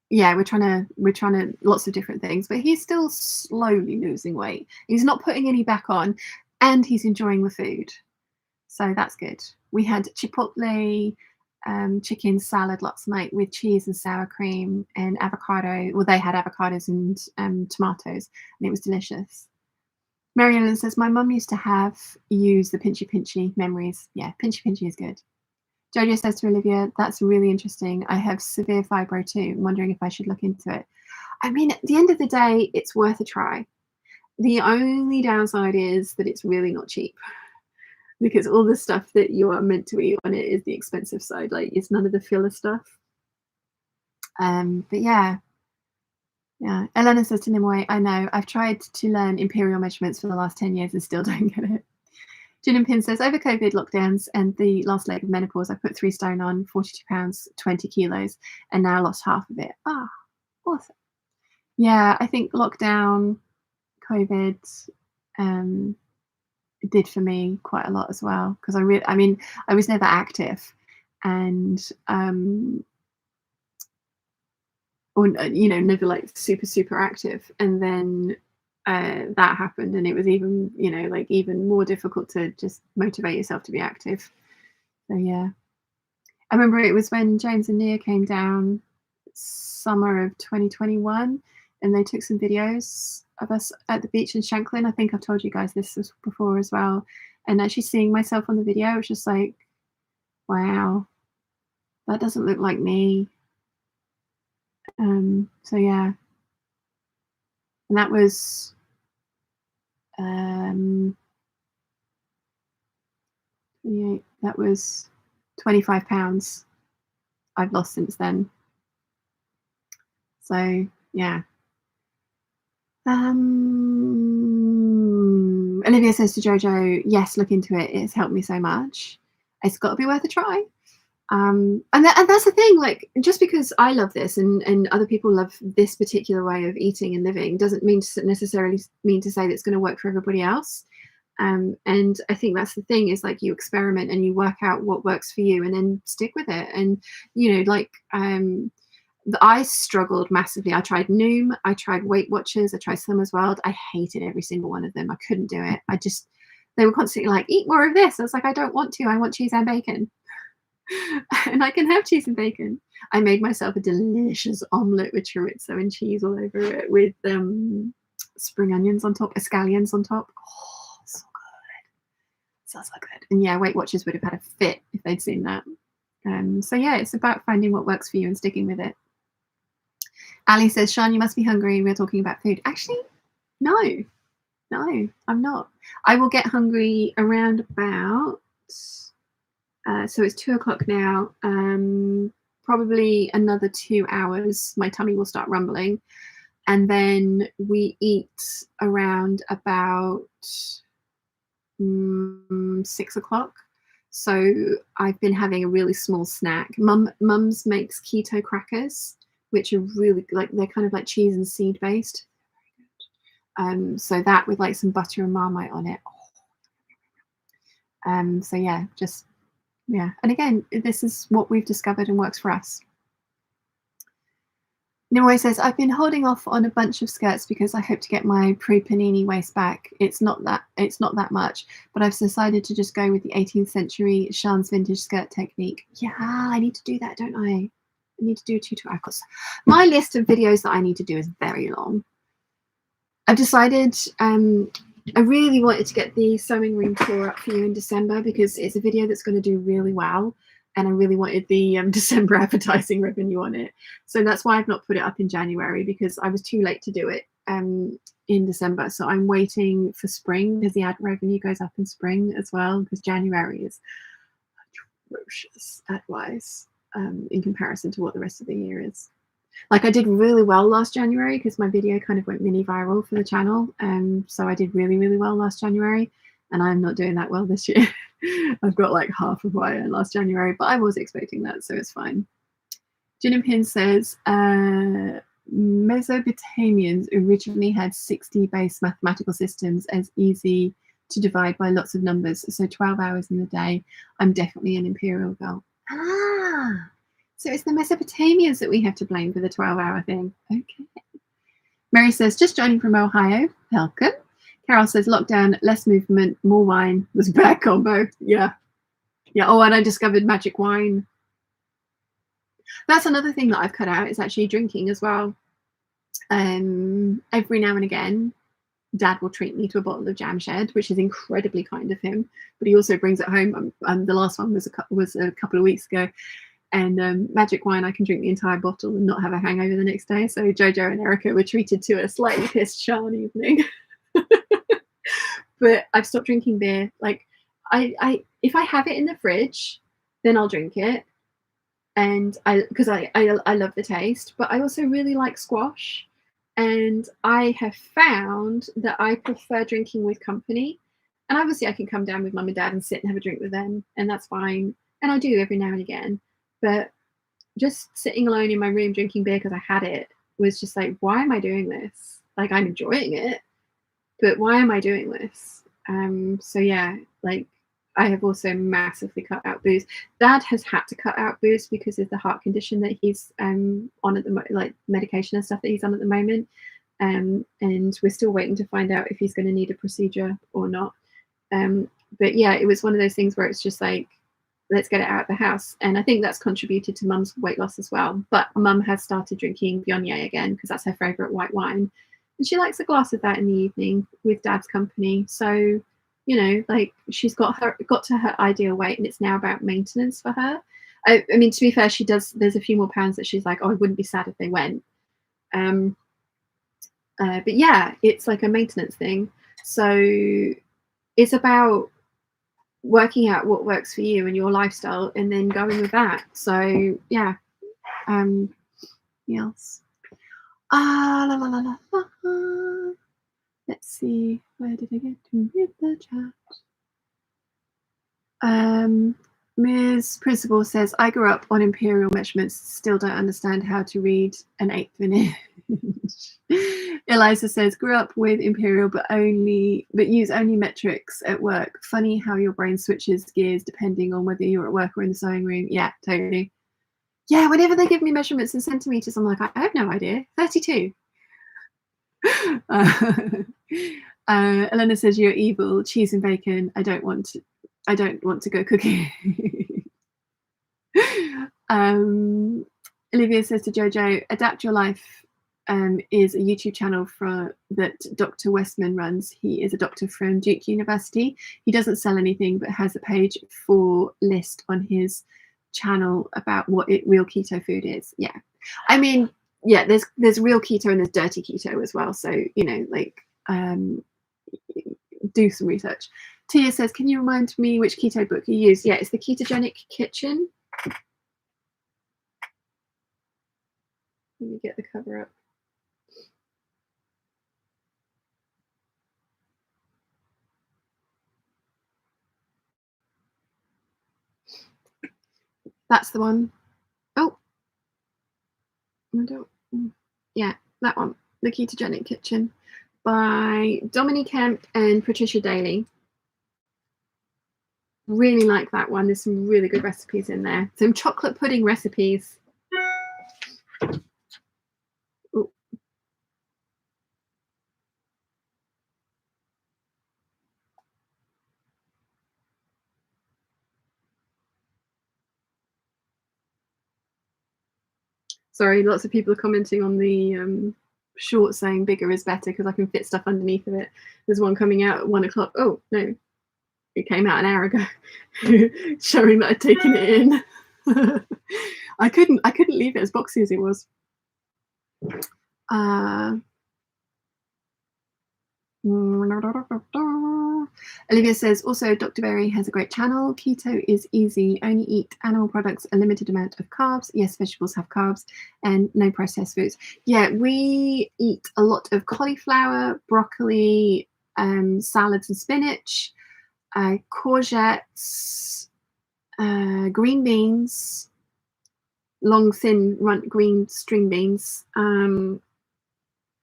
Yeah, we're trying to lots of different things, but he's still slowly losing weight. He's not putting any back on, and he's enjoying the food, so that's good. We had chipotle chicken salad last night with cheese and sour cream and avocado. Well, they had avocados and tomatoes, and it was delicious. Marianne says, my mum used to use the pinchy memories. Yeah, pinchy is good. Jojo says to Olivia, that's really interesting. I have severe fibro too. I'm wondering if I should look into it. I mean, at the end of the day, it's worth a try. The only downside is that it's really not cheap, because all the stuff that you are meant to eat on it is the expensive side. Like, it's none of the filler stuff. But yeah. Elena says to Nimoy, I know, I've tried to learn imperial measurements for the last 10 years and still don't get it. Jin and Pin says, over COVID lockdowns and the last leg of menopause, I put 3 stone on, 42 pounds, 20 kilos, and now lost half of it. Ah, awesome. Yeah, I think lockdown, COVID, did for me quite a lot as well, because I was never active, and never like super active, and then that happened, and it was even even more difficult to just motivate yourself to be active. So yeah, I remember it was when James and Nia came down summer of 2021, and they took some videos of us at the beach in Shanklin. I think I've told you guys this before as well, and actually seeing myself on the video, it was just like, wow, that doesn't look like me. So yeah, and that was that was 25 pounds I've lost since then. So yeah. Olivia says to Jojo, yes, look into it. It's helped me so much. It's got to be worth a try. And that's the thing, like, just because I love this and other people love this particular way of eating and living doesn't necessarily mean to say that it's going to work for everybody else. And I think that's the thing, is like, you experiment and you work out what works for you and then stick with it. And I struggled massively. I tried Noom, I tried Weight Watchers, I tried Slimmers World. I hated every single one of them. I couldn't do it. They were constantly like, eat more of this. I was like, I don't want to. I want cheese and bacon. And I can have cheese and bacon. I made myself a delicious omelette with chorizo and cheese all over it, with spring onions on top, scallions on top. Oh, so good. So good. And yeah, Weight Watchers would have had a fit if they'd seen that. So yeah, it's about finding what works for you and sticking with it. Ali says, Sean, you must be hungry. We're talking about food. Actually, no, I'm not. I will get hungry around about, so it's 2:00 now, probably another 2 hours, my tummy will start rumbling. And then we eat around about 6:00. So I've been having a really small snack. Mum's makes keto crackers, which are really, like, they're kind of like cheese and seed based. So that with like some butter and Marmite on it. So yeah, just yeah. And again, this is what we've discovered and works for us. Nimue says, I've been holding off on a bunch of skirts because I hope to get my pre-panini waist back. It's not that much, but I've decided to just go with the 18th century Shan's vintage skirt technique. Yeah, I need to do that, don't I? I need to do a tutorial. My list of videos that I need to do is very long. I've decided I really wanted to get the sewing room tour up for you in December because it's a video that's going to do really well. And I really wanted the December advertising revenue on it. So that's why I've not put it up in January, because I was too late to do it in December. So I'm waiting for spring because the ad revenue goes up in spring as well, because January is atrocious ad-wise in comparison to what the rest of the year is. Like I did really well last January because my video kind of went mini viral for the channel. So I did really, really well last January, and I'm not doing that well this year. I've got like half of what I earned last January, but I was expecting that, so it's fine. Jin Pin says Mesopotamians originally had 60 base mathematical systems as easy to divide by lots of numbers, so 12 hours in the day. I'm definitely an imperial girl. Ah, so it's the Mesopotamians that we have to blame for the 12-hour thing. Okay. Mary says, just joining from Ohio. Welcome. Carol says, lockdown, less movement, more wine. Was a bad combo. Yeah. Yeah. Oh, and I discovered magic wine. That's another thing that I've cut out, is actually drinking as well. Every now and again, Dad will treat me to a bottle of Jam Shed, which is incredibly kind of him. But he also brings it home. The last one was a couple of weeks ago. And magic wine, I can drink the entire bottle and not have a hangover the next day. So Jojo and Erica were treated to a slightly pissed Sean evening. But I've stopped drinking beer. Like I if I have it in the fridge, then I'll drink it. And because I love the taste, but I also really like squash. And I have found that I prefer drinking with company. And obviously I can come down with mum and dad and sit and have a drink with them, and that's fine. And I do every now and again. But just sitting alone in my room drinking beer because I had it was just like, why am I doing this? Like, I'm enjoying it, but why am I doing this? So yeah, like I have also massively cut out booze. Dad has had to cut out booze because of the heart condition that he's on at the like medication and stuff that he's on at the moment. And we're still waiting to find out if he's going to need a procedure or not. But yeah, it was one of those things where it's just like, let's get it out of the house. And I think that's contributed to mum's weight loss as well. But mum has started drinking Viognier again because that's her favourite white wine. And she likes a glass of that in the evening with Dad's company. So, you know, like she's got to her ideal weight, and it's now about maintenance for her. I mean, to be fair, she does, there's a few more pounds that she's like, oh, I wouldn't be sad if they went. But yeah, it's like a maintenance thing. So it's about working out what works for you and your lifestyle and then going with that. So yeah. Else. Let's see, where did I get to with the chat? Ms. Principal says, I grew up on imperial measurements, still don't understand how to read an 1/8 of an inch. Eliza says, grew up with imperial but use only metrics at work. Funny how your brain switches gears depending on whether you're at work or in the sewing room. Yeah, totally. Yeah, whenever they give me measurements in centimeters, I'm like, I have no idea. 32. Elena says, you're evil. Cheese and bacon. I don't want to go cooking. Olivia says to Jojo, Adapt Your Life is a YouTube channel that Dr. Westman runs. He is a doctor from Duke University. He doesn't sell anything, but has a page for list on his channel about what real keto food is. Yeah, I mean, yeah, there's real keto and there's dirty keto as well. So, you know, like do some research. Tia says, can you remind me which keto book you use? Yeah, it's the Ketogenic Kitchen. Let me get the cover up. That's the one. Oh, I don't. Yeah, that one. The Ketogenic Kitchen by Dominique Kemp and Patricia Daly. Really like that one. There's some really good recipes in there. Some chocolate pudding recipes. Ooh. Sorry, lots of people are commenting on the short saying bigger is better because I can fit stuff underneath of it. There's one coming out at 1 o'clock. Oh, no. It came out an hour ago, showing that I'd taken it in. I couldn't leave it as boxy as it was. Olivia says, also, Dr. Berry has a great channel. Keto is easy. Only eat animal products, a limited amount of carbs. Yes, vegetables have carbs, and no processed foods. Yeah, we eat a lot of cauliflower, broccoli, salads and spinach, courgettes, green beans, long, thin, green string beans.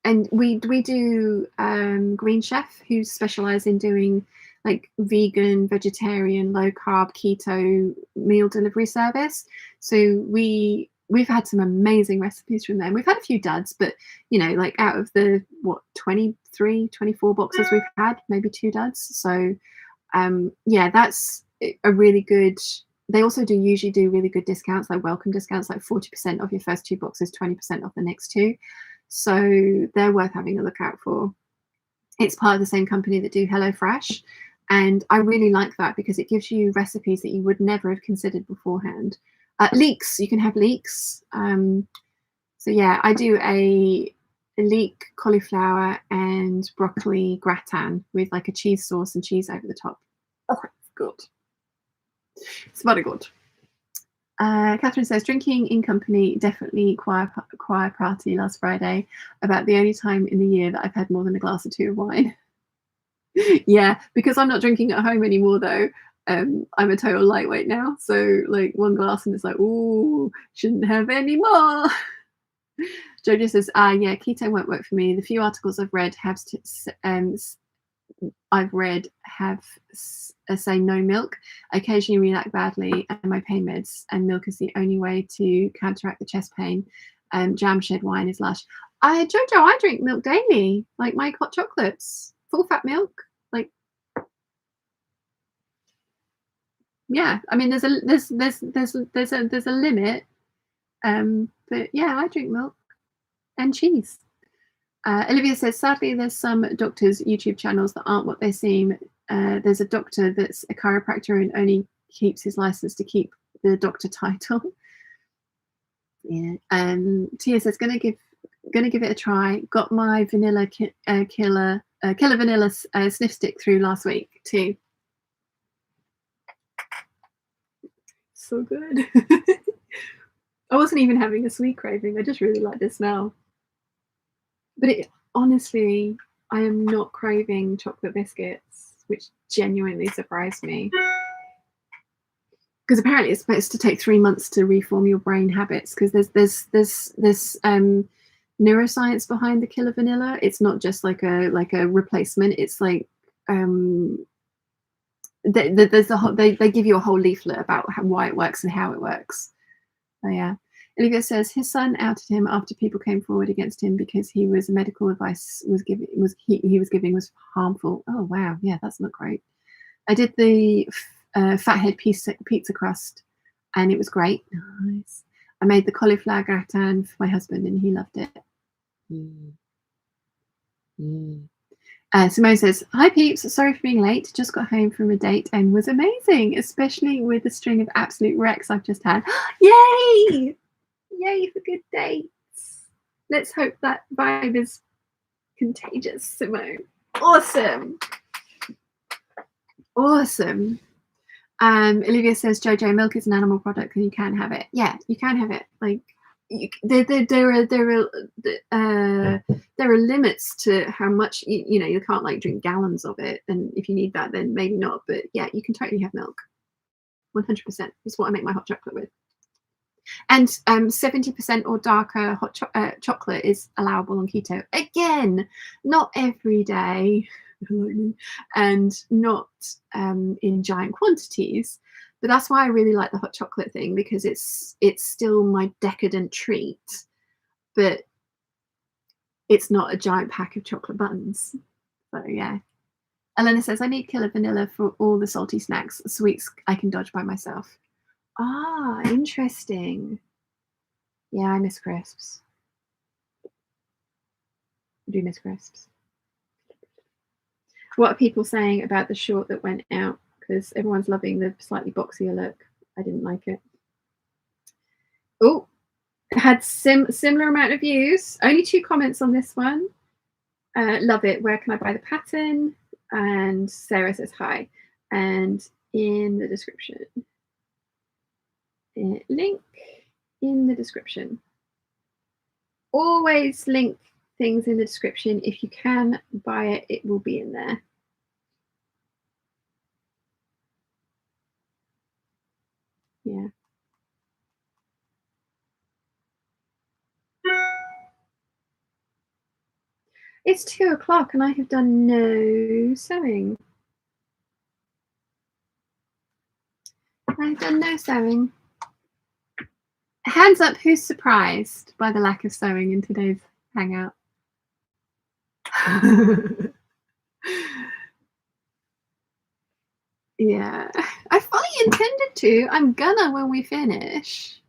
And we do Green Chef, who specialise in doing like vegan, vegetarian, low carb, keto meal delivery service. So we've had some amazing recipes from them. We've had a few duds, but you know, like out of the 23, 24 boxes we've had, maybe 2 duds. So yeah, that's a really good. They also usually do really good discounts, like welcome discounts, like 40% off your first 2 boxes, 20% off the next 2. So they're worth having a look out for. It's part of the same company that do HelloFresh, and I really like that because it gives you recipes that you would never have considered beforehand. Leeks, you can have leeks. So yeah, I do a leek, cauliflower and broccoli gratin with like a cheese sauce and cheese over the top. Oh, it's good. It's very good. Catherine says, drinking in company, definitely choir party last Friday. About the only time in the year that I've had more than a glass or 2 of wine. Yeah, because I'm not drinking at home anymore though. I'm a total lightweight now. So like 1 glass and it's like, ooh, shouldn't have any more. Jojo says, yeah, keto won't work for me. The few articles I've read have say no milk. I occasionally react badly and my pain meds, and milk is the only way to counteract the chest pain. Jam shed wine is lush. Jojo, I drink milk daily, like my hot chocolates, full fat milk. Like, yeah, I mean, there's a limit. But yeah, I drink milk and cheese. Olivia says, sadly, there's some doctors' YouTube channels that aren't what they seem. There's a doctor that's a chiropractor and only keeps his license to keep the doctor title. Yeah. Tia says, gonna give it a try. Got my vanilla killer vanilla sniff stick through last week too. So good. I wasn't even having a sweet craving. I just really like the smell. But honestly, I am not craving chocolate biscuits, which genuinely surprised me. Because apparently it's supposed to take 3 months to reform your brain habits. Because there's this neuroscience behind the killer vanilla. It's not just like a replacement. It's like there's a whole, they give you a whole leaflet about why it works and how it works. So yeah. Olivia says his son outed him after people came forward against him because he was medical advice he was giving was harmful. Oh wow, yeah, that's not great. I did the fathead pizza crust, and it was great. Nice. I made the cauliflower gratin for my husband, and he loved it. Simone says, hi Peeps, sorry for being late. Just got home from a date and was amazing, especially with the string of absolute wrecks I've just had. Yay! Yay for good dates. Let's hope that vibe is contagious, Simone. Awesome. Awesome. Olivia says, Jojo, milk is an animal product and you can have it. Yeah, you can have it. Like, there are limits to how much you can't like drink gallons of it, and if you need that then maybe not, but yeah, you can totally have milk. 100%. It's what I make my hot chocolate with. And 70% or darker hot chocolate is allowable on keto. Again, not every day, and not in giant quantities. But that's why I really like the hot chocolate thing, because it's still my decadent treat, but it's not a giant pack of chocolate buns. So yeah. Elena says, I need killer vanilla for all the salty snacks. Sweets I can dodge by myself. Ah, interesting. Yeah, I miss crisps. I do miss crisps. What are people saying about the short that went out? Because everyone's loving the slightly boxier look. I didn't like it. Oh, it had similar amount of views. Only 2 comments on this one. Love it. Where can I buy the pattern? And Sarah says hi. And in the description. Link in the description. Always link things in the description. If you can buy it, it will be in there. Yeah. It's 2 o'clock and I have done no sewing. I've done no sewing. Hands up, who's surprised by the lack of sewing in today's hangout? Yeah, I fully intended to. I'm gonna when we finish.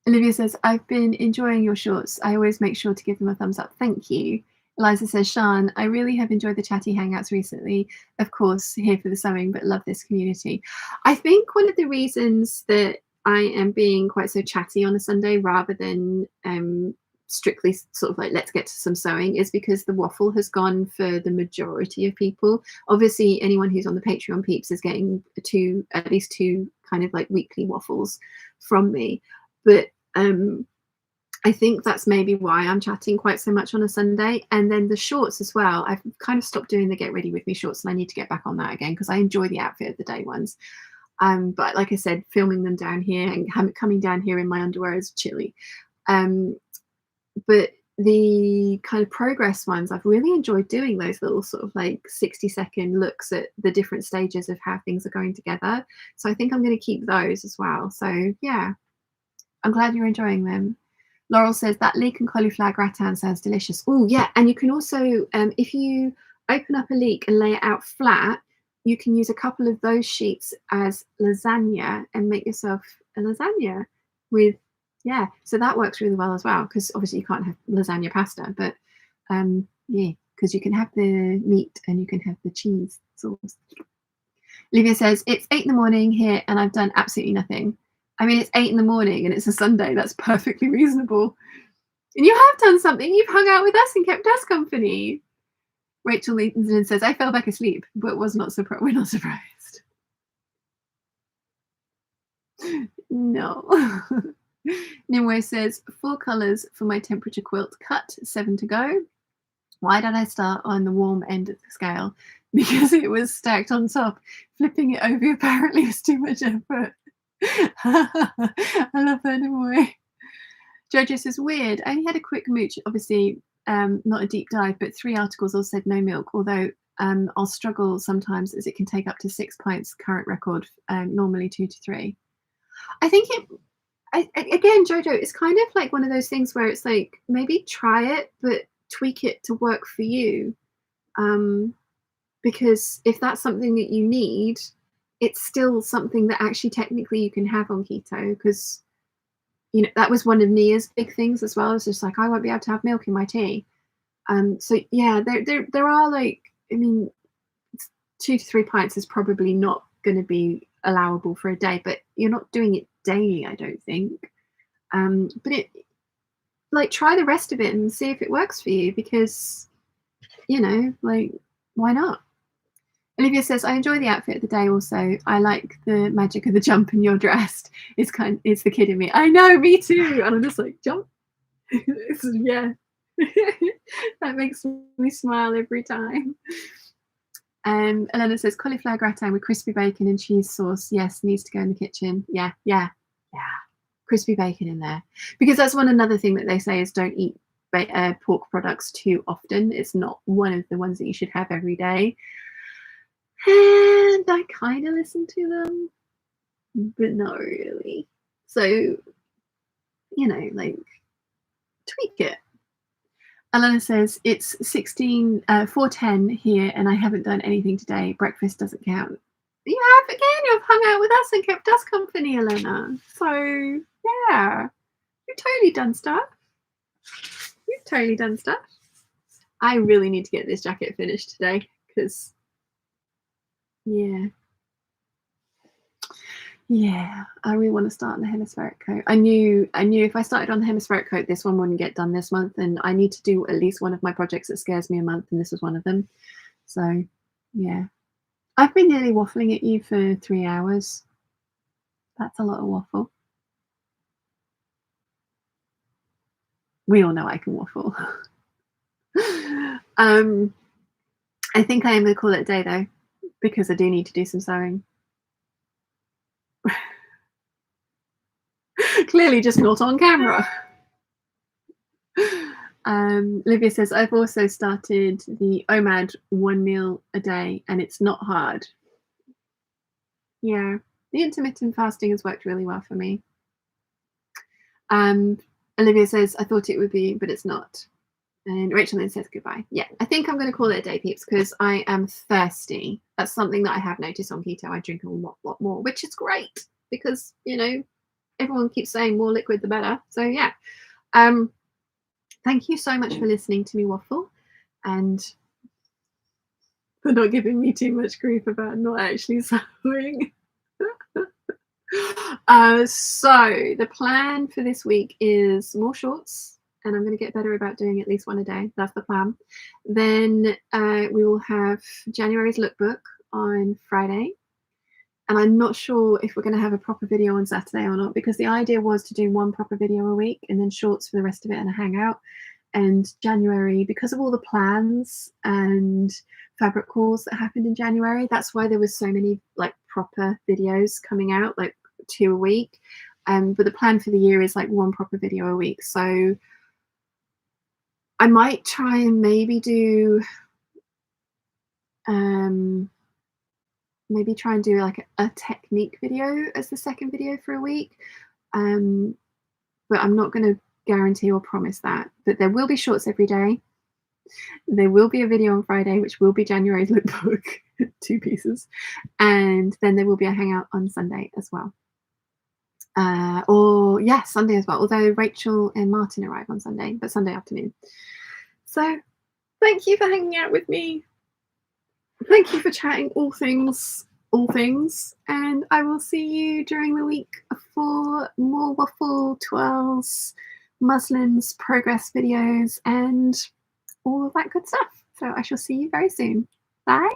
Olivia says, I've been enjoying your shorts. I always make sure to give them a thumbs up. Thank you. Eliza says, Shan, I really have enjoyed the chatty hangouts recently. Of course, here for the sewing, but love this community. I think one of the reasons that I am being quite so chatty on a Sunday rather than strictly sort of like let's get to some sewing is because the waffle has gone for the majority of people. Obviously, anyone who's on the Patreon Peeps is getting at least two kind of like weekly waffles from me. But I think that's maybe why I'm chatting quite so much on a Sunday. And then the shorts as well. I've kind of stopped doing the get ready with me shorts, and I need to get back on that again because I enjoy the outfit of the day ones. But like I said, filming them down here and coming down here in my underwear is chilly. But the kind of progress ones, I've really enjoyed doing those little sort of like 60-second looks at the different stages of how things are going together. So I think I'm going to keep those as well. So yeah, I'm glad you're enjoying them. Laurel says that leek and cauliflower gratin sounds delicious. Oh yeah, and you can also, if you open up a leek and lay it out flat, you can use a couple of those sheets as lasagna and make yourself a lasagna with, yeah. So that works really well as well, because obviously you can't have lasagna pasta, but yeah, because you can have the meat and you can have the cheese sauce. Olivia says, it's 8 in the morning here and I've done absolutely nothing. I mean, it's 8 in the morning and it's a Sunday. That's perfectly reasonable. And you have done something. You've hung out with us and kept us company. Rachel Leighton says, I fell back asleep, but was not surprised. We're not surprised. No. Nimue says, 4 colours for my temperature quilt cut, 7 to go. Why did I start on the warm end of the scale? Because it was stacked on top. Flipping it over apparently was too much effort. I love that anyway. Jojo says, weird. I only had a quick mooch, obviously not a deep dive, but 3 articles all said no milk, although I'll struggle sometimes as it can take up to 6 pints current record, normally 2 to 3. I think again, Jojo, it's kind of like one of those things where it's like maybe try it, but tweak it to work for you. Because if that's something that you need, it's still something that actually technically you can have on keto, because you know that was one of Nia's big things as well. It's just like I won't be able to have milk in my tea. So yeah, there are like, I mean, 2 to 3 pints is probably not going to be allowable for a day, but you're not doing it daily, I don't think. But it, like, try the rest of it and see if it works for you, because you know, like, why not? Olivia says, I enjoy the outfit of the day also. I like the magic of the jump and you're dressed. It's the kid in me. I know, me too. And I'm just like, jump. Yeah. That makes me smile every time. Elena says cauliflower gratin with crispy bacon and cheese sauce. Yes, needs to go in the kitchen. Yeah. Crispy bacon in there, because that's another thing that they say is don't eat pork products too often. It's not one of the ones that you should have every day. And I kind of listen to them, but not really. So, you know, like, tweak it. Elena says it's 4:10 here and I haven't done anything today. Breakfast doesn't count. You have, again, you've hung out with us and kept us company, Elena. So, yeah, you've totally done stuff. I really need to get this jacket finished today because, yeah, I really want to start on the hemispheric coat. I knew if I started on the hemispheric coat, this one wouldn't get done this month, and I need to do at least one of my projects that scares me a month, and this was one of them. So, yeah. I've been nearly waffling at you for 3 hours. That's a lot of waffle. We all know I can waffle. I think I am going to call it a day, though, because I do need to do some sewing. Clearly just not on camera. Livia says, I've also started the OMAD 1 meal a day, and it's not hard. Yeah, the intermittent fasting has worked really well for me. Olivia says, I thought it would be, but it's not. And Rachel then says goodbye. Yeah, I think I'm going to call it a day, peeps, because I am thirsty. That's something that I have noticed on keto. I drink a lot more, which is great because, you know, everyone keeps saying more liquid the better. So yeah. Thank you so much for listening to me waffle and for not giving me too much grief about not actually sewing. So the plan for this week is more shorts, and I'm going to get better about doing at least one a day. That's the plan. Then we will have January's lookbook on Friday. And I'm not sure if we're going to have a proper video on Saturday or not, because the idea was to do one proper video a week and then shorts for the rest of it and a hangout. And January, because of all the plans and fabric calls that happened in January, that's why there was so many like proper videos coming out, like 2 a week. But the plan for the year is like 1 proper video a week. So I might try and maybe do like a technique video as the second video for a week. But I'm not going to guarantee or promise that. But there will be shorts every day. There will be a video on Friday, which will be January's lookbook, 2 pieces. And then there will be a hangout on Sunday as well. Sunday as well, although Rachel and Martin arrive on Sunday, but Sunday afternoon. So thank you for hanging out with me. Thank you for chatting all things, and I will see you during the week for more waffle, twirls, muslins, progress videos, and all of that good stuff. So I shall see you very soon. Bye.